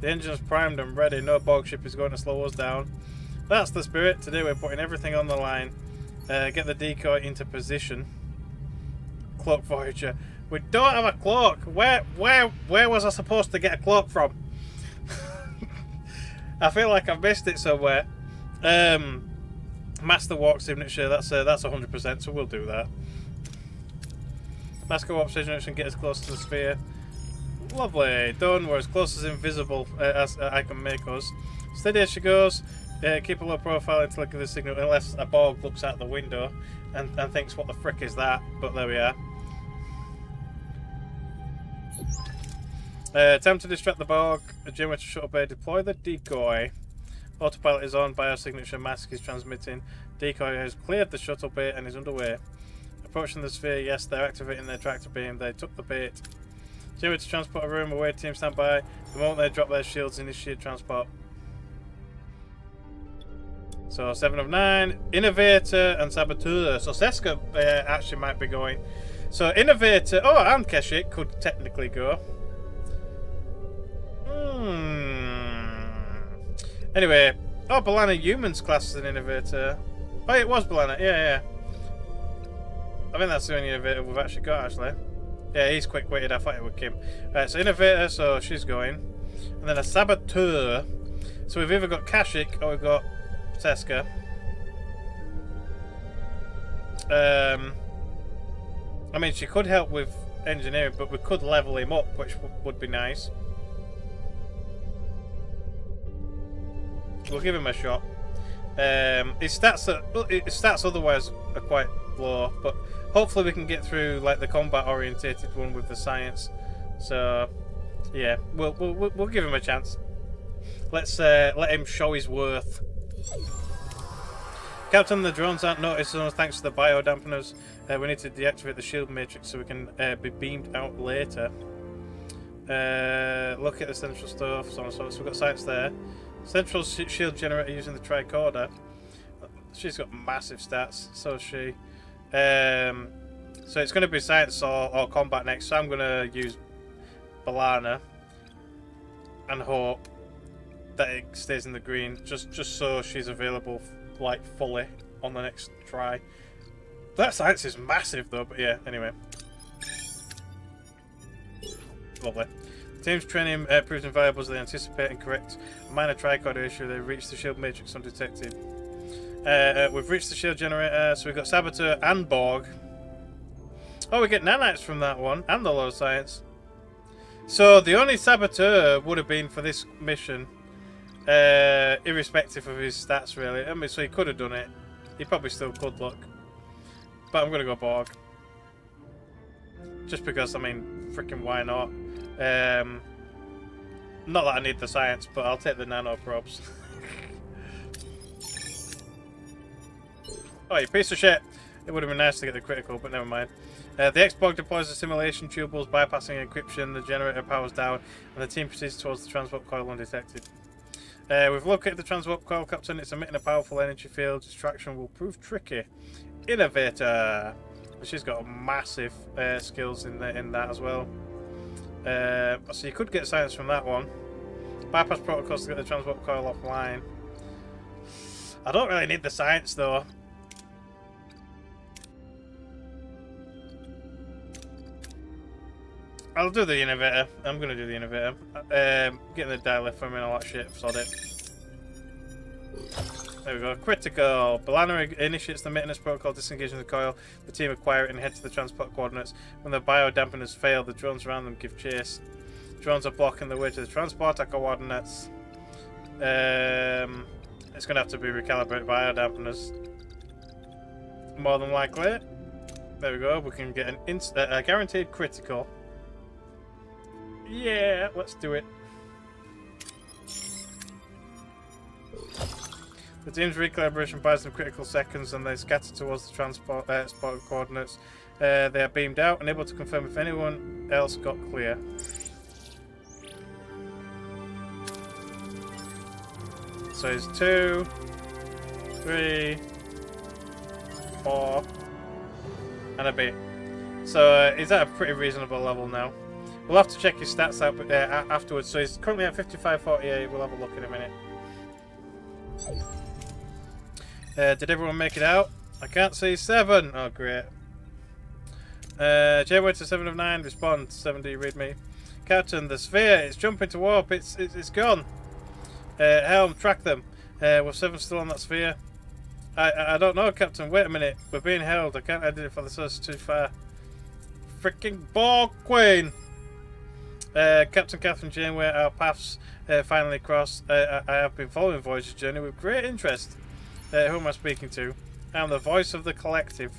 The engine's primed and ready. No bog ship is going to slow us down. That's the spirit. Today we're putting everything on the line. Get the decoy into position. Cloak Voyager. We don't have a cloak. Where was I supposed to get a cloak from? I feel like I've missed it somewhere. Master Warp signature. That's 100%. So we'll do that. Master Warp signature and get as close to the sphere. Lovely. Done. We're as close as invisible as I can make us. Steady as she goes. Keep a low profile until I give the signal, unless a Borg looks out the window and thinks, what the frick is that? But there we are. Time to distract the Borg. Geometry shuttle bay. Deploy the decoy. Autopilot is on. Biosignature mask is transmitting. Decoy has cleared the shuttle bay and is underway. Approaching the sphere. Yes, they're activating their tractor beam. They took the bait. Geometry transport a room. Away team stand by. The moment they drop their shields, initiate transport. So 7 of 9, Innovator and Saboteur. So Seska actually might be going. So Innovator, and Keshik could technically go. Anyway, Balana Humans class as an Innovator. Oh, it was Balana, yeah. I think that's the only Innovator we've actually got, actually. Yeah, he's quick-witted, I thought it was Kim. Right, so Innovator, so she's going. And then a Saboteur. So we've either got Kashik or we've got Seska. I mean, she could help with engineering, but we could level him up, which would be nice. We'll give him a shot. His stats otherwise are quite low, but hopefully we can get through like the combat orientated one with the science. So yeah, we'll give him a chance. Let's let him show his worth. Captain, the drones aren't noticing us thanks to the biodampeners. We need to deactivate the shield matrix so we can be beamed out later. Look at the central stuff, so we've got science there. Central shield generator using the tricorder. She's got massive stats, so she. So it's going to be science or combat next. So I'm going to use Balana and hope that it stays in the green, just so she's available like fully on the next try. That science is massive though, but yeah, anyway. Lovely. The team's training proves invaluable as they anticipate and correct a minor tricorder issue. They reach the shield matrix undetected. We've reached the shield generator, so we've got Saboteur and Borg. Oh, we get nanites from that one, and the low science. So the only Saboteur would have been for this mission, irrespective of his stats, really. I mean, so he could have done it. He probably still could, look. But I'm going to go Borg. Just because, I mean, freaking why not? Not that I need the science, but I'll take the nano probes. Oh, you piece of shit! It would have been nice to get the critical, but never mind. The X-Borg deploys the simulation tubules, bypassing encryption, the generator powers down, and the team proceeds towards the transport coil undetected. We've located the transport coil, Captain. It's emitting a powerful energy field. Distraction will prove tricky. Innovator! She's got massive skills in that as well. So you could get science from that one. Bypass protocols to get the transport coil offline. I don't really need the science though. I'll do the innovator. I'm gonna do the innovator. Getting the dial from and all that shit. Sod it. There we go. Critical. Balana initiates the maintenance protocol, disengaging the coil. The team acquire it and head to the transport coordinates. When the biodampeners fail, the drones around them give chase. Drones are blocking the way to the transport coordinates. It's going to have to be recalibrated biodampeners. More than likely. There we go. We can get a guaranteed critical. Yeah, let's do it. The team's recalibration buys them critical seconds and they scatter towards the transport coordinates. They are beamed out and able to confirm if anyone else got clear. So it's 2, 3, 4, and a bit. So he's at a pretty reasonable level now. We'll have to check his stats out afterwards. So he's currently at 55.48. We'll have a look in a minute. Did everyone make it out? I can't see 7. Oh, great. J-Way to 7 of 9. Respond. 7D, read me. Captain, the sphere. It's jumping to warp. It's gone. Helm, track them. Was 7 still on that sphere? I don't know, Captain. Wait a minute. We're being held. I can't identify the source too far. Freaking Borg Queen. Captain Catherine Janeway, our paths finally crossed. I have been following Voyager's journey with great interest. Who am I speaking to? I am the voice of the collective.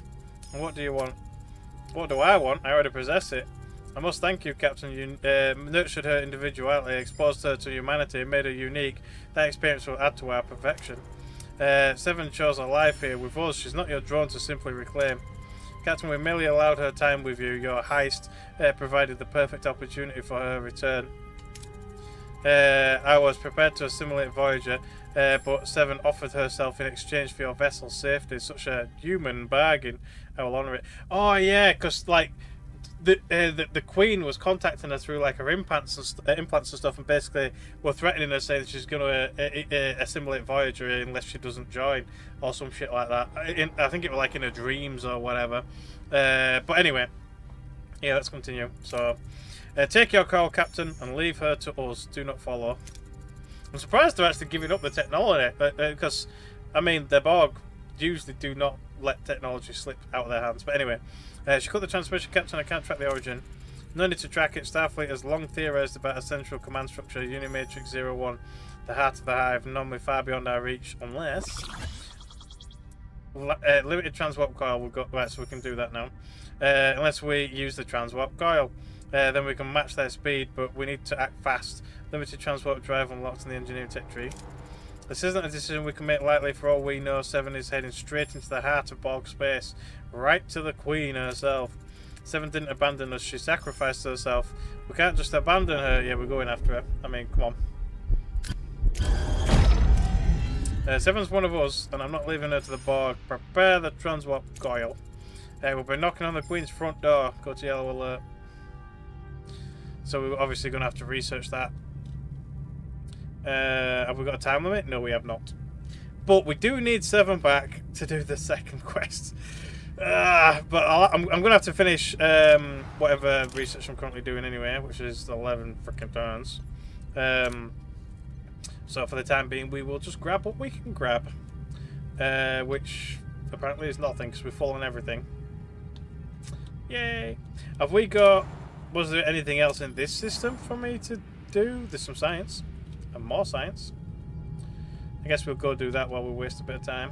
And what do you want? What do I want? I already possess it. I must thank you, Captain. You nurtured her individuality, exposed her to humanity, and made her unique. That experience will add to our perfection. 7 chose her life here with us. She's not your drone to simply reclaim. Captain, we merely allowed her time with you. Your heist provided the perfect opportunity for her return. I was prepared to assimilate Voyager, but 7 offered herself in exchange for your vessel's safety. Such a human bargain. I will honour it. Oh yeah, because like the Queen was contacting her through like her implants and stuff, and basically were threatening her, saying that she's going to assimilate Voyager unless she doesn't join or some shit like that. I think it was like in her dreams or whatever. But anyway, yeah, let's continue. So, take your call, Captain, and leave her to us. Do not follow. I'm surprised they're actually giving up the technology, because, I mean, the Borg usually do not let technology slip out of their hands. But anyway, she cut the transmission, Captain. I can't track the origin. No need to track it. Starfleet has long theorized about a central command structure, Unimatrix 01, the heart of the hive, normally far beyond our reach, unless limited transwarp coil will go right, so we can do that now. Unless we use the transwarp coil, then we can match their speed, but we need to act fast. Limited transwarp drive unlocked in the engineering tech tree. This isn't a decision we can make lightly. For all we know, 7 is heading straight into the heart of Borg space, right to the Queen herself. 7 didn't abandon us, she sacrificed herself. We can't just abandon her. Yeah, we're going after her. I mean, come on. 7's one of us, and I'm not leaving her to the Borg. Prepare the transwarp coil. We'll be knocking on the Queen's front door. Go to yellow alert. So we're obviously going to have to research that. Have we got a time limit? No, we have not. But we do need 7 back to do the second quest. But I'm going to have to finish whatever research I'm currently doing anyway, which is 11 freaking turns. So for the time being, we will just grab what we can grab. Which apparently is nothing, because we've fallen everything. Yay! Have we got... Was there anything else in this system for me to do? There's some science. And more science. I guess we'll go do that while we waste a bit of time.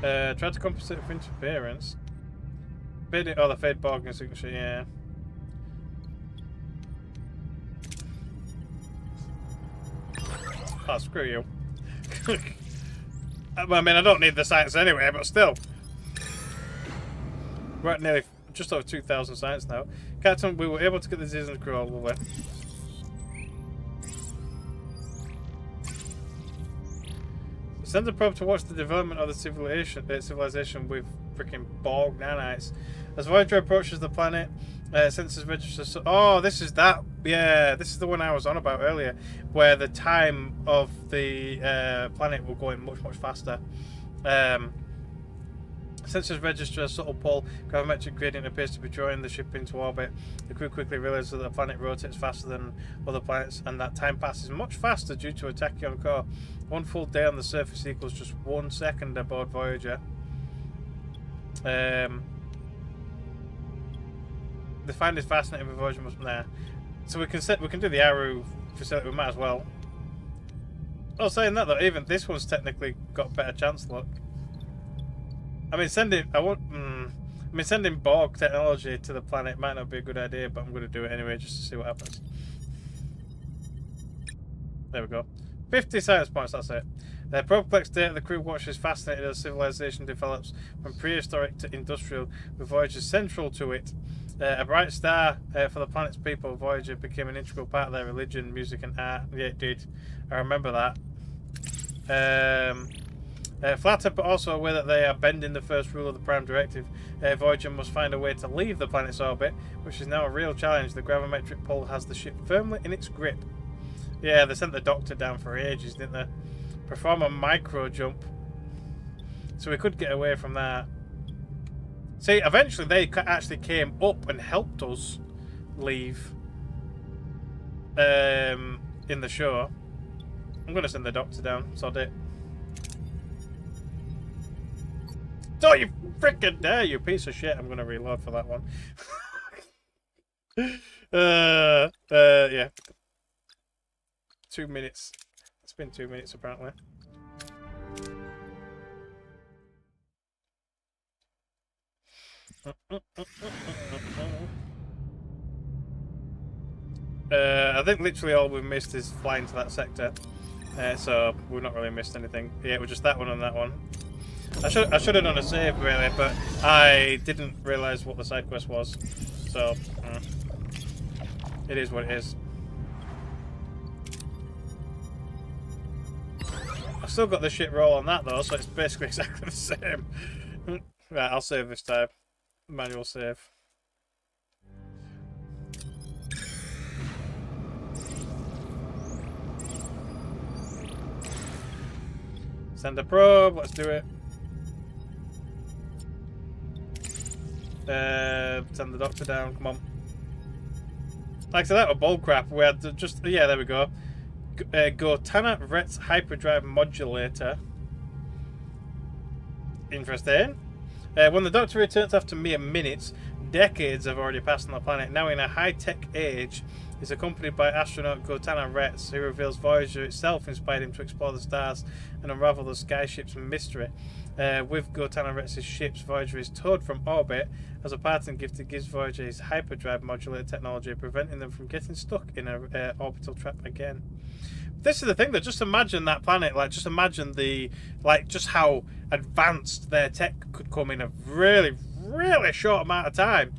Try to compensate for interference. Oh, the Fade Bargain signature, yeah. Oh, screw you. I mean, I don't need the science anyway, but still. We're at nearly just over 2,000 science now. Captain, we were able to get the disease under control, lovely. Send a probe to watch the development of the civilization with freaking Borg nanites. As Voyager approaches the planet, sensors register. Oh, this is that. Yeah, this is the one I was on about earlier, where the time of the planet will go in much faster. Sensors register a subtle pull. Gravimetric gradient appears to be drawing the ship into orbit. The crew quickly realizes that the planet rotates faster than other planets, and that time passes much faster due to a tachyon core. 1 full day on the surface equals just 1 second aboard Voyager. They find this fascinating with Voyager must there. So we can do the Aru facility. We might as well. Oh, saying that though, even this one's technically got better chance luck. I mean, sending Borg technology to the planet might not be a good idea, but I'm going to do it anyway just to see what happens. There we go. 50 science points, that's it. The probe collects data. The crew watches fascinated as civilization develops from prehistoric to industrial, with Voyager central to it. A bright star for the planet's people, Voyager became an integral part of their religion, music and art. Yeah, it did. I remember that. Flattered but also aware that they are bending the first rule of the Prime Directive, Voyager must find a way to leave the planet's orbit, which is now a real challenge. The gravimetric pull has the ship firmly in its grip. Yeah, they sent the Doctor down for ages, didn't they? Perform a micro jump. So we could get away from that. See, eventually they actually came up and helped us leave in the show. I'm going to send the Doctor down, sod it. Don't you freaking dare, you piece of shit. I'm going to reload for that one. Yeah. 2 minutes. It's been 2 minutes apparently. I think literally all we've missed is flying to that sector. So we've not really missed anything. Yeah, it was just that one and that one. I should have done a save really, but I didn't realise what the side quest was. So it is what it is. I've still got the shit roll on that though, so it's basically exactly the same. Right, I'll save this time. Manual save. Send a probe, let's do it. Send the Doctor down, come on. Like I said, that was bull crap. We had just, yeah, there we go. Gotana Ret's hyperdrive modulator. Interesting. When the Doctor returns after mere minutes, decades have already passed on the planet. Now in a high-tech age, he's accompanied by astronaut Gotana Retz, who reveals Voyager itself inspired him to explore the stars and unravel the skyship's mystery. With Gotana Retz's ships, Voyager is towed from orbit. As a parting gift, it gives Voyager his hyperdrive modulator technology, preventing them from getting stuck in an orbital trap again. This is the thing, though. Just imagine that planet. Like, just imagine the, like, just how advanced their tech could come in a really, really short amount of time.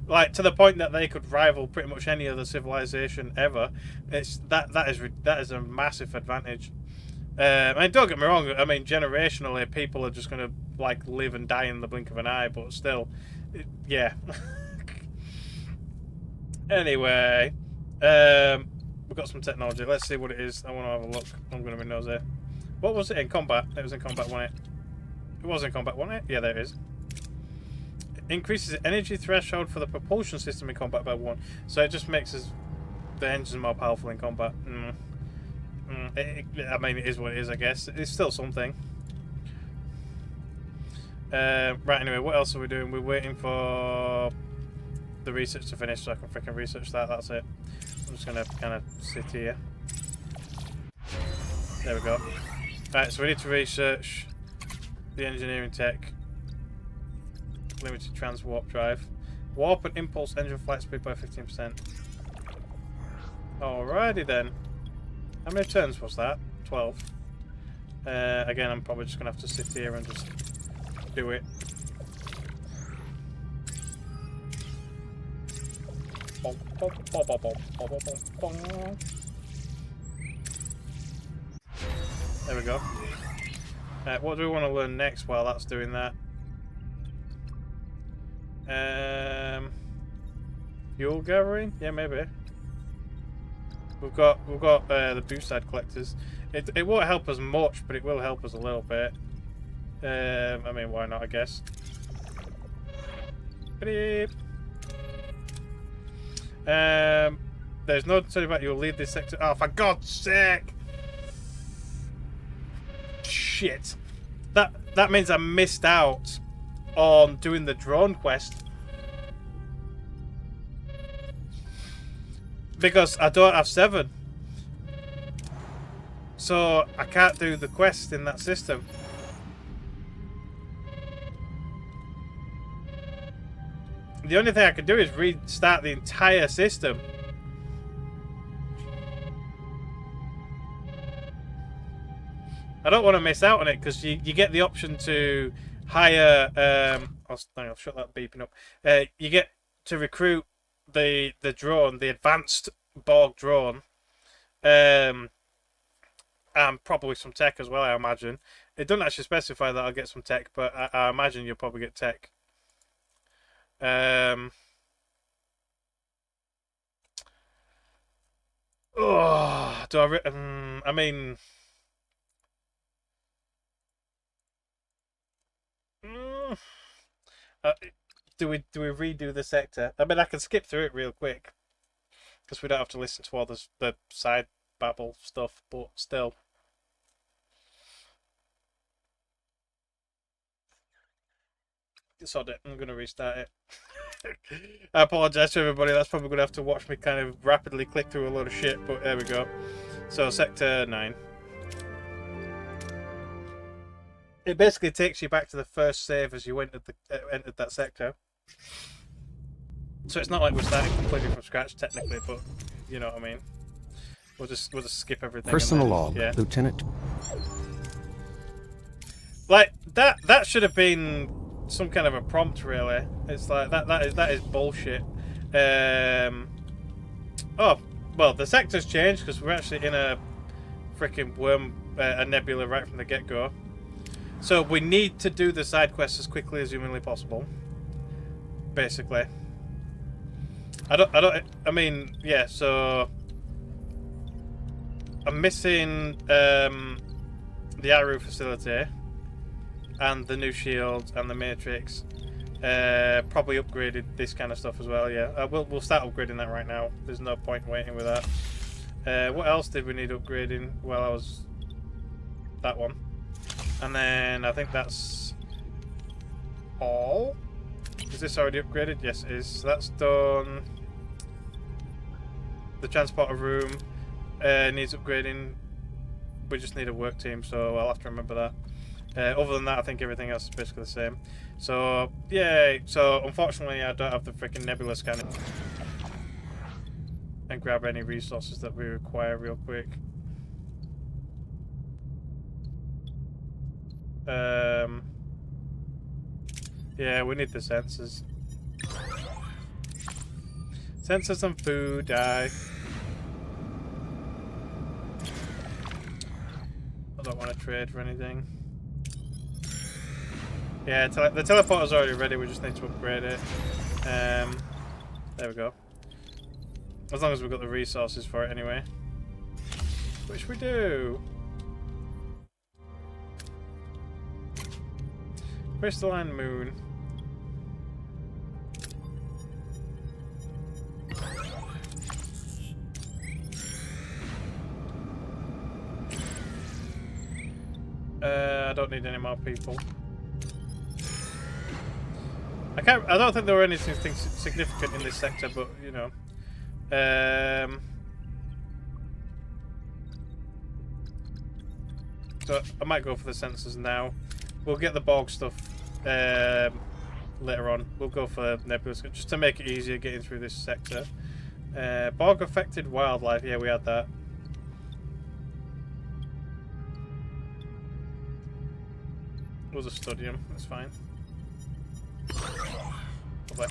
Like, to the point that they could rival pretty much any other civilization ever. It's that is a massive advantage. I mean, don't get me wrong. I mean, generationally, people are just gonna like live and die in the blink of an eye. But still, yeah. Anyway, we've got some technology. Let's see what it is. I want to have a look. I'm gonna be nosy. What was it in combat? It was in combat, wasn't it? It was in combat, wasn't it? Yeah, there it is. Increases the energy threshold for the propulsion system in combat by 1. So it just makes the engine more powerful in combat. I mean, it is what it is, I guess. It's still something. Right, anyway, what else are we doing? We're waiting for the research to finish so I can freaking research that. That's it. I'm just going to kind of sit here. There we go. Right, so we need to research the engineering tech. Limited trans warp drive. Warp and impulse engine flight speed by 15%. Alrighty then. How many turns was that? 12. Again, I'm probably just going to have to sit here and just do it. There we go. What do we want to learn next while that's doing that? Fuel gathering? Yeah, maybe. We've got the boost side collectors. It won't help us much, but it will help us a little bit. I mean, why not? I guess. Beep. There's no study about you'll lead this sector. Oh, for God's sake! Shit. That means I missed out on doing the drone quest. Because I don't have 7. So I can't do the quest in that system. The only thing I can do is restart the entire system. I don't want to miss out on it because you get the option to hire. I'll shut that beeping up. You get to recruit the drone, the advanced Borg drone, and probably some tech as well. I imagine it doesn't actually specify that I'll get some tech, but I imagine you'll probably get tech. Oh, do I? I mean. Do we redo the sector? I mean, I can skip through it real quick because we don't have to listen to all the side babble stuff, but still. Sod it. I'm going to restart it. I apologise to everybody. That's probably going to have to watch me kind of rapidly click through a load of shit, but there we go. So, Sector 9. It basically takes you back to the first save as you entered that sector. So it's not like we're starting completely from scratch technically, but you know what I mean. We'll just skip everything. Personal log, yeah. Lieutenant. Like that should have been some kind of a prompt, really. It's like that is bullshit. Oh well, the sector's changed because we're actually in a freaking a nebula right from the get-go. So we need to do the side quests as quickly as humanly possible. Basically. I mean, yeah, so I'm missing the Aru facility and the new shield and the Matrix. Probably upgraded this kind of stuff as well, yeah. We'll start upgrading that right now. There's no point waiting with that. What else did we need upgrading? Well, I was... that one. And then I think that's all. Is this already upgraded? Yes, it is. So that's done. The transporter room needs upgrading. We just need a work team, so I'll have to remember that. Other than that, I think everything else is basically the same. So, yay. So, unfortunately, I don't have the freaking nebula scanning. And grab any resources that we require real quick. Yeah, we need the sensors. Sensors and food, I don't want to trade for anything. Yeah, the teleporter's already ready, we just need to upgrade it. There we go. As long as we've got the resources for it anyway. Which we do. Crystalline moon. I don't need any more people. I don't think there were anything significant in this sector, but you know. So I might go for the sensors now. We'll get the Borg stuff later on. We'll go for nebulous just to make it easier getting through this sector. Borg affected wildlife. Yeah, we had that. We'll just study them. That's fine. Lovely.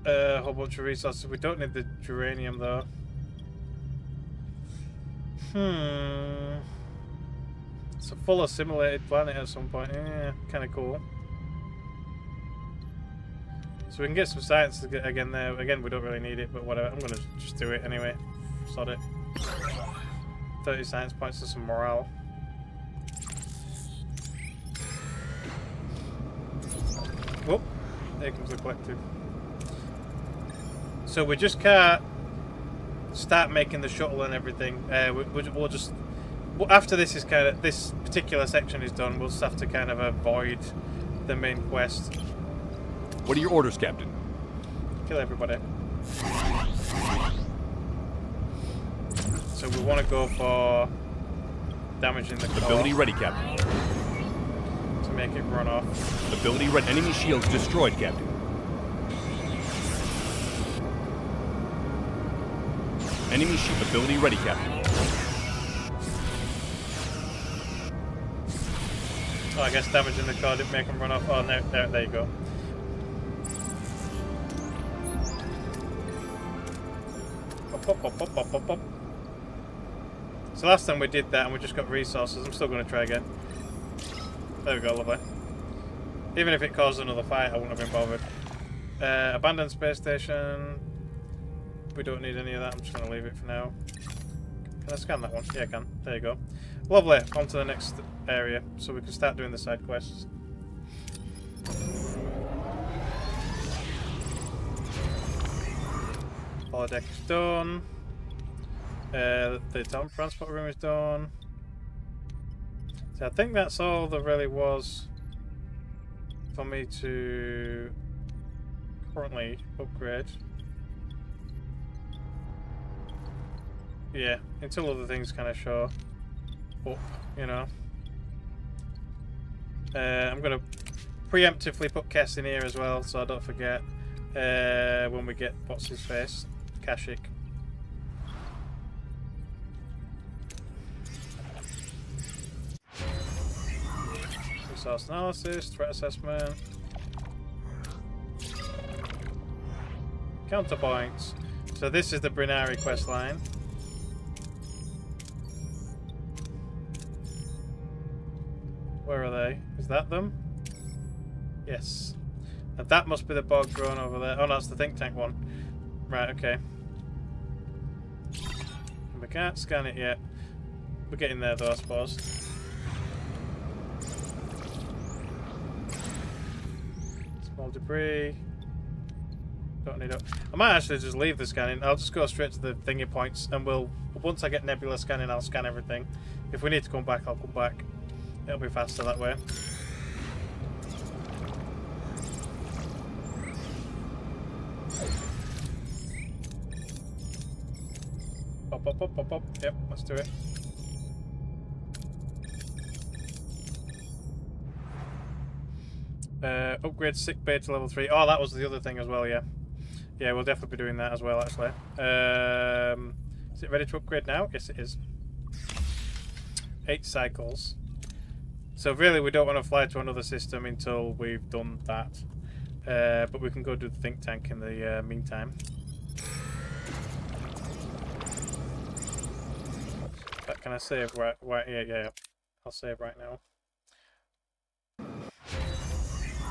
A whole bunch of resources. We don't need the geranium though. It's a full assimilated planet at some point. Yeah, kind of cool. So we can get some science again there. Again, we don't really need it, but whatever. I'm gonna just do it anyway. Sod it. 30 science points to some morale. Whoop! There comes the collective. So we just can't start making the shuttle and everything. We'll just after this particular section is done, we'll just have to kind of avoid the main quest. What are your orders, Captain? Kill everybody. So we want to go for damaging the core. Ability ready, Captain. To make it run off. Ability ready. Enemy shields destroyed, Captain. Enemy shield ability ready, Captain. Oh, I guess damaging the car didn't make them run off. Oh, no, there you go. Pop. So last time we did that and we just got resources. I'm still going to try again. There we go, lovely. Even if it caused another fight, I wouldn't have been bothered. Abandoned space station. We don't need any of that. I'm just going to leave it for now. Can I scan that one? Yeah, I can. There you go. Lovely. On to the next area, so we can start doing the side quests. Holodeck is done. The transport room is done. So I think that's all there really was for me to currently upgrade. Yeah, until other things kind of show up, you know. I'm going to preemptively put Kess in here as well, so I don't forget when we get what's his face, Kashyyyk. Resource analysis, threat assessment, counterpoints. So this is the Brinari quest line. Where are they? Is that them? Yes. And that must be the Borg drone over there. Oh no, that's the think tank one. Right, okay. We can't scan it yet. We're getting there though, I suppose. Small debris. Don't need it. I might actually just leave the scanning. I'll just go straight to the thingy points and once I get nebula scanning, I'll scan everything. If we need to come back, I'll come back. It'll be faster that way. Pop. Yep, let's do it. Upgrade sick bay to level 3. Oh, that was the other thing as well, yeah. Yeah, we'll definitely be doing that as well, actually. Is it ready to upgrade now? Yes, it is. 8 cycles. So really, we don't want to fly to another system until we've done that. But we can go do the think tank in the meantime. But can I save right? Yeah. I'll save right now.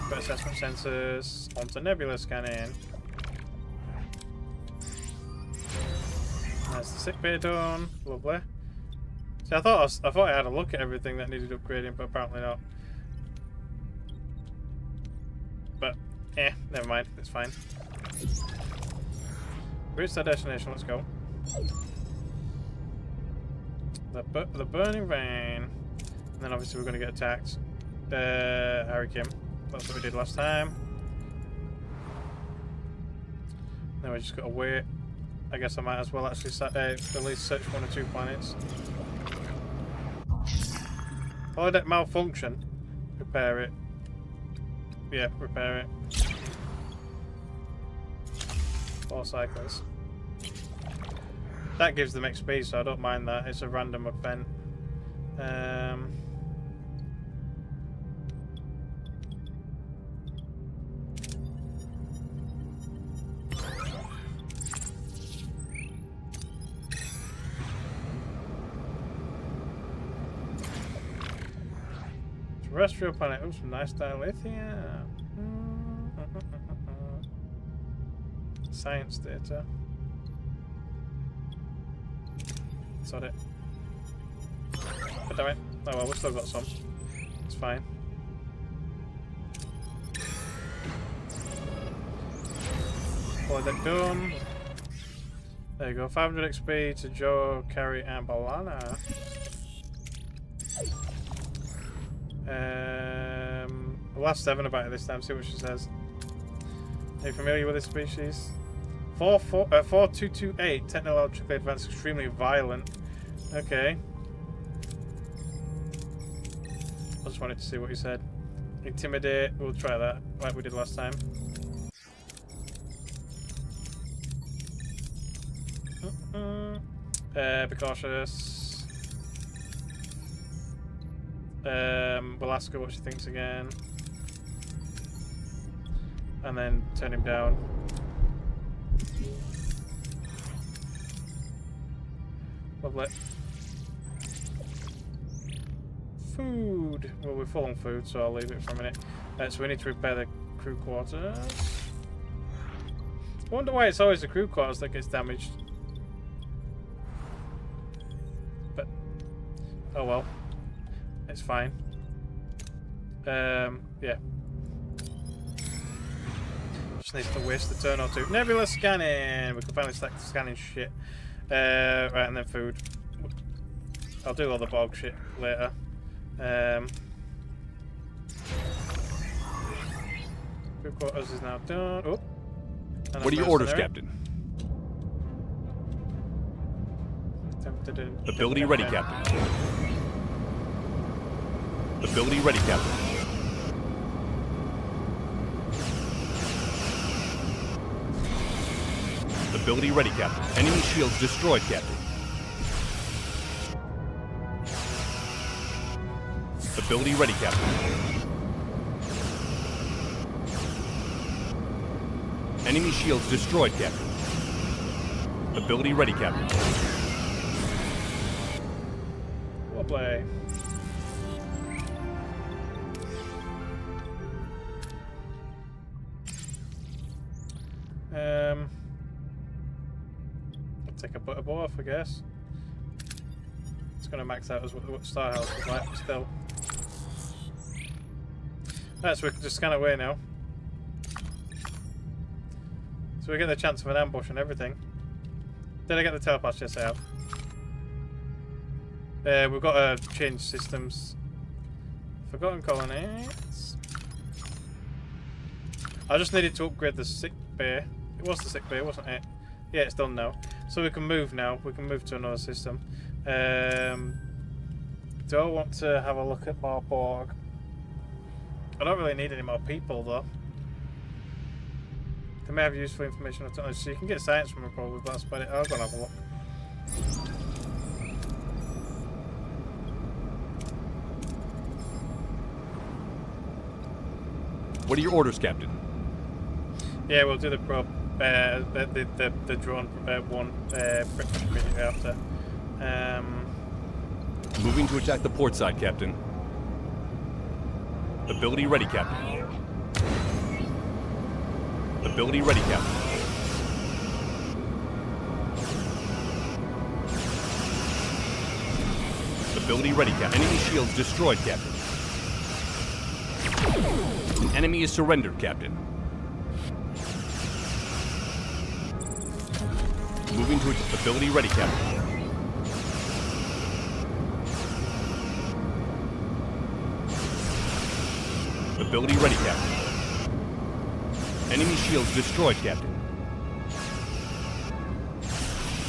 Got assessment sensors onto nebula scanning. That's the sick bay done. Lovely. See, I thought I had a look at everything that needed upgrading, but apparently not. But never mind. It's fine. Reached our destination. Let's go. The burning vein, and then obviously we're going to get attacked. Harry Kim. That's what we did last time. Now we just got to wait. I guess I might as well actually at least search 1 or 2 planets. Holodeck malfunction. Repair it. Yeah, repair it. 4 cycles. That gives them XP, so I don't mind that. It's a random event. Terrestrial planet. Oh, some nice dilithium. Science data. Sod it. But damn it. Oh well, we've still got some. It's fine. Holodeck done. There you go. 500 XP to Joe, Carrie, and Balana. We'll ask Seven about it this time, see what she says. Are you familiar with this species? 4228, technologically advanced, extremely violent. Okay. I just wanted to see what you said. Intimidate, we'll try that, like we did last time. Be cautious. We'll ask her what she thinks again. And then turn him down. Lovely. Food. Well, we're full on food, so I'll leave it for a minute. So we need to repair the crew quarters. I wonder why it's always the crew quarters that gets damaged. But, oh well. It's fine. Yeah. Just needs to waste a turn or two. Nebula scanning! We can finally start scanning shit. Right, and then food. I'll do all the bog shit later. Crew quarters is now done. Oh. What are your orders, Captain? Ability ready, Captain. Ability ready, Captain. Ability ready, Captain. Enemy shields destroyed, Captain. Ability ready, Captain. Enemy shields destroyed, Captain. Ability ready, Captain. We'll play. I'll take a bit of both, I guess. It's going to max out as what Star House is like, but still. Right, so we can just scan away now. So we get the chance of an ambush and everything. Did I get the telepath? Yes, I have. We've got to change systems. Forgotten colonies. I just needed to upgrade the sick bay. It was the sick bay, wasn't it? Yeah, it's done now. So we can move now. We can move to another system. Do I want to have a look at more Borg? I don't really need any more people though. They may have useful information or technology. So you can get science from them probably, but that's about it. I'll go and have a look. What are your orders, Captain? Yeah, we'll do the probe, the drone one immediately after. Moving to attack the port side, Captain. Ability ready, Captain. Ability ready, Captain. Ability ready, Captain. Enemy shields destroyed, Captain. An enemy is surrendered, Captain. Moving to ability ready, Captain. Ability ready, Captain. Enemy shields destroyed, Captain.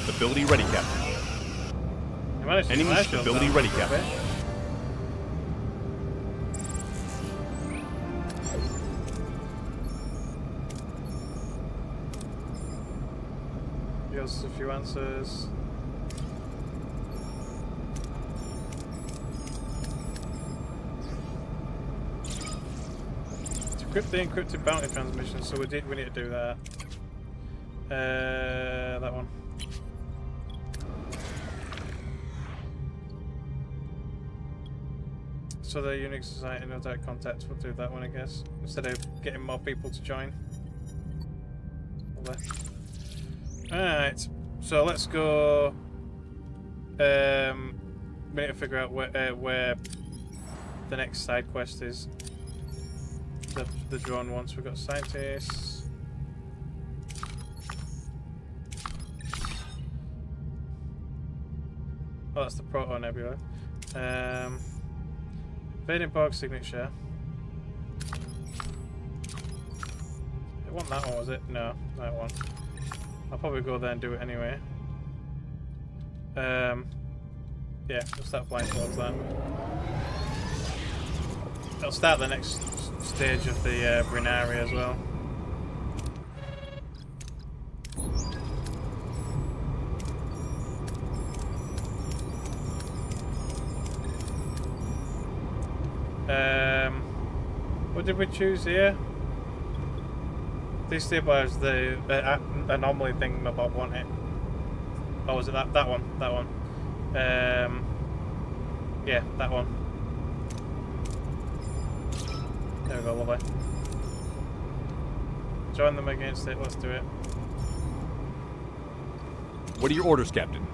Ability ready, Captain. Enemy ability ready, Captain. Here's a few answers. Decrypt the encrypted bounty transmission, so we need to do that. That one. So the Unix Society no direct contact, we'll do that one, I guess, instead of getting more people to join. Alright, so let's go. We need to figure out where the next side quest is. The drone ones. We've got scientists. Oh, that's the Proto Nebula. Vandenborg signature. It wasn't that one, was it? No, that one. I'll probably go there and do it anyway. Yeah, we'll start flying towards that. I'll start the next stage of the Brinari as well. What did we choose here? Destabilize the anomaly thing about want it. Oh, was it that one? That one. Yeah, that one. There we go, lovely. Join them against it, let's do it. What are your orders, Captain?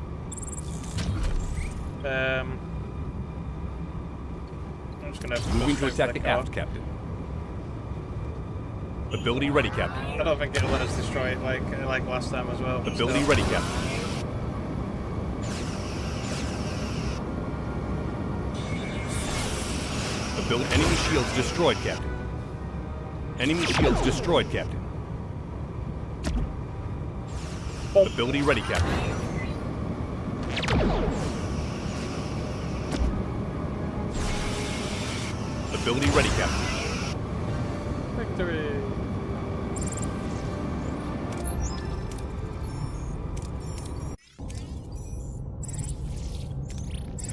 I'm just gonna moving to attack the aft, Captain. Ability ready, Captain. I don't think it'll let us destroy it like last time as well. Ability ready, Captain. Enemy shields destroyed, Captain. Enemy shields destroyed, Captain. Ability ready, Captain. Ability ready, Captain. Victory!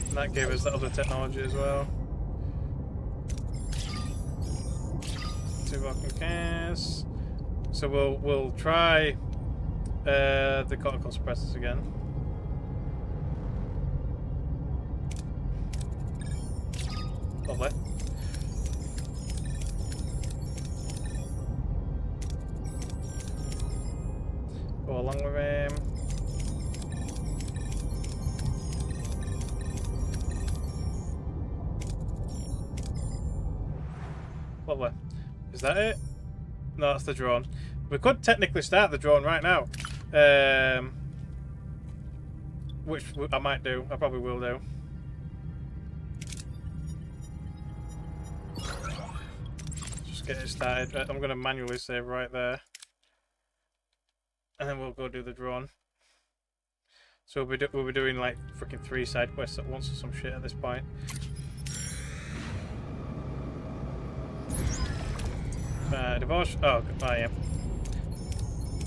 And that gave us the other technology as well. Cast. So we'll try the cortical suppressors again. Lovely. Go along with him. Lovely. Is that it? No, that's the drone. We could technically start the drone right now. Which I might do. I probably will do. Just get it started. I'm going to manually save right there. And then we'll go do the drone. So we'll be doing like freaking 3 side quests at once or some shit at this point. Divorce. Oh, yeah.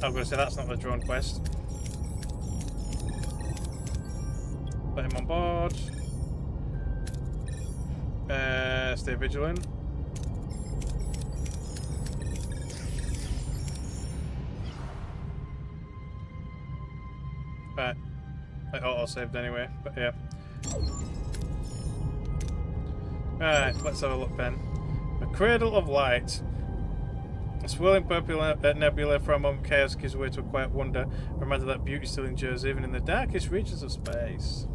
I'm going to say that's not the drone quest. Let him on board. Stay vigilant. auto-saved anyway, but yeah. Right, let's have a look then. A cradle of light. A swirling purple nebula for a moment, chaos gives way to a quiet wonder. A reminder that beauty still endures even in the darkest reaches of space.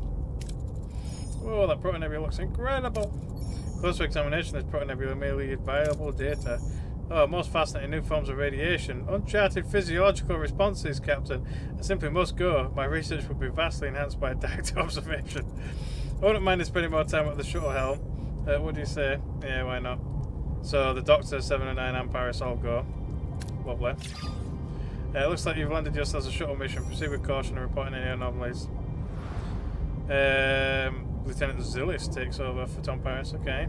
Oh, that proton nebula looks incredible. Closer examination, this proton nebula may lead valuable data. Oh, most fascinating new forms of radiation. Uncharted physiological responses, Captain. I simply must go. My research would be vastly enhanced by direct observation. I wouldn't mind spending more time at the shuttle helm. What do you say? Yeah, why not? So the Doctor, 7 and 9 Amparis all go. Lovely. It looks like you've landed just as a shuttle mission. Proceed with caution and report any anomalies. Lieutenant Zillis takes over for Tom Paris, okay.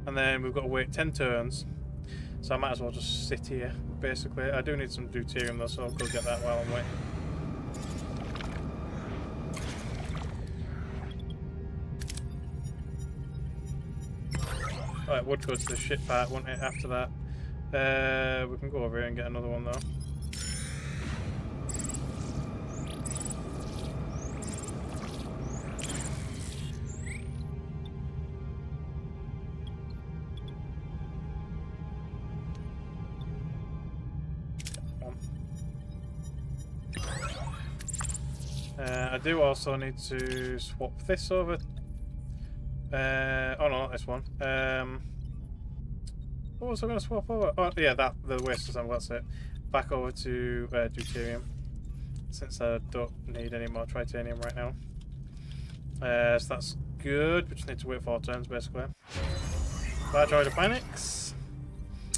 And then we've got to wait 10 turns. So I might as well just sit here, basically. I do need some deuterium though, so I'll go get that while I'm waiting. Right, would go to the shit part, wouldn't it, after that? We can go over here and get another one though. I do also need to swap this over. Oh no, not this one. What was I going to swap over? Oh yeah, the waste sample, that's it. Back over to deuterium, since I don't need any more tritanium right now. So that's good. We just need to wait 4 turns basically. Large panics.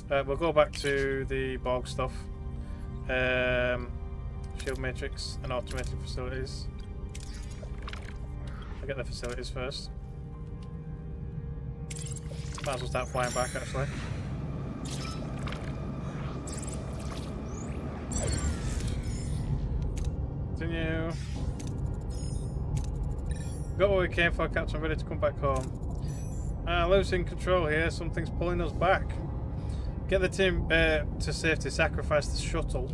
We'll go back to the Borg stuff. Shield matrix and automated facilities. I'll get the facilities first. Might as well start flying back actually. Continue. Got what we came for, Captain. Ready to come back home. Losing control here. Something's pulling us back. Get the team to safety. Sacrifice the shuttle.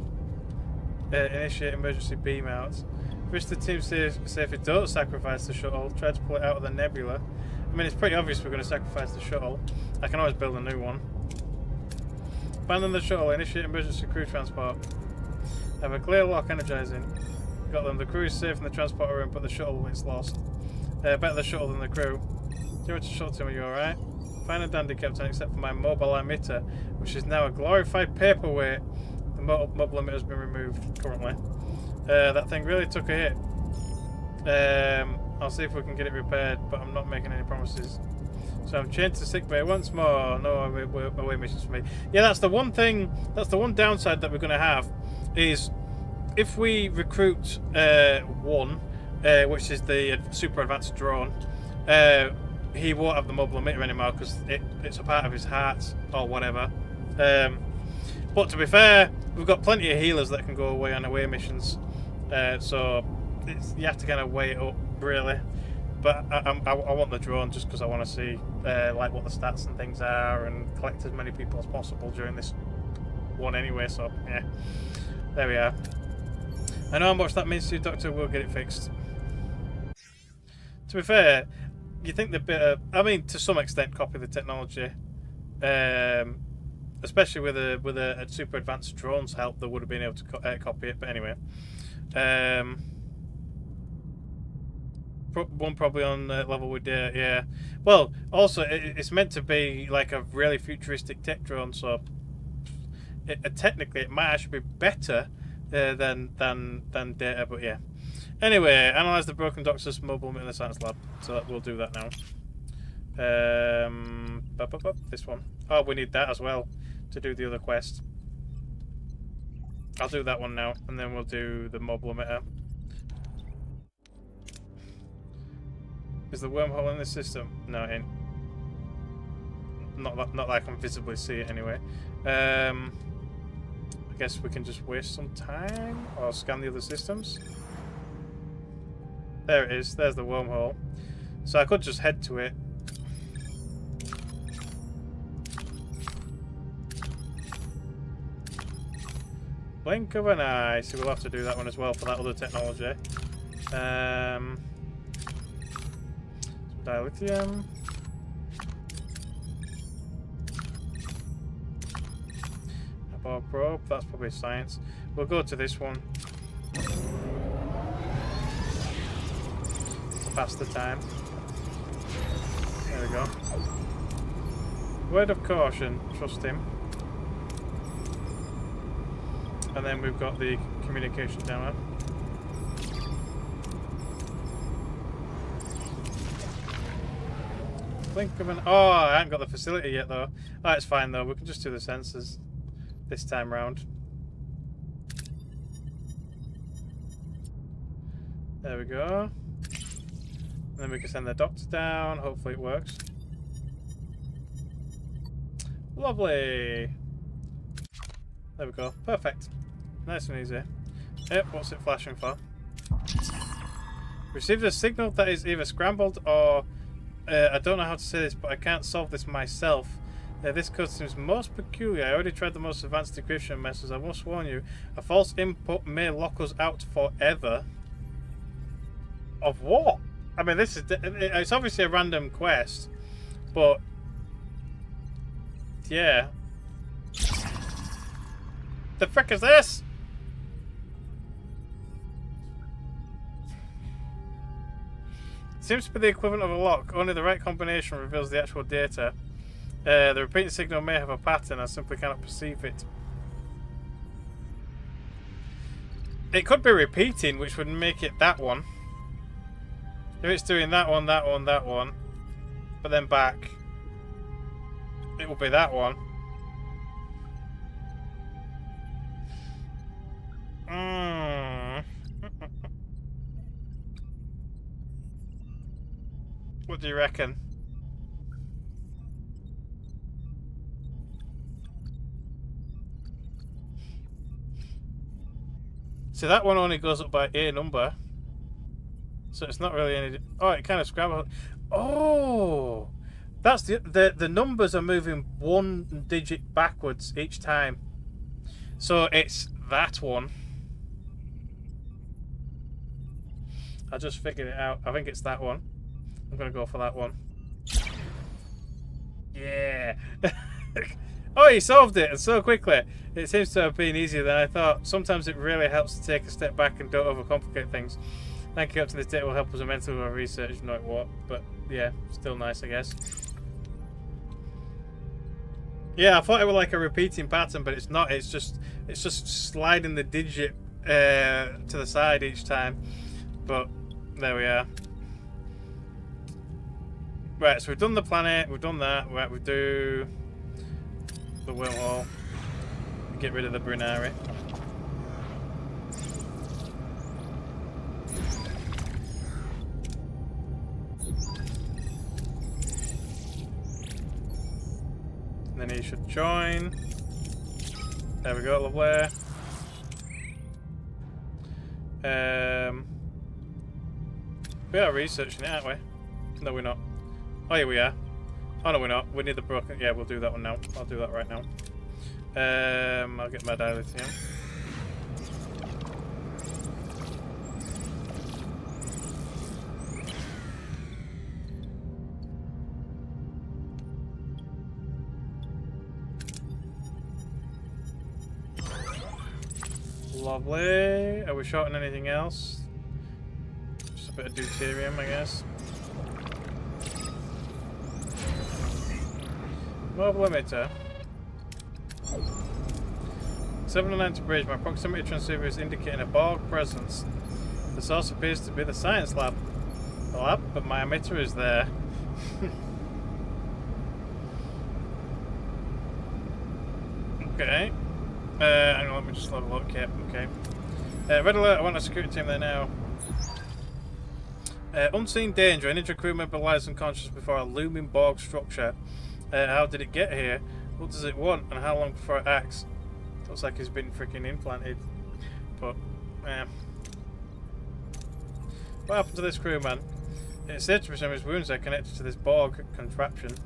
Initiate emergency beam out. Wish the team safely don't sacrifice the shuttle. Try to pull it out of the nebula. I mean, it's pretty obvious we're going to sacrifice the shuttle. I can always build a new one. Abandon the shuttle. Initiate emergency crew transport. Have a clear lock energizing. Got them. The crew is safe in the transporter room, but the shuttle is lost. Better the shuttle than the crew. Do you want to shuttle team? Are you alright? Fine and dandy, Captain, except for my mobile emitter, which is now a glorified paperweight. The mobile emitter has been removed currently. That thing really took a hit. I'll see if we can get it repaired, but I'm not making any promises. So I'm chained to sickbay once more. No away missions for me. Yeah, that's the one thing. That's the one downside that we're going to have is if we recruit one, which is the super advanced drone. He won't have the mobile emitter anymore because it's a part of his heart or whatever. But to be fair, we've got plenty of healers that can go away on away missions. So you have to kind of weigh it up, really. But I want the drone just because I want to see like what the stats and things are and collect as many people as possible during this one anyway. So yeah, there we are. I know how much that means to you, Doctor. We'll get it fixed. To be fair, you think the bit of, I mean, to some extent, copy the technology, especially with a super advanced drone's help, they would have been able to copy it. But anyway, one probably on level with data. Yeah. Well, also it's meant to be like a really futuristic tech drone, so technically it might actually be better than data. But yeah. Anyway, analyze the broken Doctor's mobile in the science lab. So we'll do that now. This one. Oh, we need that as well to do the other quest. I'll do that one now, and then we'll do the mobile emitter. Is the wormhole in this system? No, it ain't. Not that I can visibly see it anyway. I guess we can just waste some time or scan the other systems. There it is. There's the wormhole. So I could just head to it. Blink of an eye. So we'll have to do that one as well for that other technology. Dilithium. A bar probe. That's probably science. We'll go to this one. To pass the time. There we go. Word of caution. Trust him. And then we've got the communication jammer. Blink of an... Oh, I haven't got the facility yet though. Oh, it's fine though. We can just do the sensors this time round. There we go. And then we can send the doctor down. Hopefully it works. Lovely. There we go. Perfect. Nice and easy. Yep, what's it flashing for? Received a signal that is either scrambled or... I don't know how to say this, but I can't solve this myself. This code seems most peculiar. I already tried the most advanced decryption methods. I must warn you, a false input may lock us out forever. Of what? I mean, this is... It's obviously a random quest, but... Yeah. The frick is this? Seems to be the equivalent of a lock. Only the right combination reveals the actual data. The repeating signal may have a pattern. I simply cannot perceive it. It could be repeating, which would make it that one. If it's doing that one, that one, that one, but then back, it will be that one. What do you reckon? So that one only goes up by a number. So it's not really any... Oh, it kind of scrambled. Oh! That's the numbers are moving one digit backwards each time. So it's that one. I just figured it out. I think it's that one. I'm going to go for that one. Yeah. Oh, he solved it, and so quickly. It seems to have been easier than I thought. Sometimes it really helps to take a step back and don't overcomplicate things. Thank you. Up to this date will help us immensely with our research. Not what, but yeah, still nice, I guess. Yeah, I thought it was like a repeating pattern, but it's not. It's just sliding the digit to the side each time. But there we are. Right, so we've done the planet, we've done that. Right, we do the wormhole. Get rid of the Brunari. And then he should join. There we go, lovely. We are researching it, aren't we? No, we're not. Oh, yeah, we are. Oh, no, we're not. We need the broken... Yeah, we'll do that one now. I'll do that right now. I'll get my dilithium. Lovely. Are we short on anything else? Just a bit of deuterium, I guess. Mobile emitter. 790 bridge. My proximity transceiver is indicating a Borg presence. The source appears to be the science lab. The lab, but my emitter is there. Okay. Hang on, let me just level up. Yep, okay. Red alert, I want a security team there now. Unseen danger. An injured crew member lies unconscious before a looming Borg structure. How did it get here? What does it want? And how long before it acts? Looks like it's been freaking implanted. But, what happened to this crew, man? It's said to be some of his wounds are connected to this Borg contraption.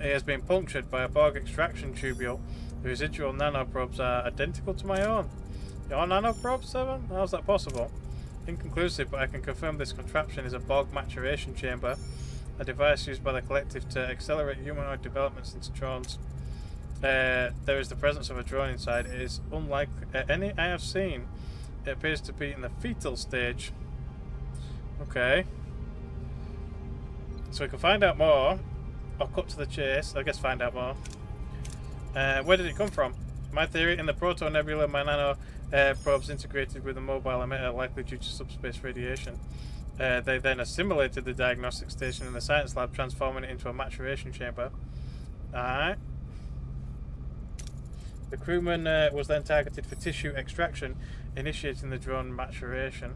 He has been punctured by a Borg extraction tubule. The residual nanoprobes are identical to my own. Your nanoprobe, 7? How's that possible? Inconclusive, but I can confirm this contraption is a Borg maturation chamber, a device used by the collective to accelerate humanoid developments into drones. There is the presence of a drone inside. It is unlike any I have seen. It appears to be in the fetal stage. Okay. So we can find out more, or cut to the chase. I guess find out more. Where did it come from? My theory, in the proto-nebula, my nano probes integrated with a mobile emitter, likely due to subspace radiation. They then assimilated the diagnostic station in the science lab, transforming it into a maturation chamber. Alright. The crewman was then targeted for tissue extraction, initiating the drone maturation.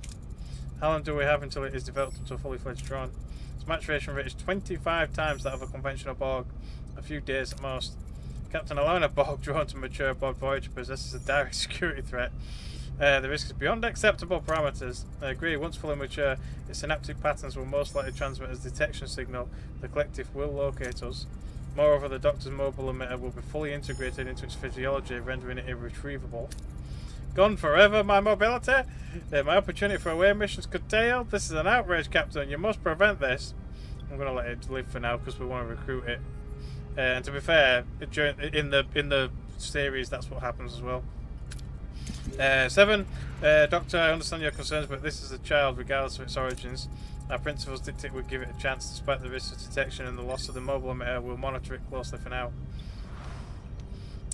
How long do we have until it is developed into a fully fledged drone? Its maturation rate is 25 times that of a conventional Borg, a few days at most. Captain, allowing a Borg drone to mature aboard Voyager possesses a direct security threat. The risk is beyond acceptable parameters. I agree, once fully mature, its synaptic patterns will most likely transmit as detection signal. The collective will locate us. Moreover, the Doctor's mobile emitter will be fully integrated into its physiology, rendering it irretrievable. Gone forever, my mobility? My opportunity for away missions curtailed? This is an outrage, Captain. You must prevent this. I'm going to let it live for now because we want to recruit it. And to be fair, in the series, that's what happens as well. 7. Doctor, I understand your concerns, but this is a child, regardless of its origins. Our principles dictate we give it a chance despite the risk of detection and the loss of the mobile emitter. We'll monitor it closely for now.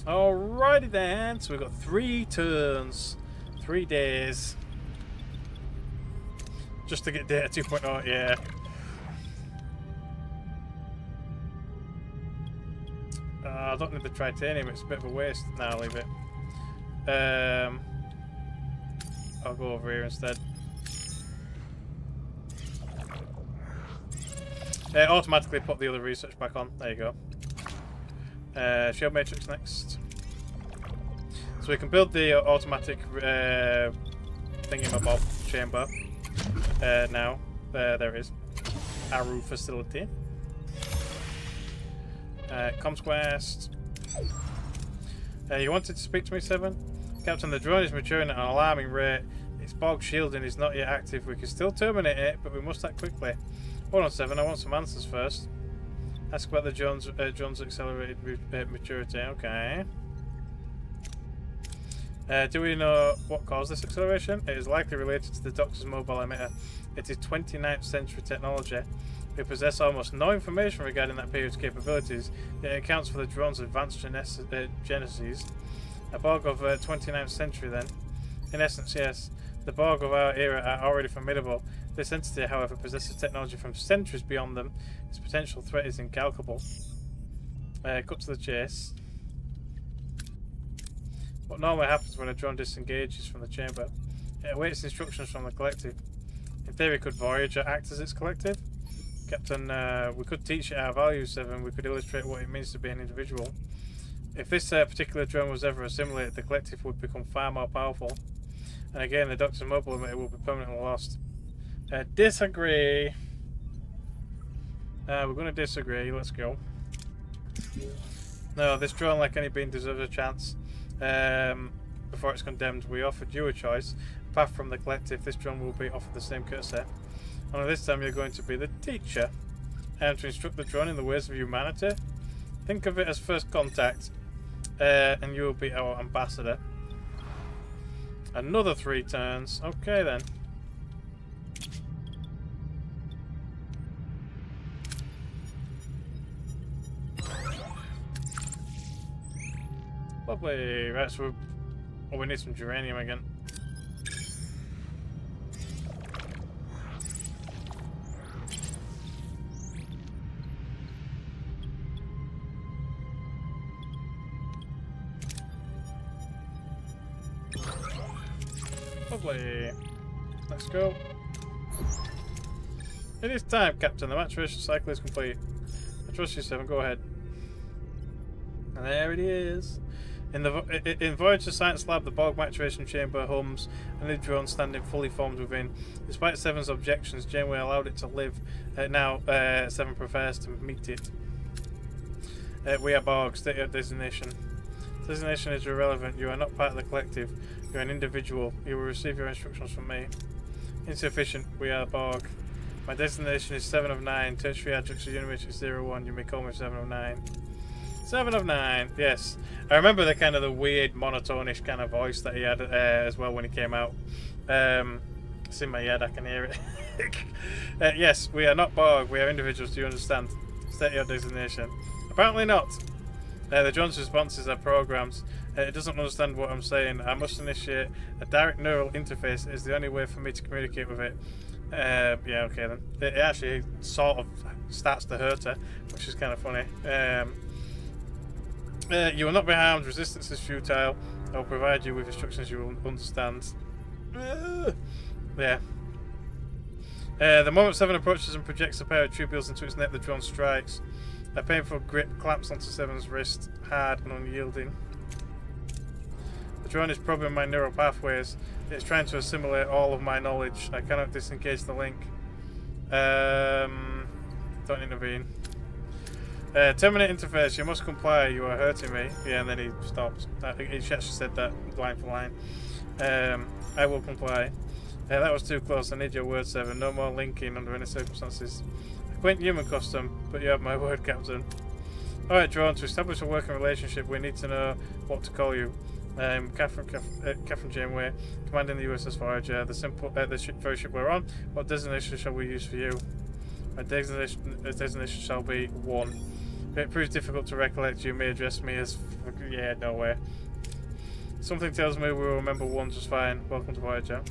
Alrighty then, so we've got 3 turns, 3 days. Just to get data 2.0, yeah. I don't need the titanium, it's a bit of a waste. Nah, I'll leave it. I'll go over here instead. Automatically put the other research back on. There you go. Shield matrix next. So we can build the automatic thingamabob chamber now. There it is. Aru facility. Comms quest. You wanted to speak to me, 7? Captain, the drone is maturing at an alarming rate. Its Borg shielding is not yet active. We can still terminate it, but we must act quickly. Hold on, 7. I want some answers first. Ask about the drone's accelerated maturity. Okay. Do we know what caused this acceleration? It is likely related to the Doctor's mobile emitter. It is 29th century technology. We possess almost no information regarding that period's capabilities, yet it accounts for the drone's advanced genesis. A Borg of 29th century, then. In essence, yes. The Borg of our era are already formidable. This entity, however, possesses technology from centuries beyond them. Its potential threat is incalculable. Cut to the chase. What normally happens when a drone disengages from the chamber? It awaits instructions from the collective. In theory, could Voyager act as its collective? Captain, we could teach it our values, 7. We could illustrate what it means to be an individual. If this particular drone was ever assimilated, the collective would become far more powerful. And again, the Doctor's mobile emitter will be permanently lost. Disagree. We're going to disagree. Let's go. No, this drone, like any being, deserves a chance. Before it's condemned, we offered you a choice. Apart from the collective, this drone will be offered the same courtesy. Only this time you're going to be the teacher. I am to instruct the drone in the ways of humanity. Think of it as first contact. And you will be our ambassador. Another 3 turns. Okay then. Lovely. Right, so we need some geranium again. Lovely. Let's go. It is time, Captain. The maturation cycle is complete. I trust you, 7. Go ahead. And there it is. In Voyager Science Lab, the Borg maturation chamber hums, and the drone standing fully formed within. Despite 7's objections, Janeway allowed it to live. Now, 7 prefers to meet it. We are Borg. State your designation. Designation is irrelevant. You are not part of the collective. You're an individual. You will receive your instructions from me. Insufficient. We are Borg. My destination is 7 of 9. Tertiary address is Unit 01. You may call me 7 of 9. 7 of 9. Yes. I remember the weird monotone-ish kind of voice that he had as well when he came out. It's in my head. I can hear it. Yes, we are not Borg. We are individuals. Do you understand? State your designation. Apparently not. The drone's responses are programmed. It doesn't understand what I'm saying. I must initiate a direct neural interface. It's the only way for me to communicate with it. Yeah, okay then. It actually sort of starts to hurt her, which is kind of funny. You will not be harmed. Resistance is futile. I will provide you with instructions you will understand. Yeah. The moment 7 approaches and projects a pair of tubules into its neck, the drone strikes. A painful grip clamps onto 7's wrist, hard and unyielding. The drone is probing my neural pathways. It's trying to assimilate all of my knowledge. I cannot disengage the link. Don't intervene. Terminate interface. You must comply. You are hurting me. Yeah, and then he stops. He actually said that line for line. I will comply. That was too close. I need your word, 7. No more linking under any circumstances. A quaint human custom, but you have my word, Captain. Alright, drone. To establish a working relationship, we need to know what to call you. Catherine Janeway, commanding the USS Voyager, the very ship we're on. What designation shall we use for you? My designation shall be 1. If it proves difficult to recollect, you may address me as... Yeah, no way. Something tells me we will remember 1 just fine. Welcome to Voyager.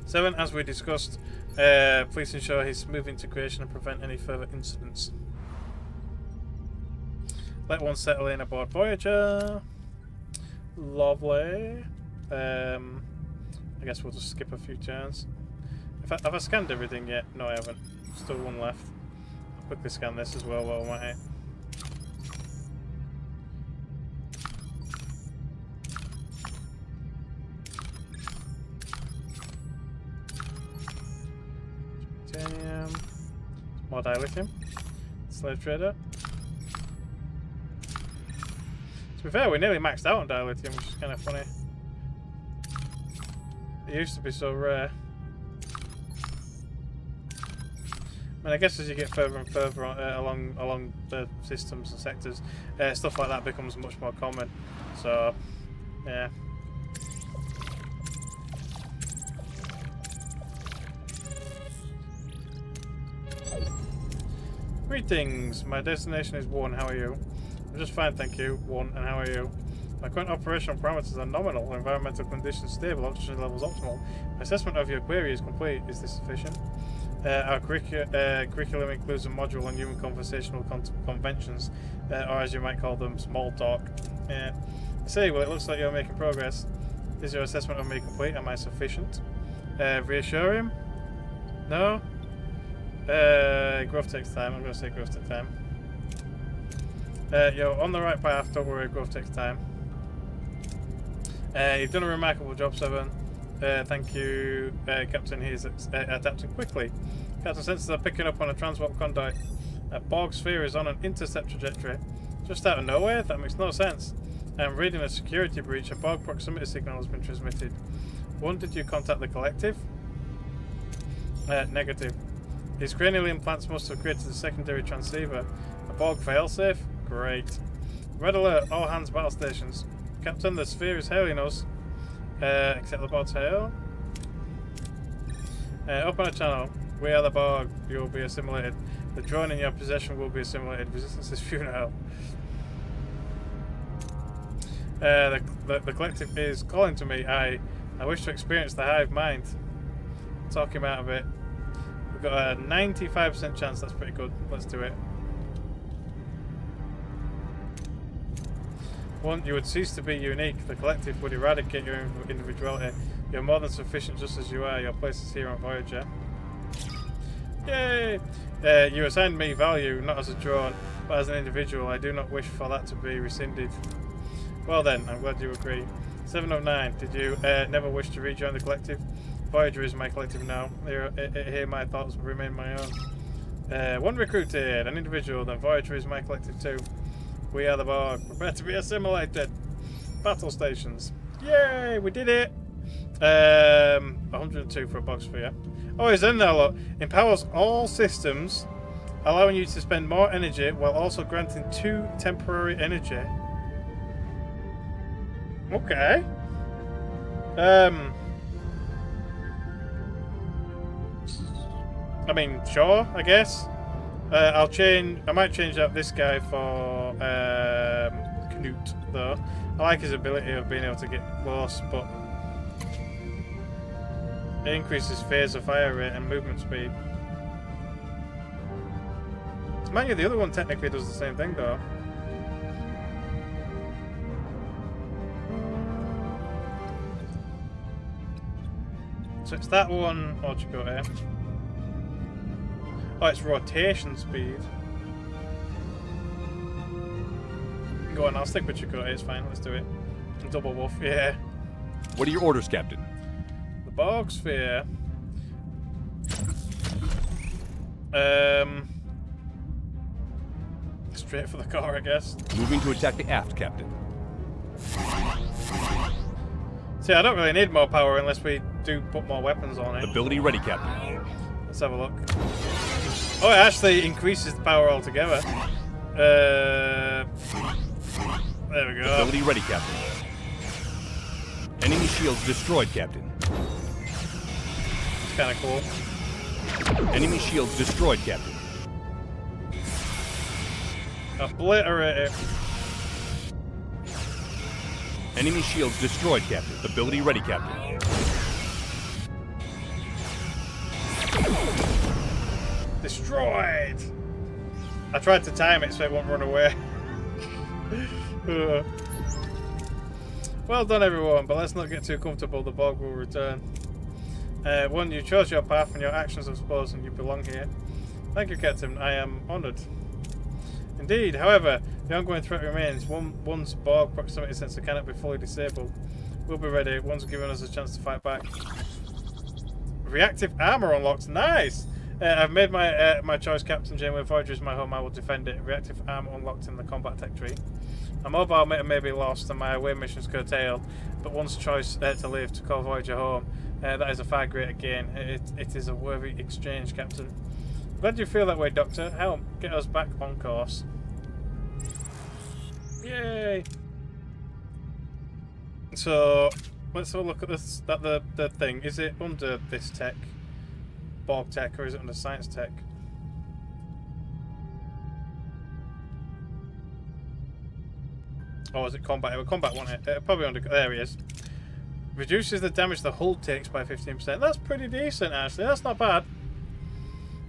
7, as we discussed, please ensure his smooth integration and prevent any further incidents. Let 1 settle in aboard Voyager. Lovely. I guess we'll just skip a few turns. Have I scanned everything yet? No, I haven't. Still 1 left. I'll quickly scan this as well while I'm at it. Titanium. More dilithium. Slave trader. To be fair, we're nearly maxed out on dilithium, which is kind of funny. It used to be so rare. I mean, I guess as you get further and further along the systems and sectors, stuff like that becomes much more common. So, yeah. Greetings. My destination is 1. How are you? I'm just fine, thank you. 1, and how are you? My current operational parameters are nominal, environmental conditions stable, oxygen levels optimal. My assessment of your query is complete. Is this sufficient? Our curriculum includes a module on human conversational conventions, or as you might call them, small talk. I see, well, it looks like you're making progress. Is your assessment of me complete? Am I sufficient? Reassure him? No? Growth takes time. I'm going to say growth takes time. You're on the right path, don't worry, growth takes time. You've done a remarkable job, 7. Thank you, Captain. He's adapting quickly. Captain sensors are picking up on a transwarp conduit. A Borg sphere is on an intercept trajectory. Just out of nowhere? That makes no sense. I'm reading a security breach. A Borg proximity signal has been transmitted. 1, did you contact the collective? Negative. His cranial implants must have created a secondary transceiver. A Borg failsafe? Great. Red alert, all hands battle stations. Captain, the sphere is hailing us. Accept the Borg's hail. Open a channel. We are the Borg. You will be assimilated. The drone in your possession will be assimilated. Resistance is futile. The collective is calling to me. I wish to experience the hive mind. Talk him out of it. We've got a 95% chance. That's pretty good. Let's do it. 1, you would cease to be unique. The collective would eradicate your individuality. You're more than sufficient just as you are. Your place is here on Voyager. Yay! You assigned me value, not as a drone, but as an individual. I do not wish for that to be rescinded. Well then, I'm glad you agree. 7 of 9. Did you never wish to rejoin the collective? Voyager is my collective now. Here my thoughts remain my own. 1 recruited, an individual, then Voyager is my collective too. We are the Borg. Prepare to be assimilated. Battle stations. Yay, we did it. 102 for a box sphere. Oh, it's in there, look. Empowers all systems, allowing you to spend more energy while also granting 2 temporary energy. Okay. I mean, sure, I guess. I might change out this guy for Knut, though. I like his ability of being able to get close, but it increases phase of fire rate and movement speed. Mind you, the other one technically does the same thing, though. So it's that one. What'd you go here? Oh, it's rotation speed. Go on, I'll stick with Chakotay, it's fine, let's do it. Double wolf, yeah. What are your orders, Captain? The Borg Sphere. Straight for the core, I guess. Moving to attack the aft, Captain. See, I don't really need more power unless we do put more weapons on it. Ability ready, Captain. Let's have a look. Oh, it actually increases the power altogether. There we go. Ability ready, Captain. Enemy shields destroyed, Captain. It's kind of cool. Enemy shields destroyed, Captain. Obliterate it. Enemy shields destroyed, Captain. Ability ready, Captain. Destroyed! I tried to time it so it won't run away. Well done, everyone, but let's not get too comfortable. The Borg will return. One, you chose your path and your actions have supposed and you belong here. Thank you, Captain. I am honoured. Indeed, however, the ongoing threat remains. Once Borg proximity sensor cannot be fully disabled. We'll be ready. One's given us a chance to fight back. Reactive armor unlocked. Nice! I've made my choice, Captain Janeway. Voyager is my home. I will defend it. Reactive armor unlocked in the combat tech tree. My mobile meter may be lost and my away missions curtailed, but one's choice to live to call Voyager home. That is a far greater gain. It is a worthy exchange, Captain. Glad you feel that way, Doctor. Help get us back on course. Yay! So let's have a look at this. The thing. Is it under this tech, Borg tech, or is it under science tech? Or is it combat? It was combat, wasn't it? Probably under. There he is. Reduces the damage the hull takes by 15%. That's pretty decent, actually. That's not bad.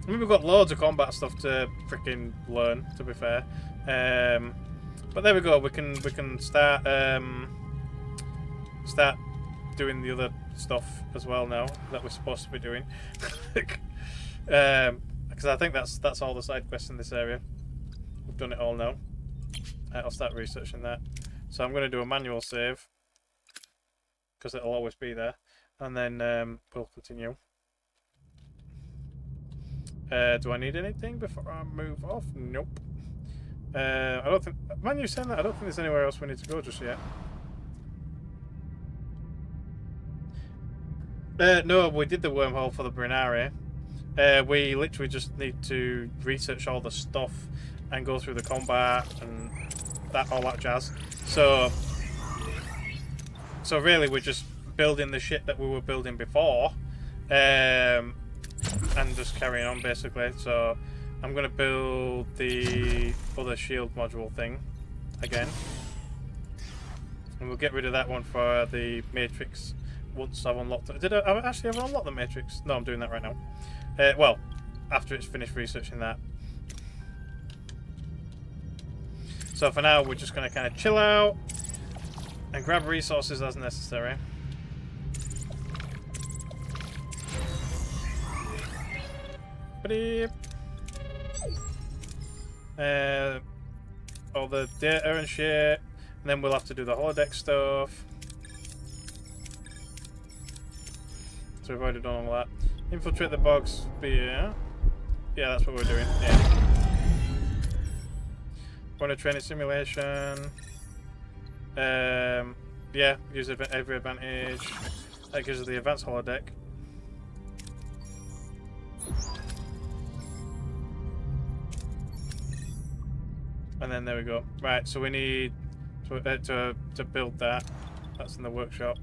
I mean, we've got loads of combat stuff to freaking learn, to be fair. But there we go. We can start doing the other stuff as well now that we're supposed to be doing. Because I think that's all the side quests in this area. We've done it all now. I'll start researching that. So I'm going to do a manual save because it'll always be there, and then we'll continue. Do I need anything before I move off? Nope. I don't think. Man, you saying that? I don't think there's anywhere else we need to go just yet. No, we did the wormhole for the Brinari. We literally just need to research all the stuff and go through the combat and all that jazz. So really, we're just building the shit that we were building before, and just carrying on basically. So I'm gonna build the other shield module thing again, and we'll get rid of that one for the Matrix once I've unlocked it. Did I actually ever unlock the Matrix? No, I'm doing that right now. Well, after it's finished researching that. So for now, we're just going to kind of chill out and grab resources as necessary. All the data and shit, and then we'll have to do the holodeck stuff. So we've already done all that. Infiltrate the Borg sphere. Yeah, that's what we're doing. Yeah. Run a training simulation. Yeah, Yeah, use every advantage. That gives us the advanced holodeck. And then there we go. Right, so we need to build that. That's in the workshop.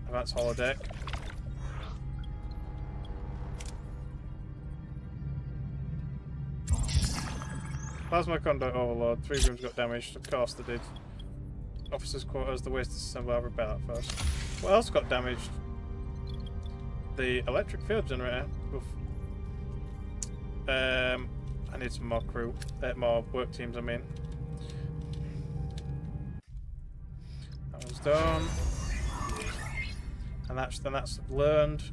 Advanced holodeck. Plasma conduct overload. 3 rooms got damaged. Of course they did. Officers' quarters. The waste assembly. I'll repair that first. What else got damaged? The electric field generator. Oof. I need some more crew. More work teams, I mean. That one's done. And that's learned.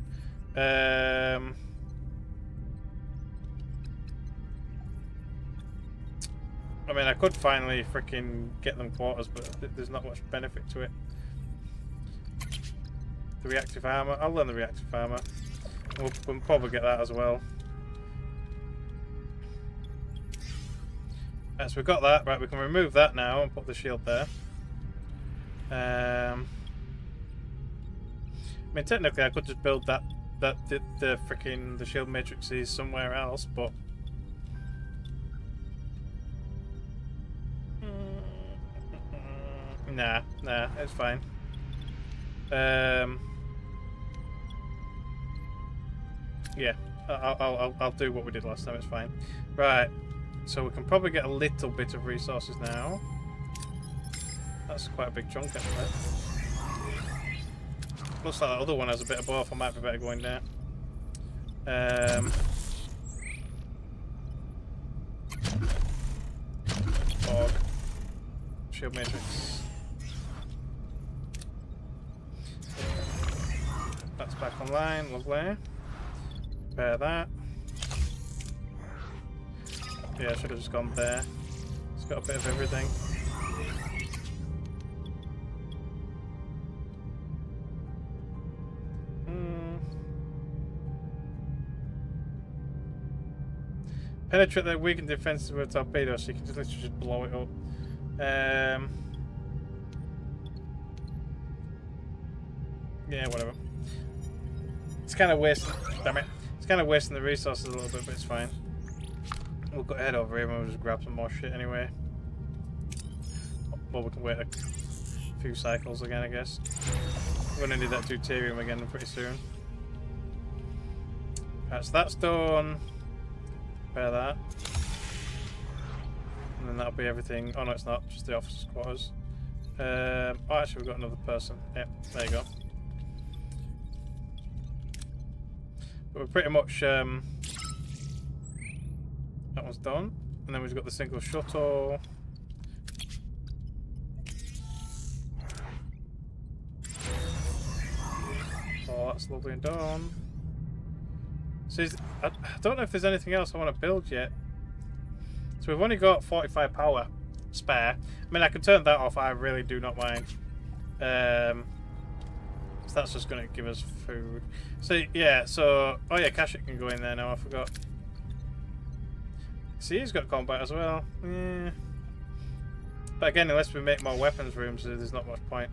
I mean, I could finally freaking get them quarters, but there's not much benefit to it. The reactive armor. I'll learn the reactive armor. We'll probably get that as well. So we've got that. Right, we can remove that now and put the shield there. I mean, technically, I could just build the freaking shield matrices somewhere else, but nah, it's fine. Yeah, I'll do what we did last time. It's fine. Right, so we can probably get a little bit of resources now. That's quite a big chunk, actually. Looks like that other one has a bit of both. I might be better going there. Org. Shield matrix. That's back online. Lovely. Repair that. Yeah, I should have just gone there. It's got a bit of everything. Penetrate their weakened defenses with a torpedo, so you can just literally just blow it up. Yeah, whatever. It's kind of wasting. Damn it! It's kind of wasting the resources a little bit, but it's fine. We'll go head over here and we'll just grab some more shit anyway. Well, we can wait a few cycles again, I guess. We're gonna need that deuterium again pretty soon. Right, so that's done. Repair that. And then that'll be everything. Oh no, it's not. Just the officers' quarters. Oh, actually, we've got another person. Yep, there you go. But we're pretty much. That one's done. And then we've got the single shuttle. Oh, that's lovely and done. So I don't know if there's anything else I want to build yet. So we've only got 45 power spare. I mean, I can turn that off. I really do not mind. So that's just going to give us food. So yeah. So oh yeah, Kashyyyk can go in there now. I forgot. See, he's got combat as well. Yeah. But again, unless we make more weapons rooms, there's not much point.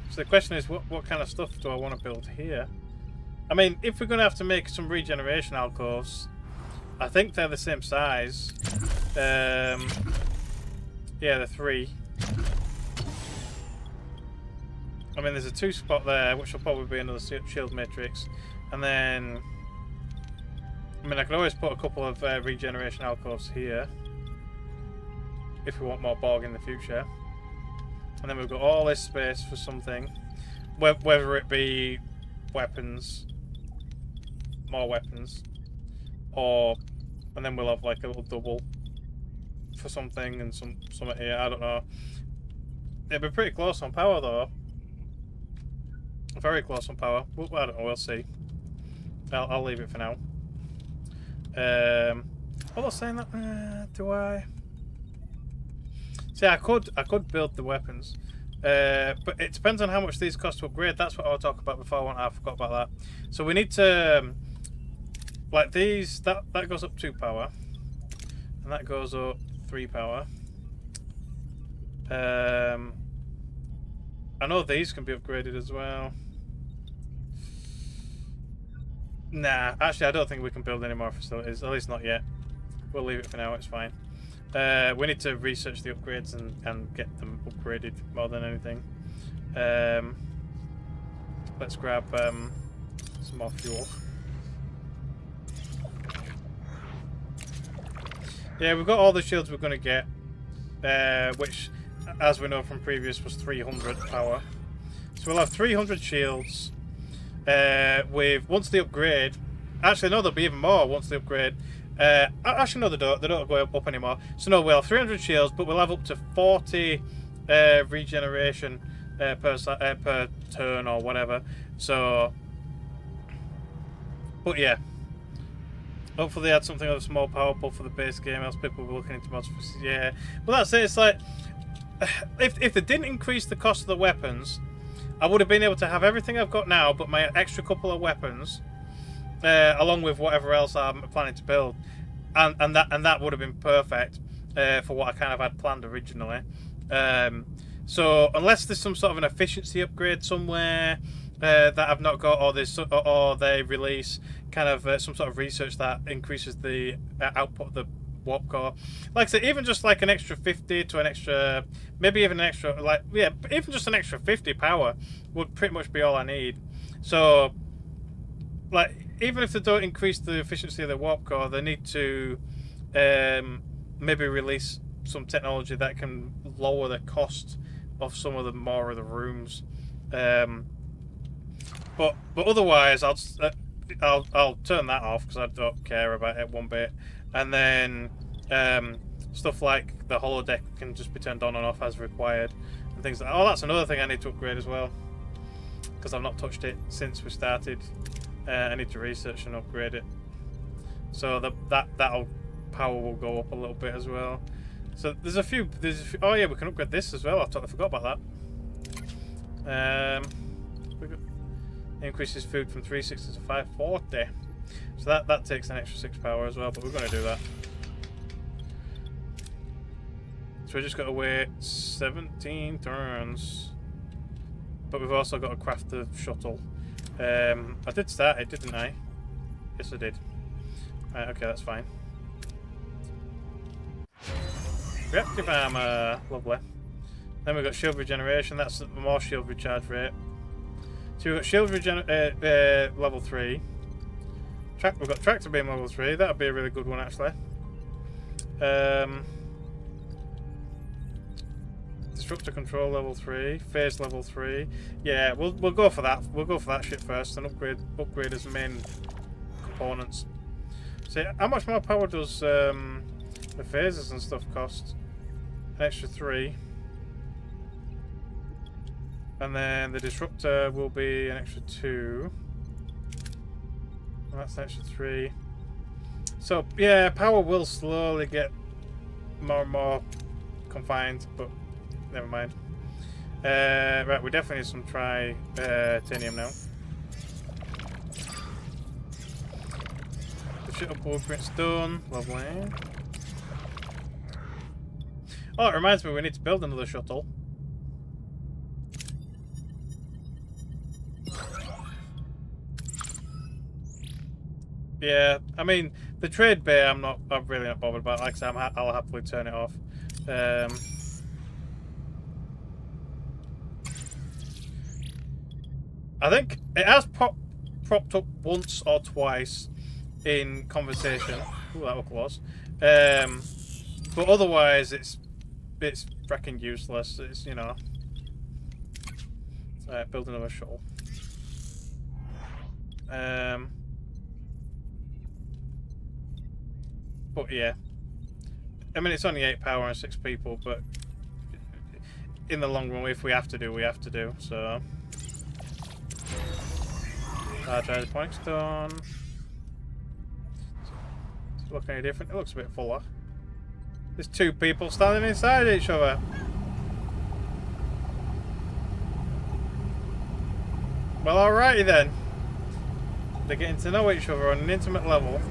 So the question is, what kind of stuff do I want to build here? I mean, if we're going to have to make some regeneration alcoves, I think they're the same size. Yeah, they're 3. I mean, there's a 2 spot there, which will probably be another shield matrix. And then, I mean, I could always put a couple of regeneration alcoves here, if we want more Borg in the future. And then we've got all this space for something, whether it be weapons, more weapons, or, and then we'll have like a little double for something and something here. I don't know. It'd be pretty close on power though. Very close on power. Well, I don't know. We'll see. I'll leave it for now. What was saying that? Do I? See, I could build the weapons, but it depends on how much these cost to upgrade. That's what I'll talk about before. I forgot about that. So we need to, like these. That goes up 2 power, And that goes up 3 power. I know these can be upgraded as well. Nah, actually I don't think we can build any more facilities, at least not yet. We'll leave it for now, it's fine. We need to research the upgrades and get them upgraded more than anything. Let's grab some more fuel. Yeah, we've got all the shields we're going to get, which, as we know from previous, was 300 power. So we'll have 300 shields. Once they upgrade, actually no, there'll be even more once they upgrade. Actually no, they don't go up anymore. So no, we'll have 300 shields, but we'll have up to 40 regeneration per turn or whatever. So, but yeah, hopefully they add something of a small power buff for the base game, else people will be looking into mods. Yeah, well that's it. It's like if they didn't increase the cost of the weapons, I would have been able to have everything I've got now, but my extra couple of weapons, along with whatever else I'm planning to build, and that would have been perfect for what I kind of had planned originally. So unless there's some sort of an efficiency upgrade somewhere that I've not got, or they release kind of some sort of research that increases the output of the warp core, like I said, even just like an extra 50 to an extra, maybe even an extra, like, yeah, even just an extra 50 power would pretty much be all I need. So, like, even if they don't increase the efficiency of the warp core, they need to maybe release some technology that can lower the cost of some of the more of the rooms. But otherwise, I'll turn that off because I don't care about it one bit. And then stuff like the holodeck can just be turned on and off as required, and things like. Oh, that's another thing I need to upgrade as well, because I've not touched it since we started. I need to research and upgrade it, so that'll power will go up a little bit as well. So there's a few. Oh yeah, we can upgrade this as well. I totally forgot about that. Increases food from 360 to 540. So that takes an extra 6 power as well, but we're going to do that. So we just got to wait 17 turns. But we've also got to craft the shuttle. I did start it, didn't I? Yes, I did. Right, okay, that's fine. Reactive armor, lovely. Then we've got shield regeneration, that's more shield recharge rate. So we've got shield level 3. We've got tractor beam level 3, that would be a really good one actually. Disruptor control level 3, phase level 3. Yeah, we'll go for that. We'll go for that shit first and upgrade as main components. So how much more power does the phases and stuff cost? An extra 3. And then the disruptor will be an extra 2. And that's an extra 3. So yeah, power will slowly get more and more confined, but never mind. Right, we definitely need some titanium now. The shuttle blueprint's done. Lovely. Oh, it reminds me we need to build another shuttle. Yeah, I mean the trade bay I'm really not bothered about. Like I said, I'll happily turn it off. I think it has propped up once or twice in conversation. Ooh, that was close. But otherwise, it's freaking useless. It's, you know. Alright, build another shuttle. But yeah, I mean it's only 8 power and 6 people, but in the long run, if we have to do, we have to do. So. Try the points done. Does it look any different? It looks a bit fuller. There's 2 people standing inside each other. Well, alrighty then. They're getting to know each other on an intimate level.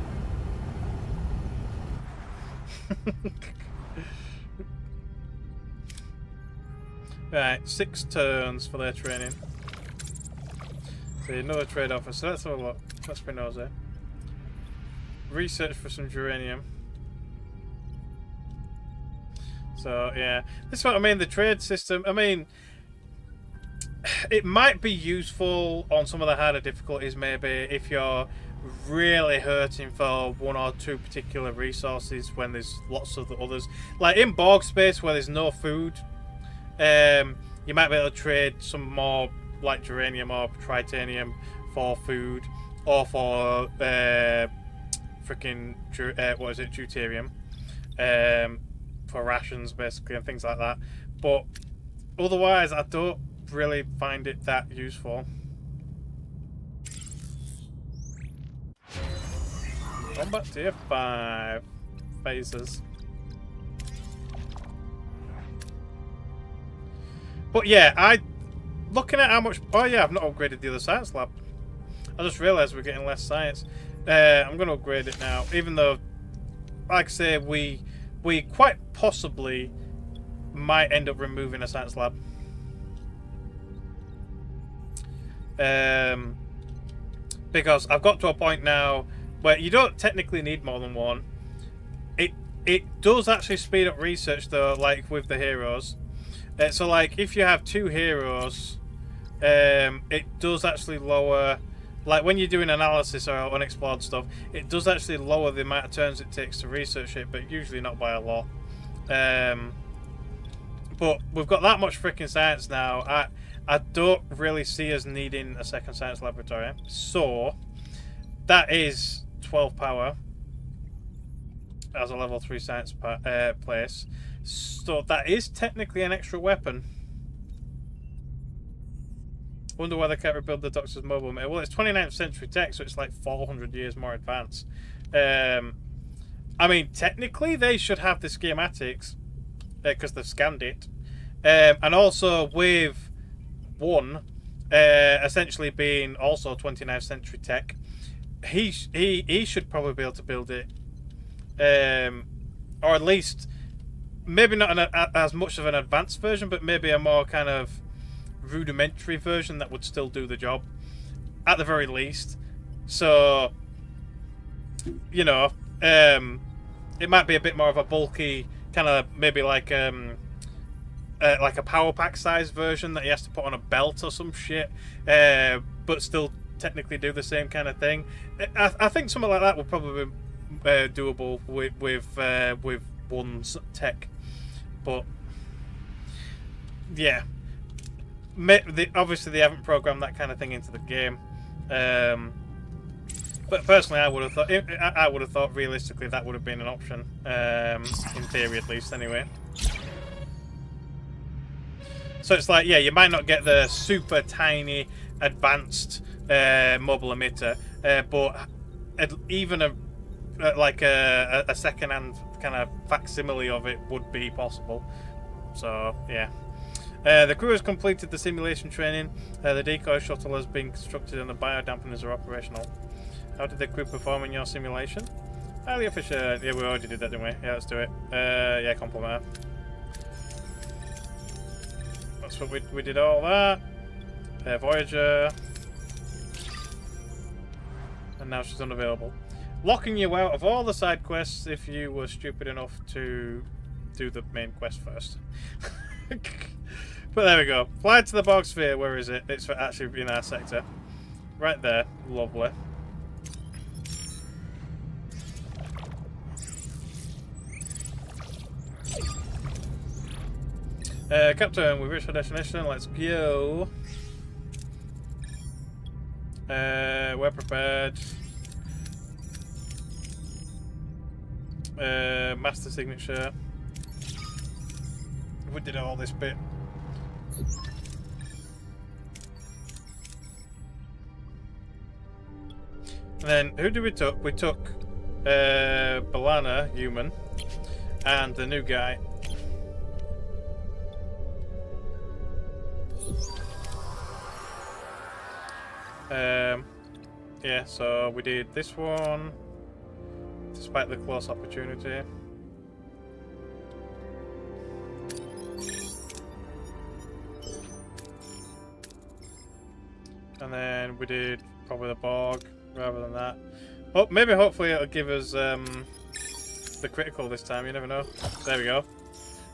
Right, 6 turns for their training. So another trade offer. So let's have a look. Let's be nosy. Research for some geranium. So yeah, this is what I mean. The trade system. I mean, it might be useful on some of the harder difficulties. Maybe if you're really hurting for 1 or 2 particular resources when there's lots of the others. Like in Borg space where there's no food, you might be able to trade some more like geranium or tritanium for food or for freaking what is it, deuterium, for rations basically and things like that. But otherwise, I don't really find it that useful. Combat tier 5 phases. But yeah, looking at how much. Oh yeah, I've not upgraded the other science lab. I just realised we're getting less science. I'm going to upgrade it now, even though, like I say, we quite possibly might end up removing a science lab. Because I've got to a point now where you don't technically need more than one. It does actually speed up research though, like with the heroes. So like if you have 2 heroes, it does actually lower, like when you're doing analysis or unexplored stuff, it does actually lower the amount of turns it takes to research it, but usually not by a lot. But we've got that much freaking science now. I don't really see us needing a second science laboratory. So that is 12 power as a level 3 science place. So that is technically an extra weapon. Wonder why they can't rebuild the Doctor's mobile meter. Well, it's 29th century tech, so it's like 400 years more advanced. I mean, technically they should have the schematics because they've scanned it. And also with 1 essentially being also 29th century tech, he should probably be able to build it. Or at least maybe not as much of an advanced version, but maybe a more kind of rudimentary version that would still do the job at the very least. So you know, it might be a bit more of a bulky kind of, maybe like a power pack size version that he has to put on a belt or some shit, but still technically do the same kind of thing. I think something like that would probably be doable with 1's tech. But yeah, obviously they haven't programmed that kind of thing into the game. But personally, I would have thought realistically that would have been an option, in theory at least, anyway. So it's like, yeah, you might not get the super tiny advanced mobile emitter, but even a second-hand kind of facsimile of it would be possible. So yeah. The crew has completed the simulation training. The decoy shuttle has been constructed and the biodampeners are operational. How did the crew perform in your simulation? Highly efficient. Yeah, we already did that, didn't we? Yeah, let's do it. Yeah, compliment. That's what we did all that. Voyager. And now she's unavailable. Locking you out of all the side quests if you were stupid enough to do the main quest first. But there we go. Fly to the Borg sphere. Where is it? It's actually in our sector. Right there. Lovely. Captain, we've reached our destination. Let's go. We're prepared. Master signature. We did all this bit. And then who did we took? We took Balana, human, and the new guy. Yeah, so we did this one, despite the close opportunity. then we did probably the Borg rather than that. Oh, maybe hopefully it'll give us the critical this time, you never know. There we go.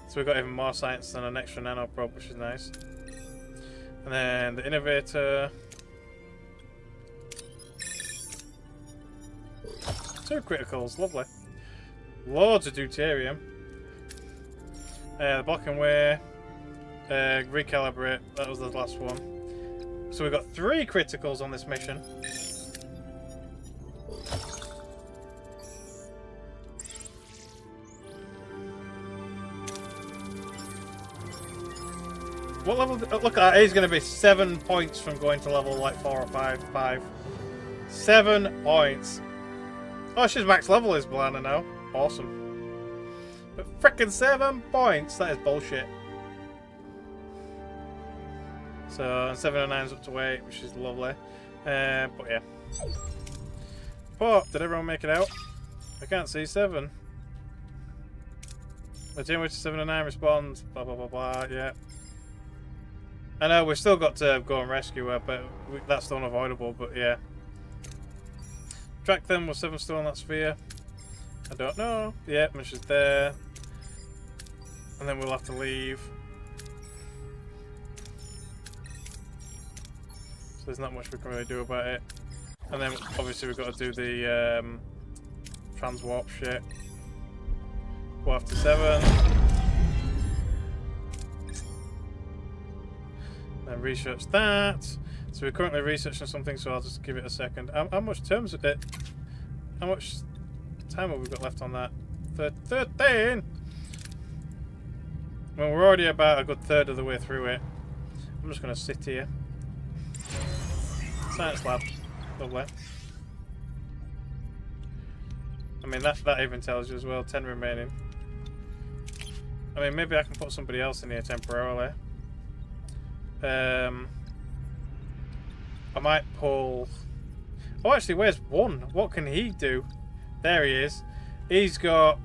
So we've got even more science than an extra nano probe, which is nice. And then the innovator. 2 criticals, lovely. Loads of deuterium. The block and wear. Recalibrate, that was the last one. So we've got 3 criticals on this mission. What level? Look at that, he's going to be 7 points from going to level like 4 or 5. 7 points. Oh, she's max level is Blana now. Awesome. But frickin' 7 points, that is bullshit. So, and 7 and 9's up to 8, which is lovely. But yeah. But, did everyone make it out? I can't see 7. The team which 7 and 9 respond, blah blah blah blah, yeah. I know, we've still got to go and rescue her, but that's still unavoidable, but yeah. Track them with 7 still on that sphere. I don't know. Yeah, mission's there. And then we'll have to leave. So there's not much we can really do about it. And then obviously we've got to do the transwarp shit. Go after 7. Then research that. So we're currently researching something, so I'll just give it a second. How much terms of it? How much time have we got left on that? 13! Well, we're already about a good third of the way through it. I'm just going to sit here. Science lab. Lovely. I mean, that even tells you as well. 10 remaining. I mean, maybe I can put somebody else in here temporarily. I might pull... Oh, actually, where's 1? What can he do? There he is. He's got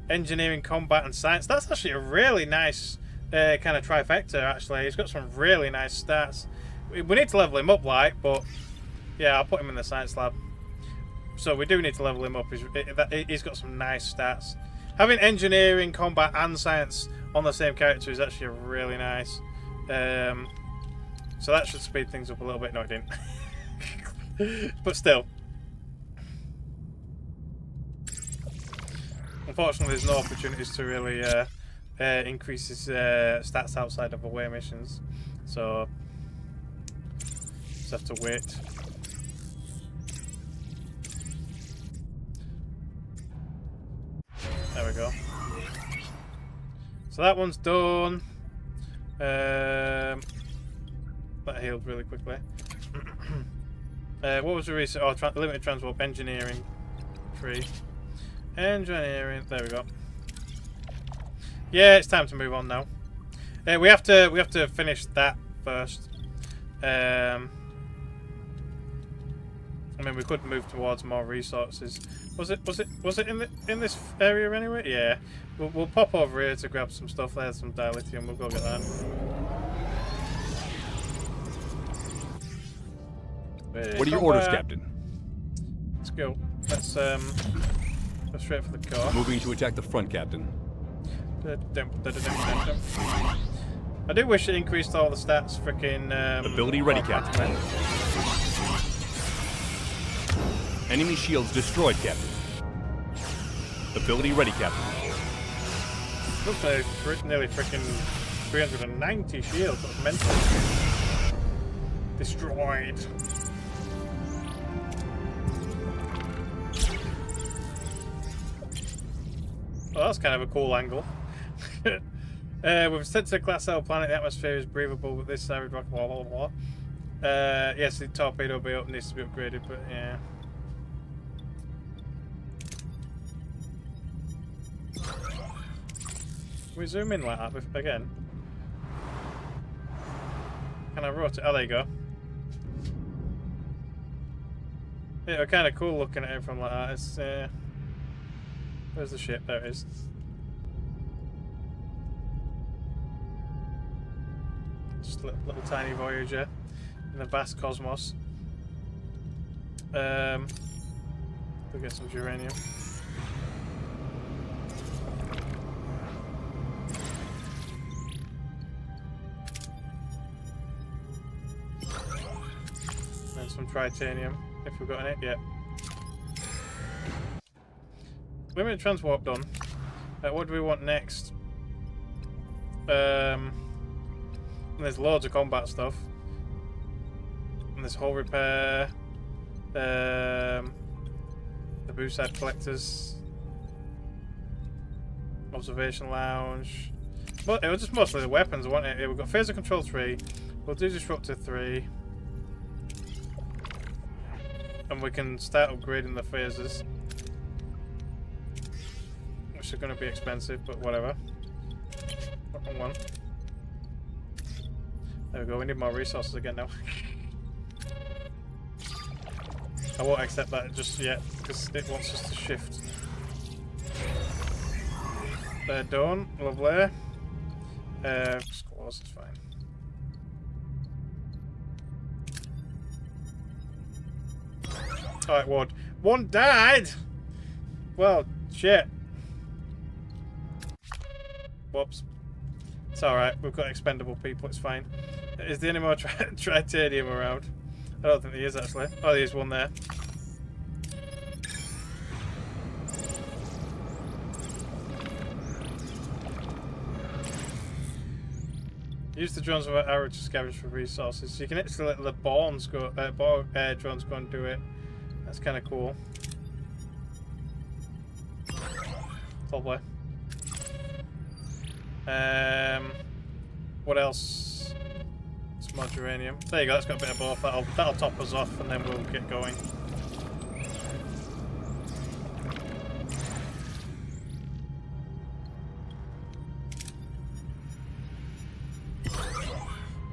engineering, combat, and science. That's actually a really nice kind of trifecta, actually. He's got some really nice stats. We need to level him up, like, but... Yeah, I'll put him in the science lab. So we do need to level him up. He's got some nice stats. Having engineering, combat, and science on the same character is actually really nice. So that should speed things up a little bit. No, it didn't. But still. Unfortunately, there's no opportunities to really increase his stats outside of away missions. So, just have to wait. There we go. So that one's done. That healed really quickly. What was the research? Oh, limited transwarp engineering. 3. Engineering. There we go. Yeah, it's time to move on now. We have to finish that first. I mean, we could move towards more resources. Was it in this area anyway? Yeah. We'll pop over here to grab some stuff. There's some dilithium. We'll go get that. What are your orders, Captain? Let's go. Let's go straight for the car. Moving to attack the front, Captain. I do wish it increased all the stats. Freaking. Ability ready, Captain. Enemy shields destroyed, Captain. Ability ready, Captain. Looks like nearly freaking 390 shields. That's mental. Destroyed. Well, that's kind of a cool angle. We've sent to a Class L planet. The atmosphere is breathable, but this side rock, blah blah blah. Yes, the torpedo build needs to be upgraded, but yeah. Can we zoom in like that again? Can I rotate? Oh, there you go. Yeah, kind of cool looking at it from like that. It's where's the ship? There it is. Just a little tiny Voyager in the vast cosmos. We'll get some uranium. And some titanium, if we've got any. Yeah. Limited transwarp done. What do we want next? And there's loads of combat stuff. And there's hull repair. The booside collectors. Observation lounge. Well, it was just mostly the weapons, wasn't it? We've got phaser control 3. We'll do disruptor 3. And we can start upgrading the phasers. Which are going to be expensive, but whatever. Wrong one. There we go, we need more resources again now. I won't accept that just yet, because it wants us to shift. They're done, lovely. Scores, it's fine. Alright, Ward. One died! Well, shit. Whoops. It's alright, we've got expendable people, it's fine. Is there any more tritanium around? I don't think there is actually. Oh, there's one there. Use the drones without arrow to scavenge for resources. You can actually let the drones go and do it. That's kind of cool. Lovely. What else? Some more uranium. There you go, that's got a bit of both. That'll top us off and then we'll get going.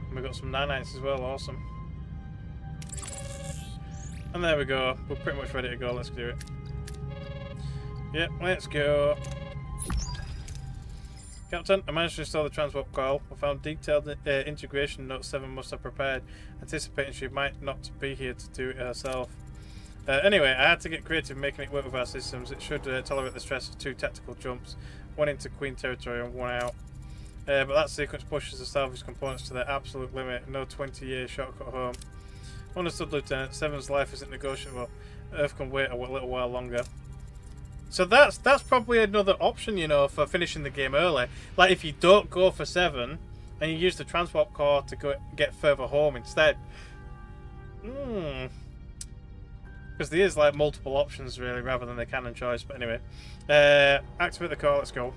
And we got some nanites as well, awesome. And there we go. We're pretty much ready to go, let's do it. Yep, let's go. Captain, I managed to install the transwarp coil. I found detailed integration notes 7 must have prepared, anticipating she might not be here to do it herself. Anyway, I had to get creative making it work with our systems. It should tolerate the stress of 2 tactical jumps, one into Queen territory and one out. But that sequence pushes the salvage components to their absolute limit. No 20-year shortcut home. Understood, Lieutenant. 7's life isn't negotiable. Earth can wait a little while longer. So that's probably another option, you know, for finishing the game early. Like if you don't go for 7 and you use the transwarp core to get further home instead. Because there is like multiple options really, rather than the cannon choice. But anyway, activate the core. Let's go.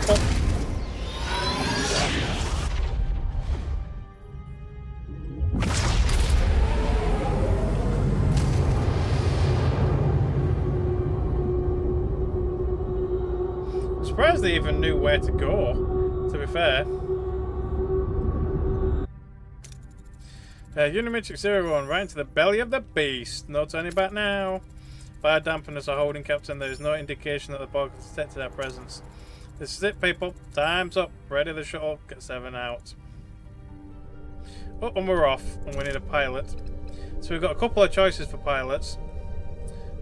Oh. Surprised they even knew where to go, to be fair. Unimatrix 01, right into the belly of the beast. No turning back now. Fire dampeners are holding, Captain. There is no indication that the Borg has detected our presence. This is it, people. Time's up. Ready the shuttle. Get 7 out. Oh, and we're off. And we need a pilot. So we've got a couple of choices for pilots.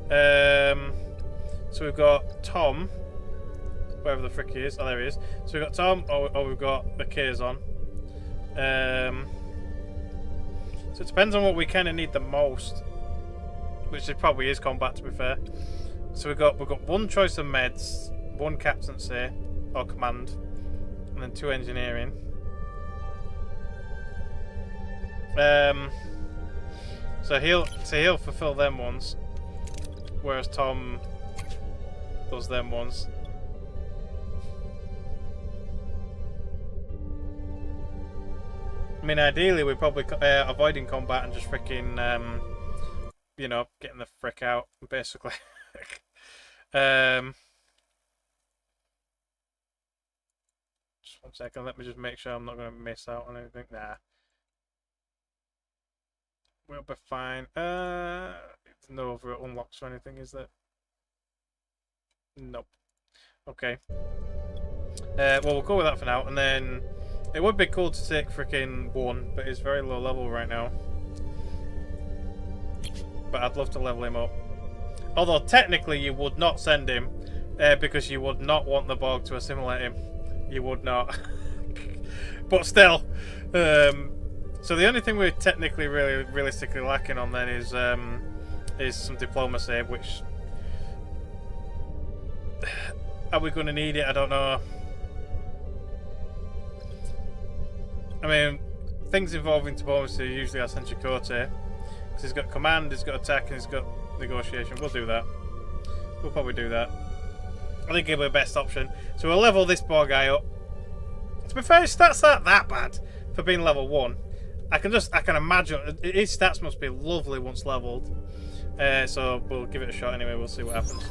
So we've got Tom. Wherever the frick he is. Oh, there he is. So we've got Tom, or we've got the Kazon. So it depends on what we kind of need the most. Which it probably is combat, to be fair. So we've got one choice of meds, 1 captaincy, or command, and then 2 engineering. So he'll fulfill them ones. Whereas Tom does them ones. I mean, ideally, we're probably avoiding combat and just freaking, you know, getting the frick out, basically. Just 1 second, let me just make sure I'm not going to miss out on anything. Nah. We'll be fine. There's no other unlocks or anything, is there? Nope. Okay. Well, we'll go with that for now, and then It would be cool to take freaking 1, but he's very low level right now. But I'd love to level him up. Although technically you would not send him because you would not want the Borg to assimilate him. You would not. But still. So the only thing we're technically really realistically lacking on then is some diplomacy, which are we going to need it? I don't know. I mean, things involving diplomacy usually are Senchikote, because he's got command, he's got attack, and he's got negotiation. We'll do that. We'll probably do that. I think it'll be the best option. So we'll level this poor guy up. To be fair, his stats aren't that bad for being level 1. I can imagine his stats must be lovely once leveled. So we'll give it a shot anyway. We'll see what happens.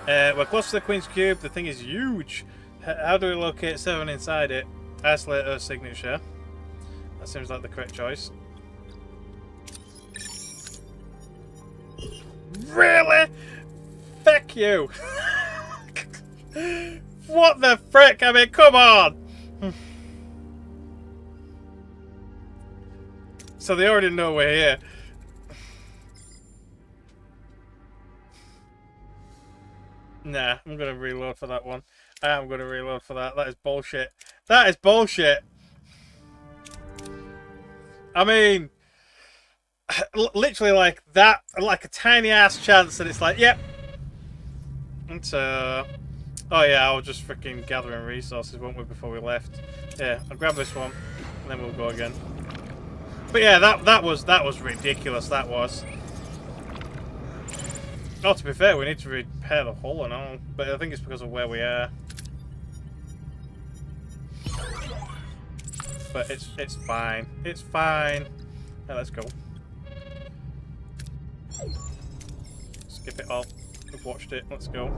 We're close to the Queen's Cube. The thing is huge. How do we locate 7 inside it? Isolate her signature. That seems like the correct choice. Really? Feck you. What the frick? I mean, come on. So they already know we're here. Nah, I'm going to reload for that one. I am going to reload for that. That is bullshit. That is bullshit. I mean, literally like that, like a tiny ass chance that it's like, yep. And so, oh yeah, I was just freaking gathering resources, weren't we, before we left? Yeah, I'll grab this one, and then we'll go again. But yeah, that was ridiculous. That was. Oh, to be fair, we need to repair the hull and all, but I think it's because of where we are. But it's fine. It's fine. Yeah, let's go. Skip it all. We've watched it. Let's go.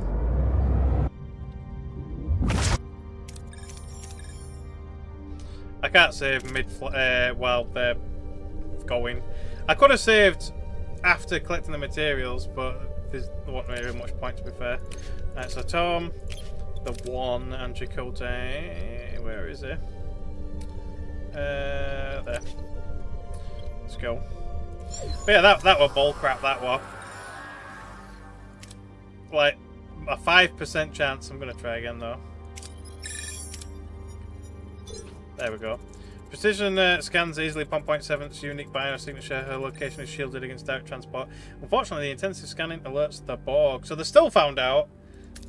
I can't save mid while they're going. I could have saved after collecting the materials, but there wasn't really much point, to be fair. Right, so Tom, the one, and Chakotay. Where is he? There. Let's go. But yeah, that was bull crap. That was like a 5% chance. I'm gonna try again though. There we go. Precision scans easily upon 0.7's unique biosignature. Her location is shielded against direct transport. Unfortunately, the intensive scanning alerts the Borg, so they're still found out.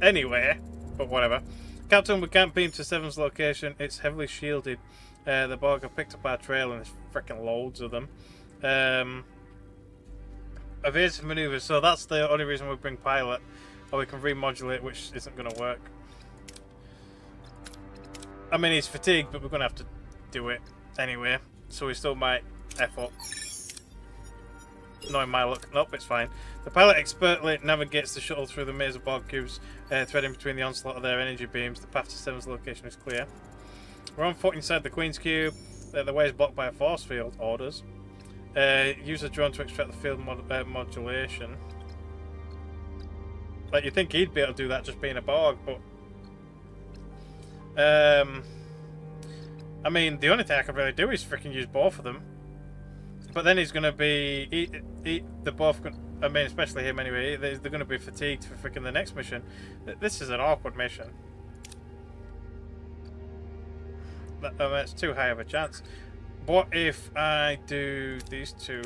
Anyway, but whatever. Captain, we can't beam to 7's location. It's heavily shielded. The Borg have picked up our trail, and there's freaking loads of them. Evasive maneuvers, so that's the only reason we bring pilot. Or we can remodulate, which isn't going to work. I mean, he's fatigued, but we're going to have to do it anyway. So we still might F up. Knowing my luck. Nope, it's fine. The pilot expertly navigates the shuttle through the maze of Borg cubes, threading between the onslaught of their energy beams. The path to 7's location is clear. We're on foot inside the Queen's Cube. The way is blocked by a force field. Orders. Use a drone to extract the field modulation. Like, you'd think he'd be able to do that just being a Borg, but... I mean, the only thing I can really do is freaking use both of them. But then he's going to be... they're both... I mean, especially him anyway. They're going to be fatigued for freaking the next mission. This is an awkward mission. I mean, it's too high of a chance. What if I do these two?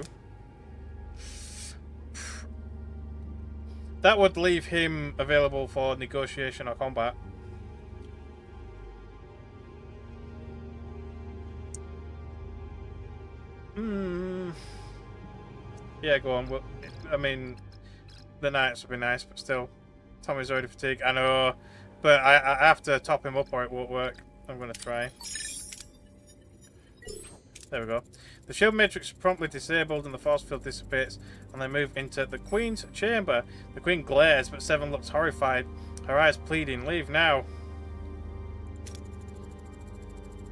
That would leave him available for negotiation or combat. Yeah, go on. Well, I mean, the Knights would be nice, but still. Tommy's already fatigued. I know, but I have to top him up or it won't work. I'm going to try. There we go. The shield matrix is promptly disabled and the force field dissipates, and they move into the Queen's chamber. The Queen glares, but 7 looks horrified, her eyes pleading, leave now.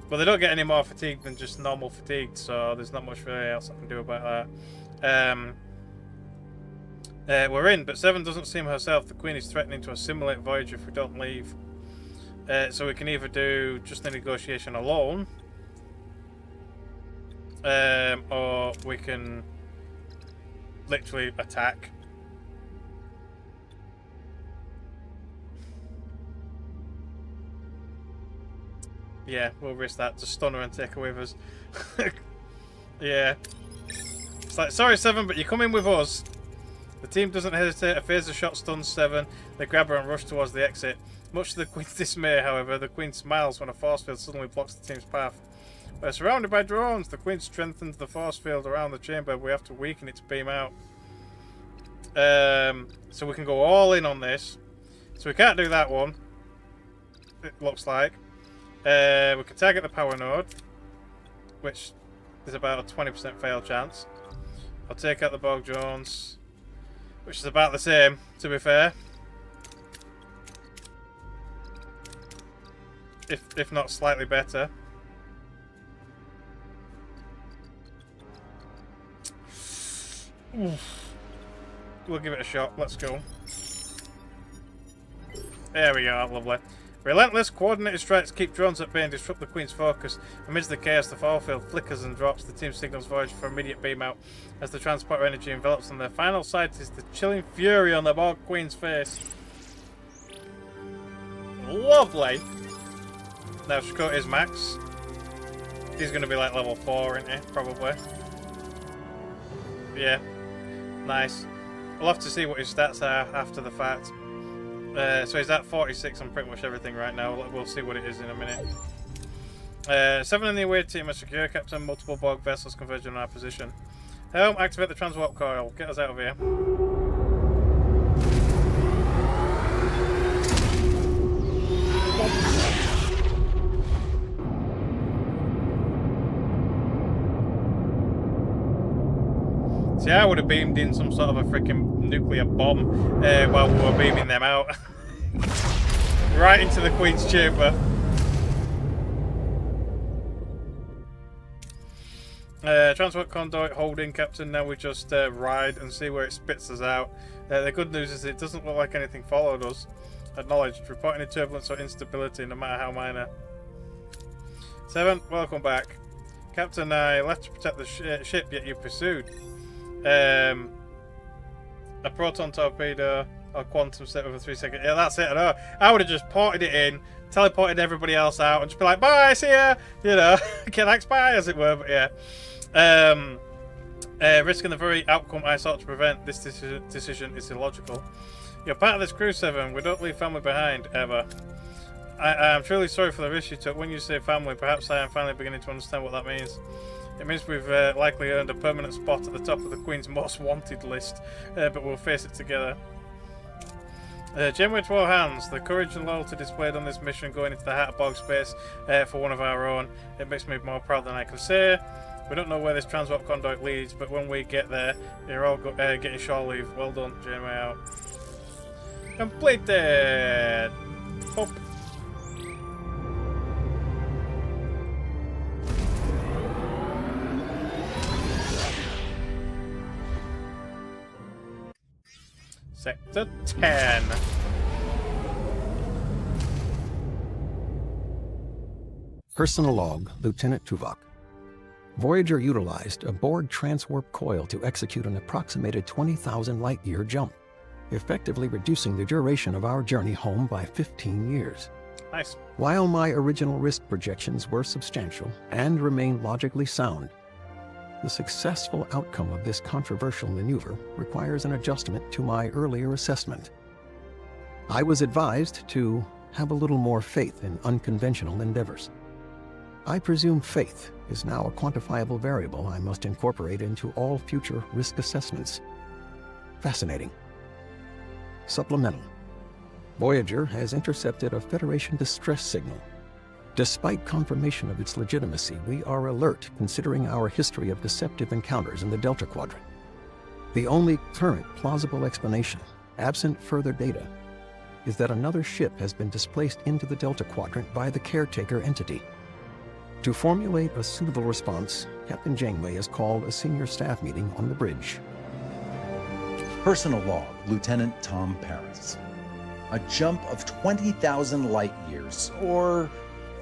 Well, they don't get any more fatigued than just normal fatigued, so there's not much really else I can do about that. We're in, but 7 doesn't seem herself. The Queen is threatening to assimilate Voyager if we don't leave. So we can either do just the negotiation alone, or we can literally attack. Yeah, we'll risk that to stun her and take her with us. Yeah. It's like, sorry, Seven, but you're coming with us. The team doesn't hesitate. A phaser shot stuns Seven. They grab her and rush towards the exit. Much to the Queen's dismay, however, the Queen smiles when a force field suddenly blocks the team's path. We're surrounded by drones. The Queen strengthens the force field around the chamber. We have to weaken it to beam out. So we can go all in on this. So we can't do that one, it looks like. We can target the power node, which is about a 20% fail chance. I'll take out the Borg drones, which is about the same, to be fair. If not slightly better. We'll give it a shot. Let's go. There we go. Lovely. Relentless, coordinated strikes keep drones at bay and disrupt the Queen's focus. Amidst the chaos, the fall field flickers and drops. The team signals Voyage for immediate beam out. As the transporter energy envelops them, their final sight is the chilling fury on the Borg Queen's face. Lovely. Now Shakota is max. He's going to be like level 4, isn't he? Probably. Yeah. Nice. We'll have to see what his stats are after the fact. So he's at 46 on pretty much everything right now. We'll see what it is in a minute. 7 in the away team are secure. Captain, multiple Borg vessels converging on our position. Helm, activate the transwarp coil. Get us out of here. See, I would have beamed in some sort of a freaking nuclear bomb while we were beaming them out. Right into the Queen's chamber. Transport conduit holding, Captain. Now we just ride and see where it spits us out. The good news is it doesn't look like anything followed us. Acknowledged. Reporting any turbulence or instability, no matter how minor. 7, welcome back. Captain, I left to protect the ship, yet you pursued. A proton torpedo or quantum set over 3 seconds. Yeah, that's it. I know. I would have just ported it in, teleported everybody else out, and just be like, "Bye, see ya." You know, thanks, bye, as it were. But yeah, risking the very outcome I sought to prevent. This decision is illogical. You're part of this crew, 7. We don't leave family behind ever. I am truly sorry for the risk you took. When you say family, perhaps I am finally beginning to understand what that means. It means we've likely earned a permanent spot at the top of the Queen's most wanted list, but we'll face it together. Janeway to all hands. The courage and loyalty displayed on this mission going into the heart of Borg space for one of our own. It makes me more proud than I can say. We don't know where this transwarp conduit leads, but when we get there, you're all getting shore leave. Well done, Janeway out. Completed! Pop. Sector 10. Personal log, Lieutenant Tuvok. Voyager utilized a Borg transwarp coil to execute an approximated 20,000 light-year jump, effectively reducing the duration of our journey home by 15 years. Nice. While my original risk projections were substantial and remain logically sound, the successful outcome of this controversial maneuver requires an adjustment to my earlier assessment. I was advised to have a little more faith in unconventional endeavors. I presume faith is now a quantifiable variable I must incorporate into all future risk assessments. Fascinating. Supplemental. Voyager has intercepted a Federation distress signal. Despite confirmation of its legitimacy, we are alert considering our history of deceptive encounters in the Delta Quadrant. The only current plausible explanation, absent further data, is that another ship has been displaced into the Delta Quadrant by the caretaker entity. To formulate a suitable response, Captain Janeway has called a senior staff meeting on the bridge. Personal log, Lieutenant Tom Paris. a jump of 20,000 light years, or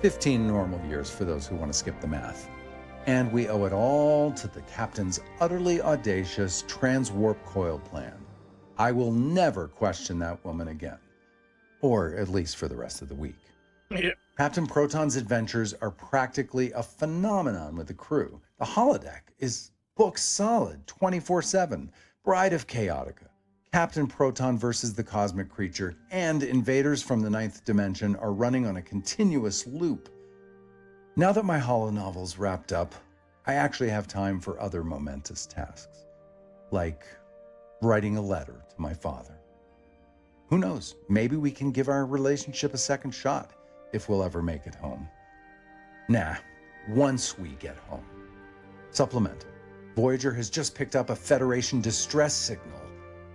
15 normal years for those who want to skip the math. And we owe it all to the captain's utterly audacious transwarp coil plan. I will never question that woman again. Or at least for the rest of the week. Yeah. Captain Proton's adventures are practically a phenomenon with the crew. The holodeck is booked solid 24/7. Bride of Chaotica, Captain Proton versus the cosmic creature, and invaders from the 9th dimension are running on a continuous loop. Now that my holonovel's wrapped up, I actually have time for other momentous tasks, like writing a letter to my father. Who knows, maybe we can give our relationship a second shot if we'll ever make it home. Nah, once we get home. Supplemental. Voyager has just picked up a Federation distress signal.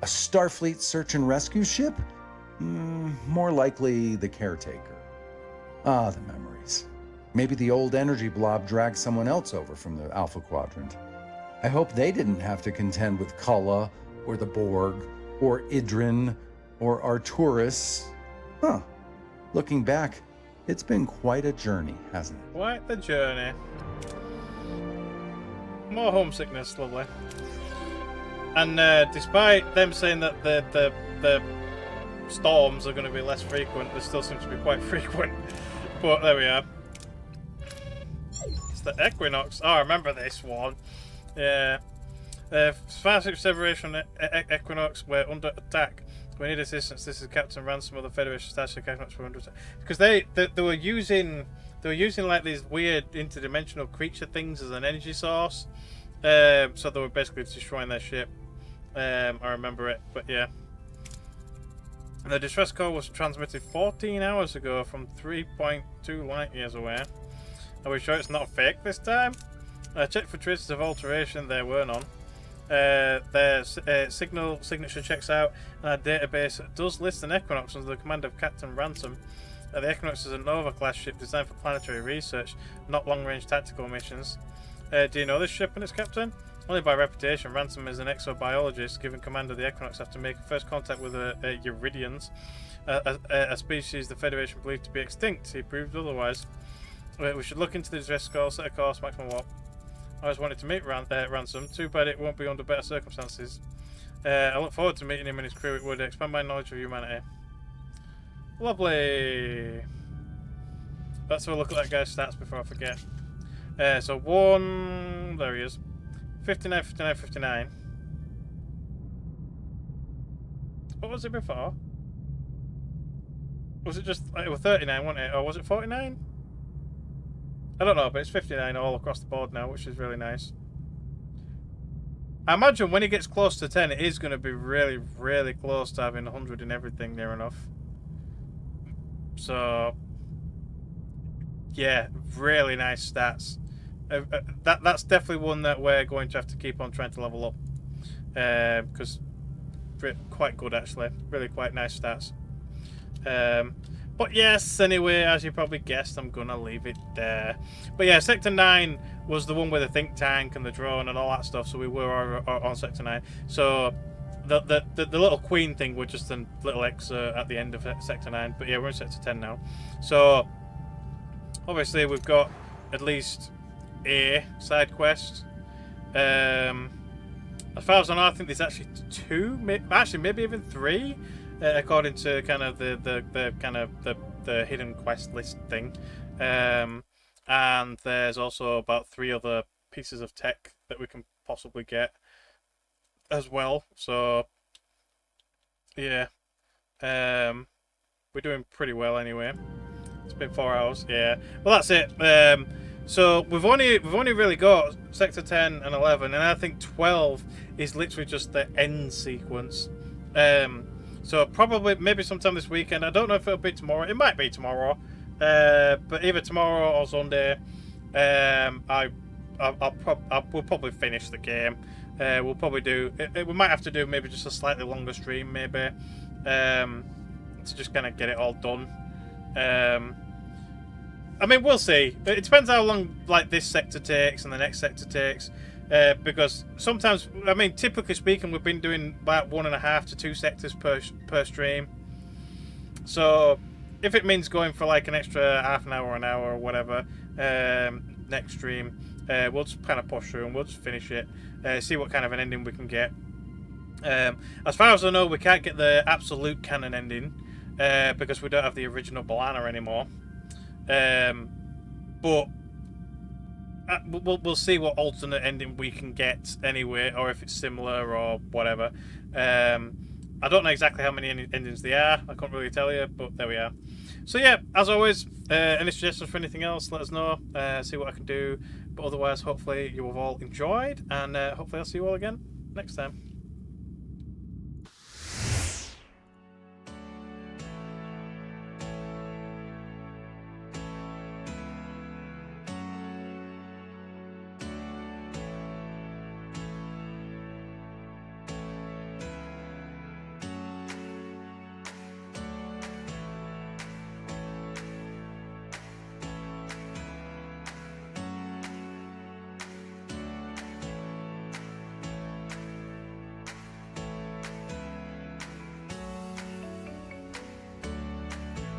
A Starfleet search and rescue ship? More likely the Caretaker. Ah, the memories. Maybe the old energy blob dragged someone else over from the Alpha Quadrant. I hope they didn't have to contend with Kulla, or the Borg, or Idrin, or Arturus. Huh. Looking back, it's been quite a journey, hasn't it? Quite the journey. More homesickness, lovely. And despite them saying that the storms are going to be less frequent, they still seem to be quite frequent. But there we are. It's the Equinox. Oh, I remember this one. Yeah. Spaceship Separation Equinox, we're under attack. We need assistance. This is Captain Ransom of the Federation Starship Equinox. We're under attack. Because they were using like these weird interdimensional creature things as an energy source. So they were basically destroying their ship. I remember it, but yeah. The distress call was transmitted 14 hours ago from 3.2 light years away. Are we sure it's not fake this time? I checked for traces of alteration. There were none. Their signal signature checks out, and our database does list an Equinox under the command of Captain Ransom. The Equinox is a Nova-class ship designed for planetary research, not long-range tactical missions. Do you know this ship and its captain? Only by reputation. Ransom is an exobiologist given command of the Equinox after making first contact with the Euridians, a species the Federation believed to be extinct. He proved otherwise. We should look into the distress call, set a course, maximum warp. I always wanted to meet Ransom. Too bad it won't be under better circumstances. I look forward to meeting him and his crew. It would expand my knowledge of humanity. Lovely. Let's have a look at that guy's stats before I forget. So one... There he is. 59, 59, 59. What was it before? Was it just... It was 39, wasn't it? Or was it 49? I don't know, but it's 59 all across the board now, which is really nice. I imagine when he gets close to 10, it is going to be really, really close to having 100 in everything near enough. So, yeah, really nice stats. That's definitely one that we're going to have to keep on trying to level up. Because quite good, actually. Really quite nice stats. But yes, anyway, as you probably guessed, I'm going to leave it there. But yeah, Sector 9 was the one with the think tank and the drone and all that stuff, so we were on Sector 9. So the little queen thing was just a little excerpt at the end of Sector 9. But yeah, we're in Sector 10 now. So obviously we've got at least a side quest. As far as I know, I think there's actually 2, maybe even 3. According to kind of the hidden quest list thing, and there's also about 3 other pieces of tech that we can possibly get as well. So yeah, we're doing pretty well anyway. It's been 4 hours. Yeah, well that's it. So we've only really got Sector 10 and 11, and I think 12 is literally just the end sequence. So probably maybe sometime this weekend. I don't know if it'll be tomorrow. It might be tomorrow, but either tomorrow or Sunday. We'll probably finish the game. We'll probably do. We might have to do maybe just a slightly longer stream, maybe, to just kind of get it all done. I mean, we'll see. It depends how long like this sector takes and the next sector takes. Because sometimes, I mean, typically speaking, we've been doing about 1.5 to 2 sectors per stream. So if it means going for like an extra half an hour or whatever next stream, we'll just kind of push through and we'll just finish it, see what kind of an ending we can get. As far as I know, we can't get the absolute canon ending because we don't have the original Balana anymore. But we'll see what alternate ending we can get anyway, or if it's similar or whatever. I don't know exactly how many endings there are. I can't really tell you, but there we are. So yeah, as always, any suggestions for anything else, let us know. See what I can do. But otherwise, hopefully you have all enjoyed, and hopefully I'll see you all again next time.